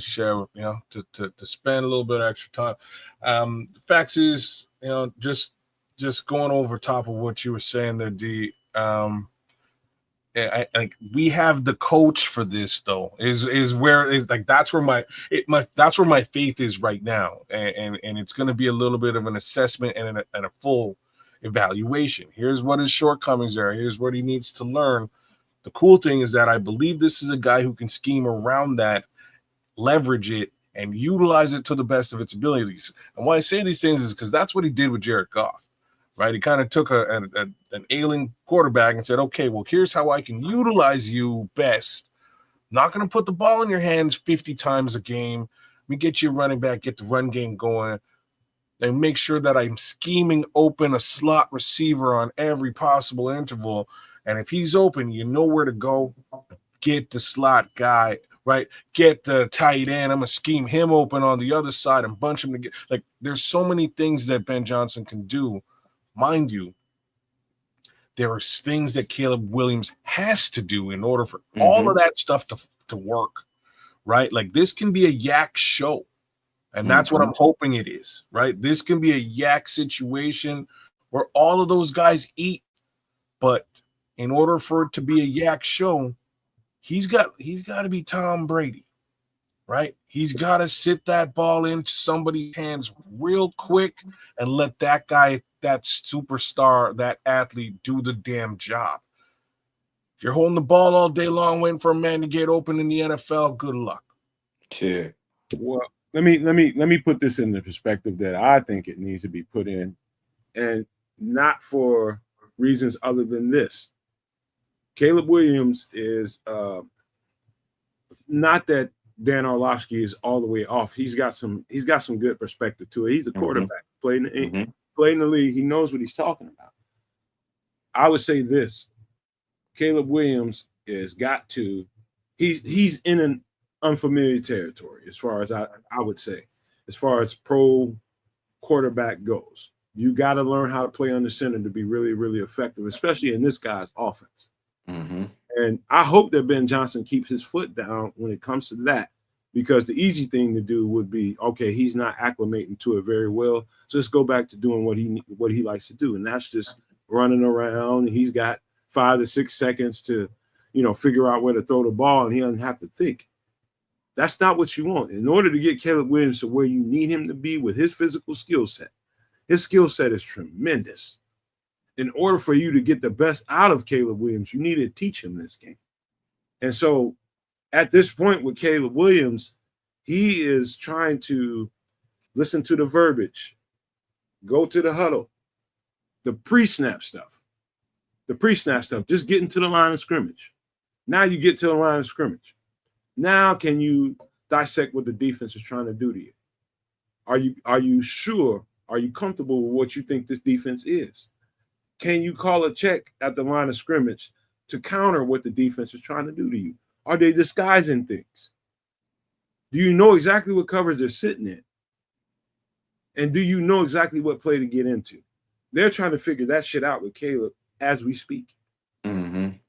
S3: share, to spend a little bit of extra time. The facts is, just going over top of what you were saying there, D. We have the coach for this though. That's where my faith is right now, and it's going to be a little bit of an assessment and a full evaluation. Here's what his shortcomings are. Here's what he needs to learn. The cool thing is that I believe this is a guy who can scheme around that, leverage it, and utilize it to the best of its abilities. And why I say these things is because that's what he did with Jared Goff, right? He kind of took an ailing quarterback and said, okay, well, here's how I can utilize you best. Not going to put the ball in your hands 50 times a game. Let me get you a running back, get the run game going, and make sure that I'm scheming open a slot receiver on every possible interval. And if he's open, you know where to go. Get the slot guy, right? Get the tight end. I'm going to scheme him open on the other side and bunch him together. Like, there's so many things that Ben Johnson can do. Mind you, there are things that Caleb Williams has to do in order for all of that stuff to work, right? Like, this can be a yak show. And that's what I'm hoping it is, right? This can be a yak situation where all of those guys eat. But in order for it to be a yak show, he's got to be Tom Brady, right? He's got to sit that ball into somebody's hands real quick and let that guy, that superstar, that athlete do the damn job. If you're holding the ball all day long waiting for a man to get open in the NFL, good luck.
S4: Yeah.
S2: Well, let me put this in the perspective that I think it needs to be put in, and not for reasons other than this. Caleb Williams is not that Dan Orlovsky is all the way off. He's got some good perspective to it. He's a quarterback, playing in the league. He knows what he's talking about. I would say this: Caleb Williams he's in an unfamiliar territory as far as I would say, as far as pro quarterback goes. You got to learn how to play under center to be really, really effective, especially in this guy's offense. And I hope that Ben Johnson keeps his foot down when it comes to that, because the easy thing to do would be, okay, he's not acclimating to it very well, so let's go back to doing what he likes to do, and that's just running around. He's got 5 to 6 seconds to, figure out where to throw the ball, and he doesn't have to think. That's not what you want. In order to get Caleb Williams to where you need him to be with his physical skill set, his skill set is tremendous. In order for you to get the best out of Caleb Williams, you need to teach him this game. And so at this point with Caleb Williams, he is trying to listen to the verbiage, go to the huddle, the pre-snap stuff, just getting to the line of scrimmage. Now you get to the line of scrimmage. Now can you dissect what the defense is trying to do to you? Are you sure? Are you comfortable with what you think this defense is? Can you call a check at the line of scrimmage to counter what the defense is trying to do to you? Are they disguising things? Do you know exactly what coverage they're sitting in? And do you know exactly what play to get into? They're trying to figure that shit out with Caleb as we speak. And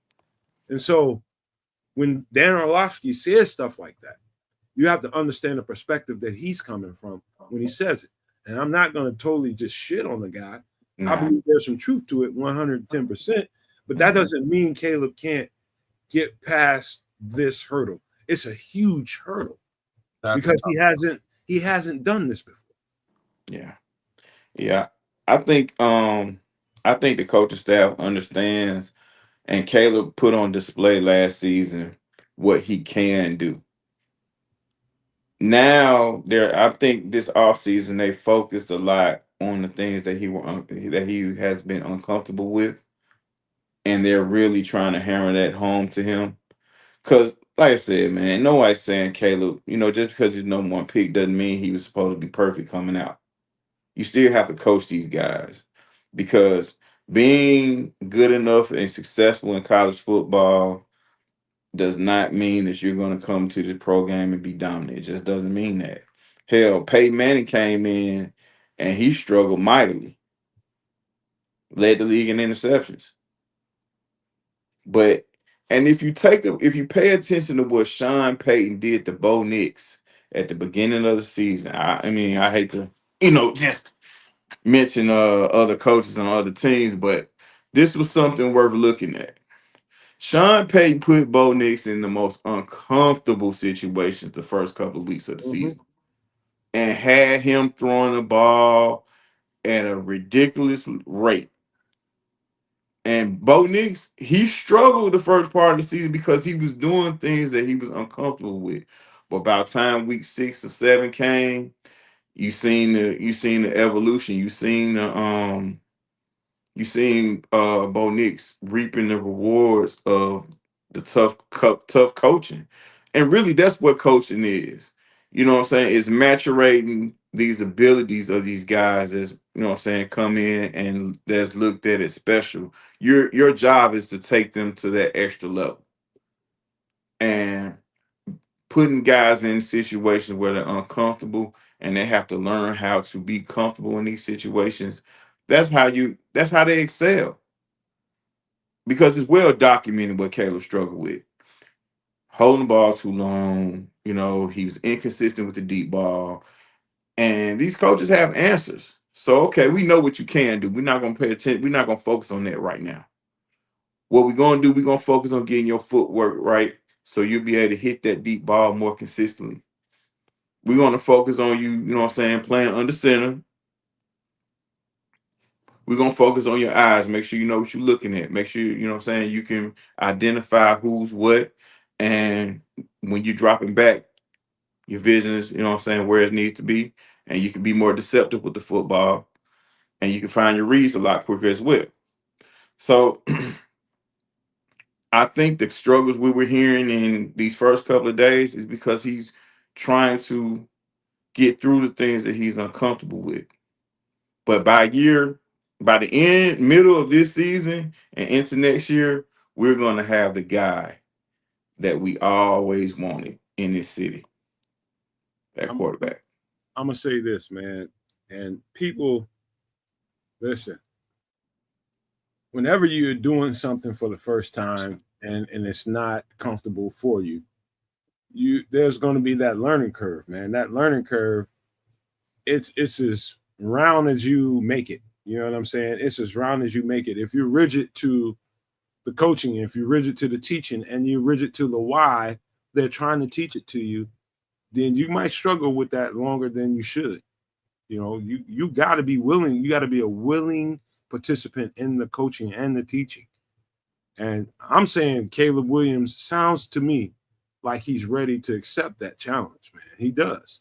S2: so when Dan Orlovsky says stuff like that, you have to understand the perspective that he's coming from when he says it. And I'm not going to totally just shit on the guy. I believe there's some truth to it, 110%. But that doesn't mean Caleb can't get past this hurdle. It's a huge hurdle because he hasn't done this before.
S4: Yeah. I think the coaching staff understands, and Caleb put on display last season what he can do. Now, I think this offseason they focused a lot on the things that he has been uncomfortable with, and they're really trying to hammer that home to him. Because, like I said, man, nobody's saying Caleb, just because he's number one pick doesn't mean he was supposed to be perfect coming out. You still have to coach these guys, because being good enough and successful in college football does not mean that you're going to come to the pro game and be dominant. It just doesn't mean that. Hell, Peyton Manning came in and he struggled mightily, led the league in interceptions. And if you pay attention to what Sean Payton did to Bo Nix at the beginning of the season, I hate to, just mention other coaches on other teams, but this was something worth looking at. Sean Payton put Bo Nix in the most uncomfortable situations the first couple of weeks of the season, and had him throwing the ball at a ridiculous rate. And Bo Nix, he struggled the first part of the season because he was doing things that he was uncomfortable with. But by the time week 6 or 7 came, you seen the evolution. You seen Bo Nix reaping the rewards of the tough coaching. And really that's what coaching is. You know what I'm saying? It's maturating these abilities of these guys as you know what I'm saying, come in and that's looked at as special. Your job is to take them to that extra level. And putting guys in situations where they're uncomfortable and they have to learn how to be comfortable in these situations. That's how they excel. Because it's well documented what Caleb struggled with. Holding the ball too long, he was inconsistent with the deep ball. And these coaches have answers. So okay, we know what you can do. We're not gonna pay attention, we're not gonna focus on that right now. What we're gonna do, we're gonna focus on getting your footwork right so you'll be able to hit that deep ball more consistently. We're gonna focus on you, you know what I'm saying, playing under center. We're gonna focus on your eyes, make sure you know what you're looking at, make sure you know what I'm saying you can identify who's what, and when you're dropping back, your vision is, you know what I'm saying, where it needs to be, and you can be more deceptive with the football, and you can find your reads a lot quicker as well. So I think the struggles we were hearing in these first couple of days is because he's trying to get through the things that he's uncomfortable with. But by the middle of this season and into next year, we're going to have the guy that we always wanted in this city, that
S2: I'm,
S4: quarterback.
S2: I'm gonna say this, man, and people listen. Whenever you're doing something for the first time and it's not comfortable for you, there's going to be that learning curve, man. That learning curve, it's as round as you make it. You know what I'm saying? It's as round as you make it. If you're rigid to the coaching, if you're rigid to the teaching, and you're rigid to the why they're trying to teach it to you, then you might struggle with that longer than you should. You got to be willing. You got to be a willing participant in the coaching and the teaching. And I'm saying Caleb Williams sounds to me like he's ready to accept that challenge, man. He does.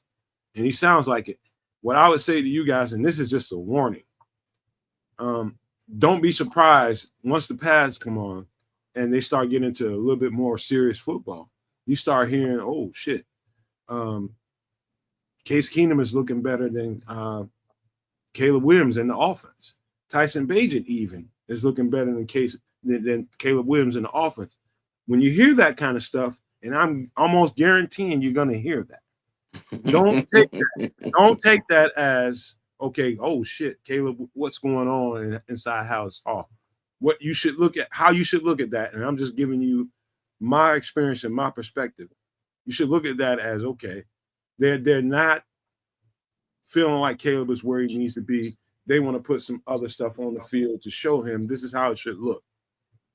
S2: And he sounds like it. What I would say to you guys, and this is just a warning, don't be surprised once the pads come on and they start getting into a little bit more serious football. You start hearing, oh, shit. Case Keenum is looking better than Caleb Williams in the offense. Tyson Bagent even is looking better than Caleb Williams in the offense. When you hear that kind of stuff, and I'm almost guaranteeing you're going to hear that. Don't take that as okay. Oh shit, Caleb, what's going on inside House Hall? What you should look at, how you should look at that, and I'm just giving you my experience and my perspective. You should look at that as okay. They're not feeling like Caleb is where he needs to be. They want to put some other stuff on the field to show him this is how it should look.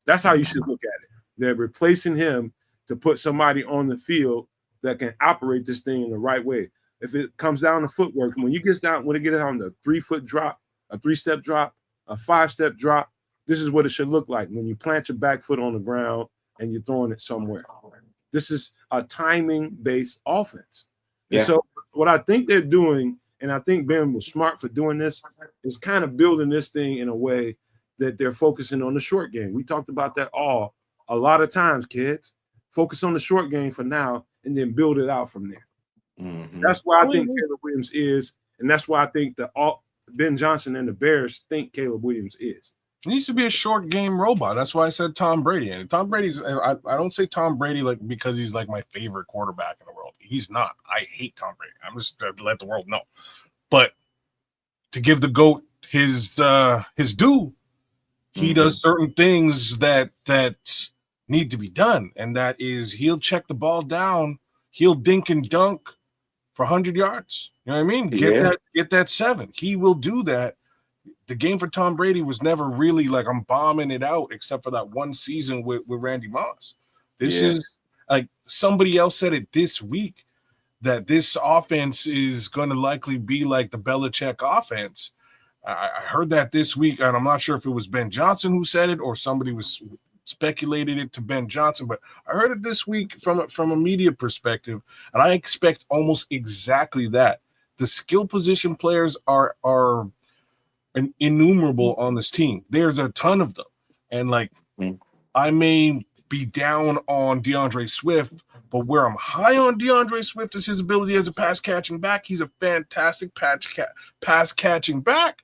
S2: That's how you should look at it. They're replacing him to put somebody on the field that can operate this thing in the right way. If it comes down to footwork, when it gets down the 3-foot drop, a 3-step drop, a 5-step drop, this is what it should look like when you plant your back foot on the ground and you're throwing it somewhere. This is a timing-based offense. Yeah. And so what I think they're doing, and I think Ben was smart for doing this, is kind of building this thing in a way that they're focusing on the short game. We talked about that a lot of times, kids. Focus on the short game for now and then build it out from there. Mm-hmm. That's why I think Caleb Williams is, and that's why I think Ben Johnson and the Bears think Caleb Williams is.
S3: He needs to be a short game robot. That's why I said Tom Brady. And Tom Brady's, I don't say Tom Brady like because he's like my favorite quarterback in the world. He's not. I hate Tom Brady. I'm just to let the world know. But to give the GOAT his due, he does certain things that need to be done. And that is he'll check the ball down, he'll dink and dunk for 100 yards. You know what I mean? Get that 7. He will do that. The game for Tom Brady was never really like I'm bombing it out, except for that one season with Randy Moss. This is like somebody else said it this week that this offense is going to likely be like the Belichick offense, I heard that this week, and I'm not sure if it was Ben Johnson who said it or somebody was speculated it to Ben Johnson, but I heard it this week from a media perspective, and I expect almost exactly that. The skill position players are innumerable on this team. There's a ton of them, and like I may be down on DeAndre Swift, but where I'm high on DeAndre Swift is his ability as a pass catching back. He's a fantastic pass catching back.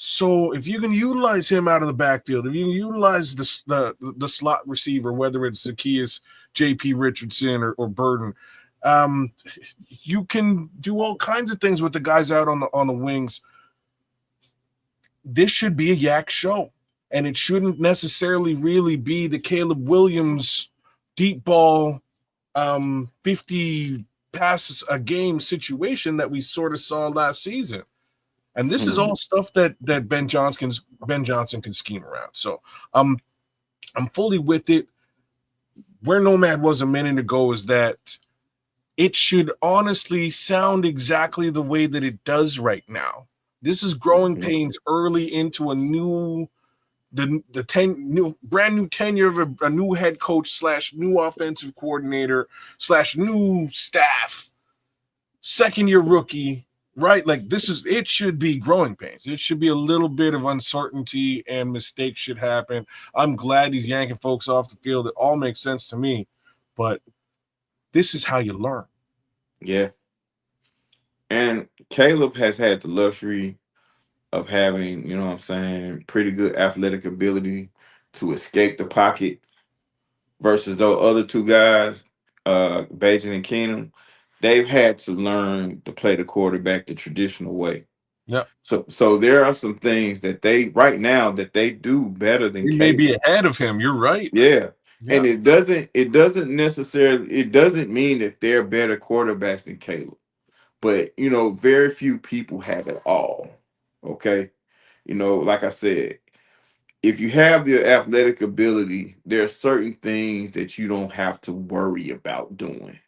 S3: So if you can utilize him out of the backfield, if you can utilize the slot receiver, whether it's Zacchaeus, J.P. Richardson, or Burden, you can do all kinds of things with the guys out on the wings. This should be a yak show, and it shouldn't necessarily really be the Caleb Williams deep ball 50 passes a game situation that we sort of saw last season. And this is all stuff that Ben Johnson can scheme around. So I'm fully with it. Where Nomad was a minute ago is that it should honestly sound exactly the way that it does right now. This is growing pains early into a brand new tenure of a new head coach / new offensive coordinator / new staff, second year rookie. Right, like it should be growing pains. It should be a little bit of uncertainty and mistakes should happen. I'm glad he's yanking folks off the field. It all makes sense to me, but this is how you learn.
S4: Yeah. And Caleb has had the luxury of having, you know what I'm saying, pretty good athletic ability to escape the pocket versus those other two guys, Bajan and Keenum. They've had to learn to play the quarterback the traditional way.
S3: Yeah.
S4: So there are some things that they right now that they do better than
S3: He may be ahead of him. You're right.
S4: Yeah. And it doesn't mean that they're better quarterbacks than Caleb. But very few people have it all. Okay. Like I said, if you have the athletic ability, there are certain things that you don't have to worry about doing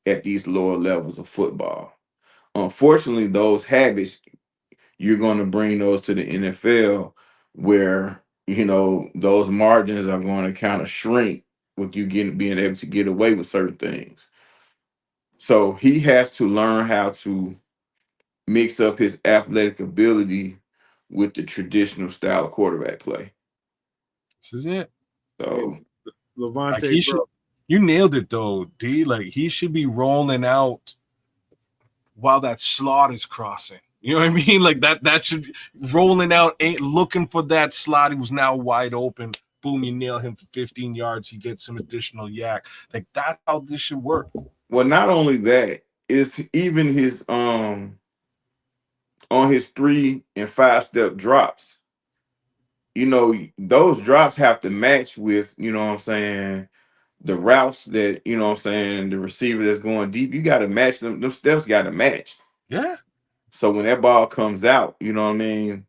S4: at these lower levels of football. Unfortunately, those habits, you're going to bring those to the NFL where, those margins are going to kind of shrink with you being able to get away with certain things. So he has to learn how to mix up his athletic ability with the traditional style of quarterback play.
S3: This is it.
S4: So
S2: Levante,
S3: you nailed it though, D. Like he should be rolling out while that slot is crossing. You know what I mean? Like that should rolling out, ain't looking for that slot. He was now wide open. Boom, you nail him for 15 yards. He gets some additional yak. Like that's how this should work.
S4: Well, not only that, it's even his on his 3 and 5 step drops. Those drops have to match with, the routes that, the receiver that's going deep, you got to match them. Those steps got to match.
S3: Yeah.
S4: So when that ball comes out, you know what I mean?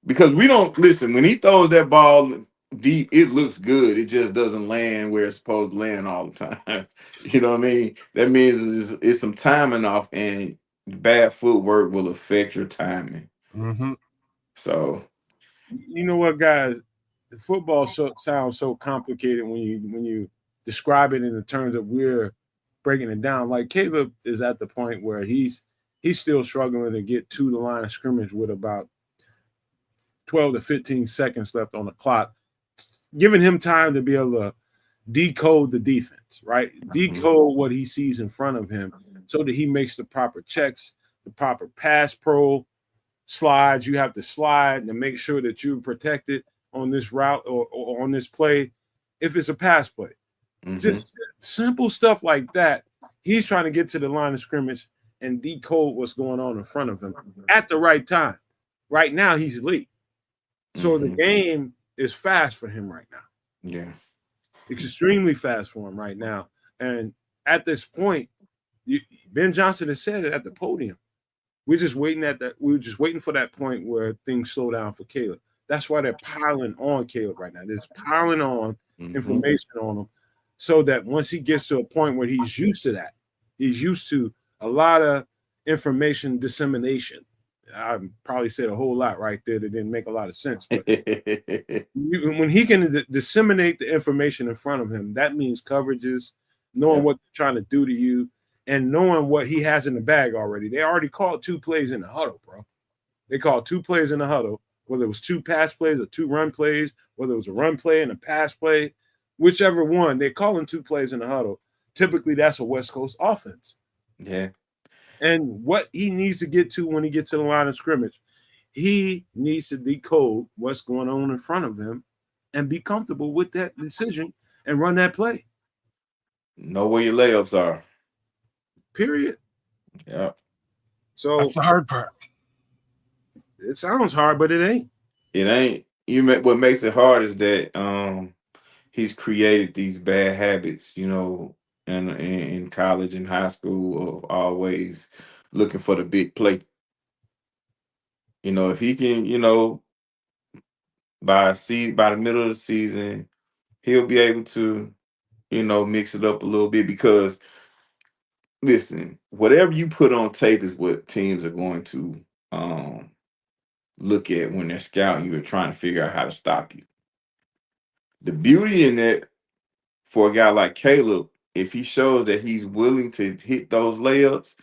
S4: Because we don't listen, when he throws that ball deep, it looks good. It just doesn't land where it's supposed to land all the time. You know what I mean? That means it's some timing off, and bad footwork will affect your timing. So,
S2: you know what, guys? Football sounds so complicated when you describe it in the terms of we're breaking it down. Like Caleb is at the point where he's still struggling to get to the line of scrimmage with about 12 to 15 seconds left on the clock, giving him time to be able to decode the defense, right? Decode what he sees in front of him so that he makes the proper checks, the proper pass pro slides. You have to slide and make sure that you're protected on this route or on this play if it's a pass play. Just simple stuff like that. He's trying to get to the line of scrimmage and decode what's going on in front of him at the right time. Right now, he's late. So the game is fast for him right now.
S4: Yeah.
S2: It's extremely fast for him right now. And at this point, Ben Johnson has said it at the podium. We're just waiting for that point where things slow down for Caleb. That's why they're piling on Caleb right now. They're just piling on information on him so that once he gets to a point where he's used to that, he's used to a lot of information dissemination, I probably said a whole lot right there that didn't make a lot of sense. But when he can disseminate the information in front of him, that means coverages, knowing what they're trying to do to you, and knowing what he has in the bag already. They already called 2 plays in the huddle, bro. They called 2 plays in the huddle, whether it was 2 pass plays or 2 run plays, whether it was a run play and a pass play, whichever one, they're calling 2 plays in the huddle. Typically, that's a West Coast offense.
S4: Yeah.
S2: And what he needs to get to when he gets to the line of scrimmage, he needs to decode what's going on in front of him and be comfortable with that decision and run that play.
S4: Know where your layups are.
S2: Period.
S4: Yeah.
S2: So
S3: that's the hard part.
S2: It sounds hard, but it ain't.
S4: It ain't. What makes it hard is that he's created these bad habits, in college and high school of always looking for the big play. If he can, by the middle of the season, he'll be able to, mix it up a little bit because listen, whatever you put on tape is what teams are going to look at when they're scouting you and trying to figure out how to stop you. The beauty in that for a guy like Caleb, if he shows that he's willing to hit those layups,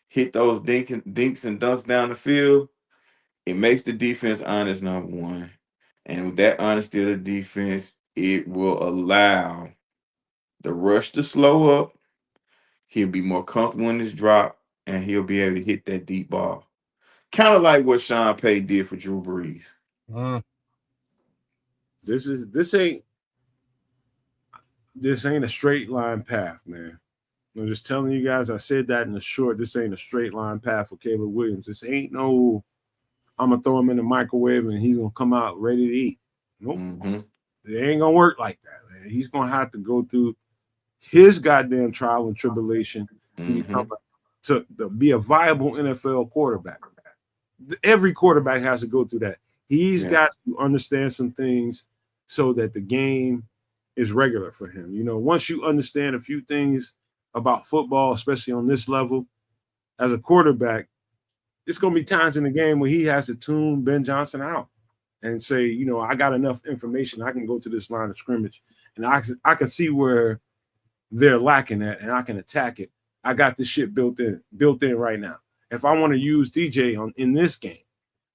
S4: hit those dinks and dunks down the field, it makes the defense honest, number one. And with that honesty of the defense, it will allow the rush to slow up. He'll be more comfortable in his drop, and he'll be able to hit that deep ball. Kind of like what Sean Payton did for Drew Brees.
S2: This ain't a straight line path, man. I'm just telling you guys, I said that in the short. This ain't a straight line path for Caleb Williams. This ain't no, I'm going to throw him in the microwave and he's going to come out ready to eat. Nope.
S4: Mm-hmm.
S2: It ain't going to work like that, man. He's going to have to go through his goddamn trial and tribulation to be a viable NFL quarterback. Every quarterback has to go through that. He's got to understand some things so that the game is regular for him. Once you understand a few things about football, especially on this level, as a quarterback, it's going to be times in the game where he has to tune Ben Johnson out and say, I got enough information. I can go to this line of scrimmage and I can see where they're lacking at and I can attack it. I got this shit built in right now. If I want to use DJ in this game,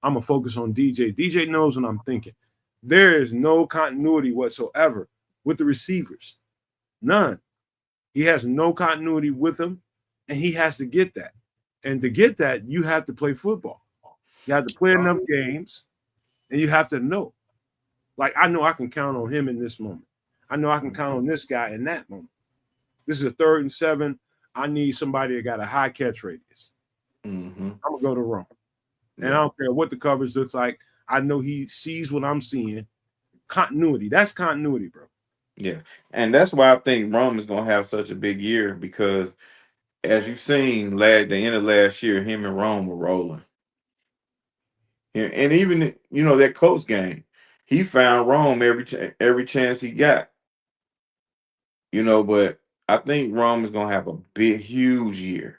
S2: I'm going to focus on DJ. DJ knows what I'm thinking. There is no continuity whatsoever with the receivers. None. He has no continuity with them, and he has to get that. And to get that, you have to play football. You have to play enough games, and you have to know. Like, I know I can count on him in this moment. I know I can count on this guy in that moment. This is a 3rd and 7. I need somebody that got a high catch radius.
S4: Mm-hmm.
S2: I'm going to go to Rome. And I don't care what the coverage looks like. I know he sees what I'm seeing. Continuity. That's continuity, bro.
S4: Yeah. And that's why I think Rome is going to have such a big year because, as you've seen, the end of last year, him and Rome were rolling. And even, that Colts game, he found Rome every chance he got. But I think Rome is going to have a big, huge year.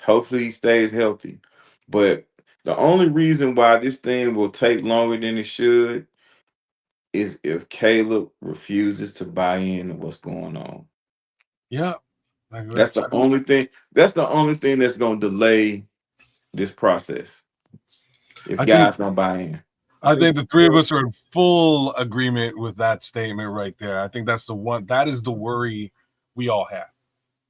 S4: Hopefully he stays healthy. But the only reason why this thing will take longer than it should is if Caleb refuses to buy in to what's going on.
S3: Yeah.
S4: That's the only thing. That's the only thing that's going to delay this process. If guys don't buy in.
S3: I think the three of us are in full agreement with that statement right there. I think that's the one. That is the worry we all have.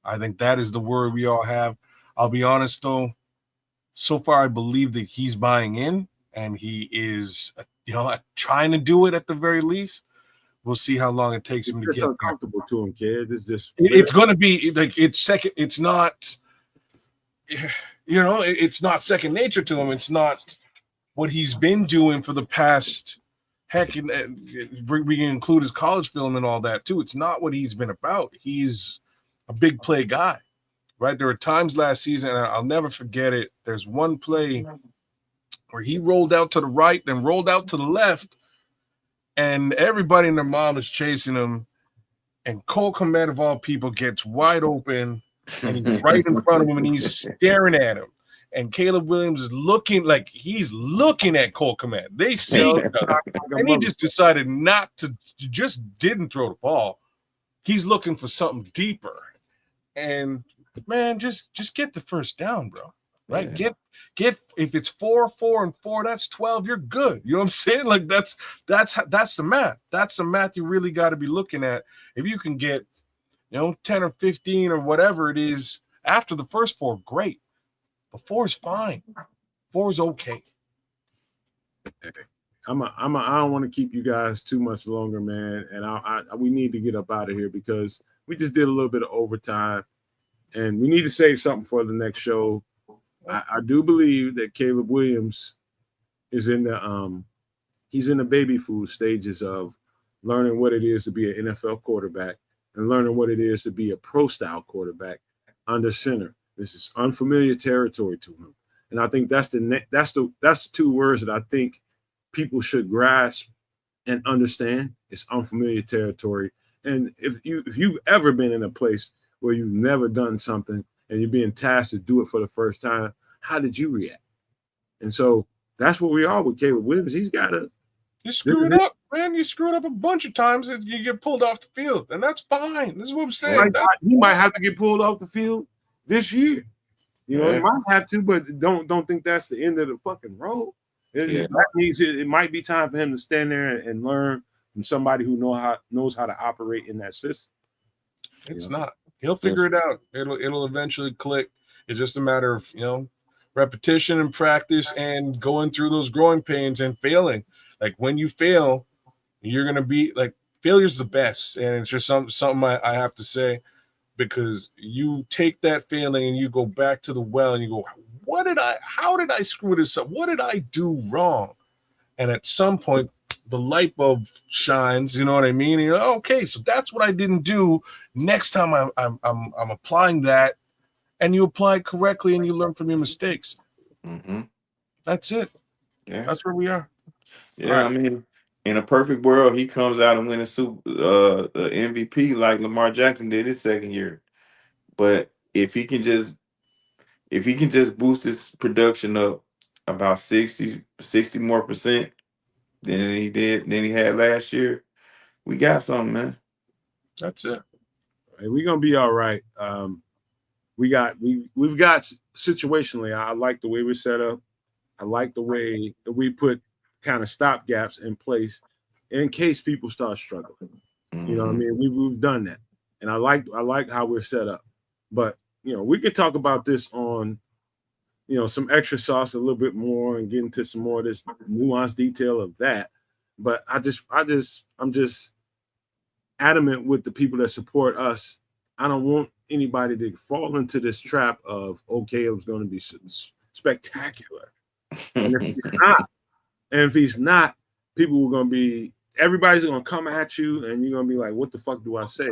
S3: I think that is the worry we all have. I'll be honest, though. So far, I believe that he's buying in, and he is, trying to do it at the very least. We'll see how long it takes him to get
S2: uncomfortable to him, kid.
S3: It's going to be like it's second. It's not, it's not second nature to him. It's not what he's been doing for the past. Heck, we can include his college film and all that too. It's not what he's been about. He's a big play guy, right? There were times last season, and I'll never forget it. There's one play where he rolled out to the right, then rolled out to the left, and everybody and their mom is chasing him. And Cole Kmet, of all people, gets wide open, and he's right in front of him, and he's staring at him. and Caleb Williams is looking like he's looking at Cole Kmet. They see each other, and he just decided not to, just didn't throw the ball. He's looking for something deeper. And man, just get the first down, bro. Right?
S4: Yeah.
S3: Get if it's 4, 4, and 4, that's 12. You're good. You know what I'm saying? Like that's the math. That's the math you really got to be looking at. If you can get, 10 or 15 or whatever it is after the first 4, great. But 4 is fine. 4 is okay.
S2: I don't want to keep you guys too much longer, man. And we need to get up out of here because we just did a little bit of overtime, and we need to save something for the next show. I do believe that Caleb Williams is in the baby food stages of learning what it is to be an NFL quarterback and learning what it is to be a pro style quarterback under center. This is unfamiliar territory to him, and I think that's the 2 words that I think people should grasp and understand. It's unfamiliar territory, and if you've ever been in a place where you've never done something and you're being tasked to do it for the first time, how did you react? And so that's what we are with Caleb Williams. He's got to.
S3: You screw it up, man. You screw it up a bunch of times and you get pulled off the field, and that's fine. This is what I'm saying.
S2: He might have to get pulled off the field this year. He might have to, but don't think that's the end of the fucking road. It might be time for him to stand there and learn from somebody who knows how to operate in that system.
S3: It's not. He'll figure it out. It'll eventually click. It's just a matter of repetition and practice and going through those growing pains and failing. Like when you fail, you're gonna be like failure's the best, and it's just something I have to say, because you take that failing and you go back to the well and you go, how did I screw this up? What did I do wrong? And at some point, the light bulb shines. You know what I mean? And you're like, okay, so that's what I didn't do. Next time I'm applying that, and you apply it correctly and you learn from your mistakes.
S4: Mm-hmm.
S3: That's it.
S4: Yeah,
S3: that's where we are.
S4: Yeah,
S3: right.
S4: I mean, in a perfect world, he comes out and wins the MVP like Lamar Jackson did his second year. But if he can just boost his production up about 60 more percent than he had last year, we got something, man.
S3: That's it.
S2: We're gonna be all right. We've got situationally. I like the way we're set up. I like the way that we put kind of stop gaps in place in case people start struggling.
S4: Mm-hmm.
S2: You know what I mean? We've done that, and I like how we're set up. But we could talk about this on some extra sauce a little bit more and get into some more of this nuanced detail of that. But I'm just adamant with the people that support us. I don't want anybody to fall into this trap of Caleb's going to be spectacular. And if he's not, people are going to be, everybody's going to come at you and you're going to be like, what the fuck do I say?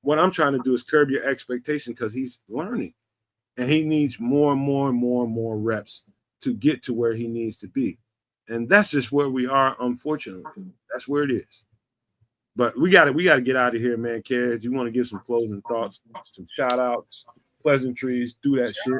S2: What I'm trying to do is curb your expectation because he's learning and he needs more and more and more and more reps to get to where he needs to be. And that's just where we are, unfortunately. That's where it is. But we got to get out of here, man. Kez, you want to give some closing thoughts, some shout outs, pleasantries, do that shit.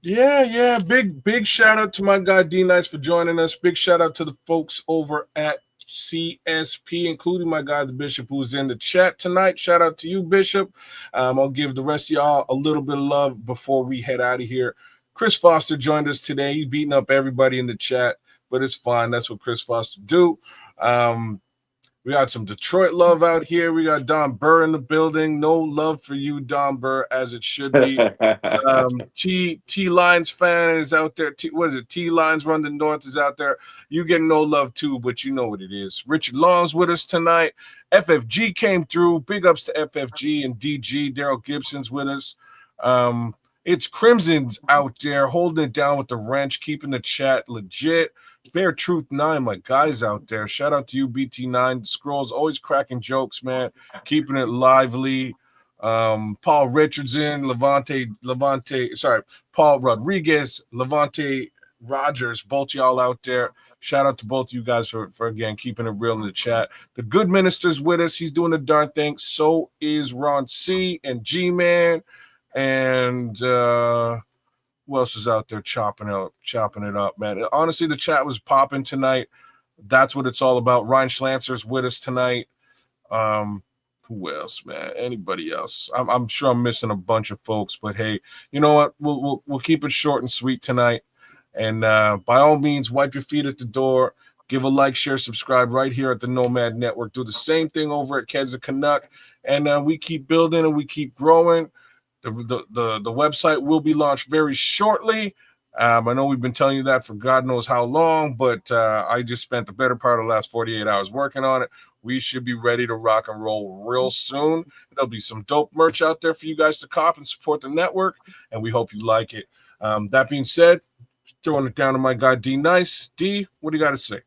S3: Yeah. Big shout out to my guy D Nice for joining us. Big shout out to the folks over at CSP, including my guy the Bishop, who's in the chat tonight. Shout out to you, Bishop. I'll give the rest of y'all a little bit of love before we head out of here. Chris Foster joined us today. He's beating up everybody in the chat, but it's fine. That's what Chris Foster do. We got some Detroit love out here. We got Don Burr in the building. No love for you, Don Burr, as it should be. T Lines fan is out there. What is it? T Lines Run the North is out there. You get no love too, but you know what it is. Richard Long's with us tonight. FFG came through. Big ups to FFG and DG. Daryl Gibson's with us. It's Crimson's out there holding it down with the wrench, keeping the chat legit. Bear Truth 9, my guys out there. Shout out to you, BT9. Scrolls always cracking jokes, man. Keeping it lively. Paul Richardson, Paul Rodriguez, Levante Rogers, both y'all out there. Shout out to both of you guys for again keeping it real in the chat. The Good Minister's with us. He's doing the darn thing. So is Ron C and G-Man. And Who else is out there chopping it up, man? Honestly, the chat was popping tonight. That's what it's all about. Ryan Schlantzer's with us tonight. Who else, man? Anybody else? I'm sure I'm missing a bunch of folks, but hey, you know what? We'll keep it short and sweet tonight. And by all means, wipe your feet at the door. Give a like, share, subscribe right here at the Nomad Network. Do the same thing over at Keds of Canuck, and we keep building and we keep growing. The website will be launched very shortly. I know we've been telling you that for God knows how long, but I just spent the better part of the last 48 hours working on it. We should be ready to rock and roll real soon. There'll be some dope merch out there for you guys to cop and support the network, and we hope you like it. That being said, throwing it down to my guy D Nice. D, what do you got to say?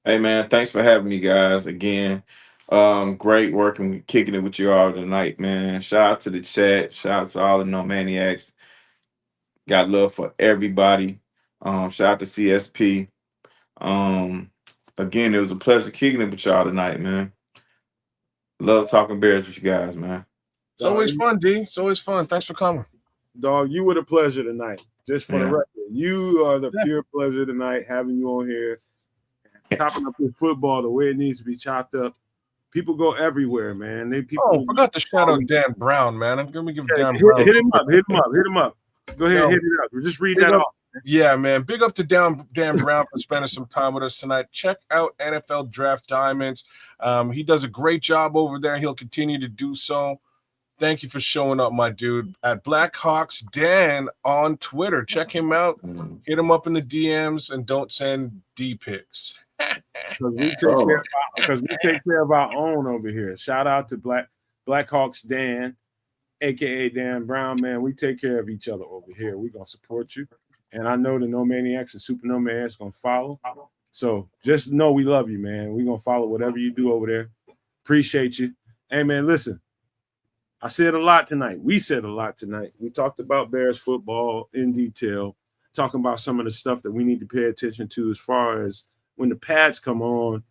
S4: Hey man, thanks for having me, guys. Again, great working, kicking it with you all tonight, man. Shout out to the chat. Shout out to all the Nomaniacs. Got love for everybody. Shout out to CSP. Again, it was a pleasure kicking it with y'all tonight, man. Love talking Bears with you guys, man.
S3: It's always fun, D. It's always fun. Thanks for coming.
S2: Dog, you were the pleasure tonight. Just for the record, you are the pure pleasure tonight having you on here, chopping up your football the way it needs to be chopped up. People go everywhere, man.
S3: Forgot to shout out Dan Brown, man. I'm gonna give Dan
S2: Brown.
S3: Hit
S2: him up. Go ahead, hit it up. Just read that off.
S3: Yeah, man. Big up to Dan Brown for spending some time with us tonight. Check out NFL Draft Diamonds. He does a great job over there. He'll continue to do so. Thank you for showing up, my dude. At Blackhawks Dan on Twitter. Check him out. Hit him up in the DMs and don't send D pics.
S2: Because we take care of our own over here. Shout out to Blackhawks Dan, aka Dan Brown, man. We take care of each other over here. We're gonna support you. And I know the Nomaniacs and Super Nomaniacs gonna follow. So just know we love you, man. We're gonna follow whatever you do over there. Appreciate you. Hey man, listen. I said a lot tonight. We said a lot tonight. We talked about Bears football in detail, talking about some of the stuff that we need to pay attention to as far as when the pads come on,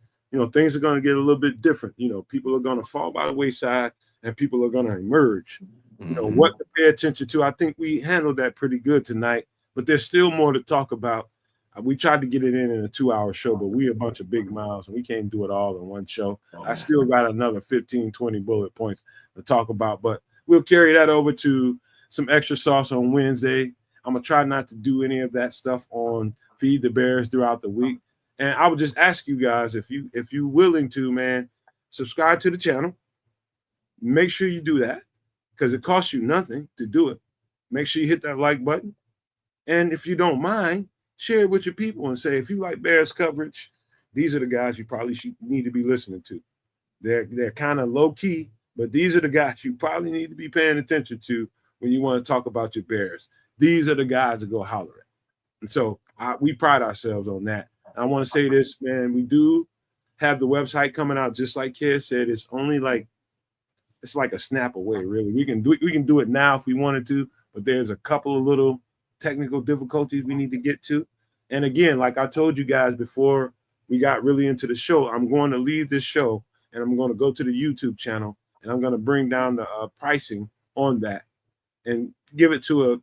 S2: things are going to get a little bit different. People are going to fall by the wayside and people are going to emerge. What to pay attention to. I think we handled that pretty good tonight, but there's still more to talk about. We tried to get it in a 2-hour show, but we a bunch of big mouths and we can't do it all in one show. I still got another 15, 20 bullet points to talk about, but we'll carry that over to some extra sauce on Wednesday. I'm going to try not to do any of that stuff on Feed the Bears throughout the week. And I would just ask you guys, if you're willing to, man, subscribe to the channel. Make sure you do that because it costs you nothing to do it. Make sure you hit that like button. And if you don't mind, share it with your people and say, if you like Bears coverage, these are the guys you probably need to be listening to. They're kind of low key, but these are the guys you probably need to be paying attention to when you want to talk about your Bears. These are the guys to go holler at. And so we pride ourselves on that. I want to say this, man. We do have the website coming out, just like Kid said. It's only like a snap away, really. We can do it now if we wanted to, but there's a couple of little technical difficulties we need to get to. And again, like I told you guys before we got really into the show, I'm going to leave this show and I'm going to go to the YouTube channel and I'm going to bring down the pricing on that and give it to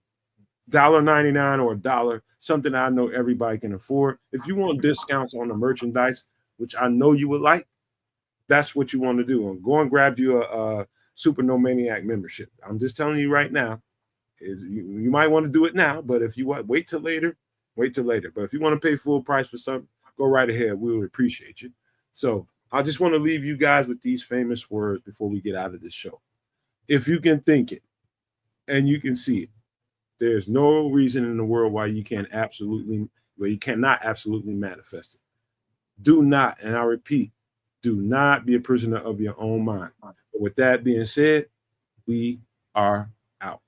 S2: $1.99 or $1, something I know everybody can afford. If you want discounts on the merchandise, which I know you would like, that's what you want to do. And go and grab you a Super Nomaniac membership. I'm just telling you right now, you might want to do it now, but if you want, wait till later. But if you want to pay full price for something, go right ahead. We would appreciate you. So I just want to leave you guys with these famous words before we get out of this show. If you can think it and you can see it, there's no reason in the world why you cannot absolutely manifest it. Do not, and I repeat, do not be a prisoner of your own mind. But with that being said, we are out.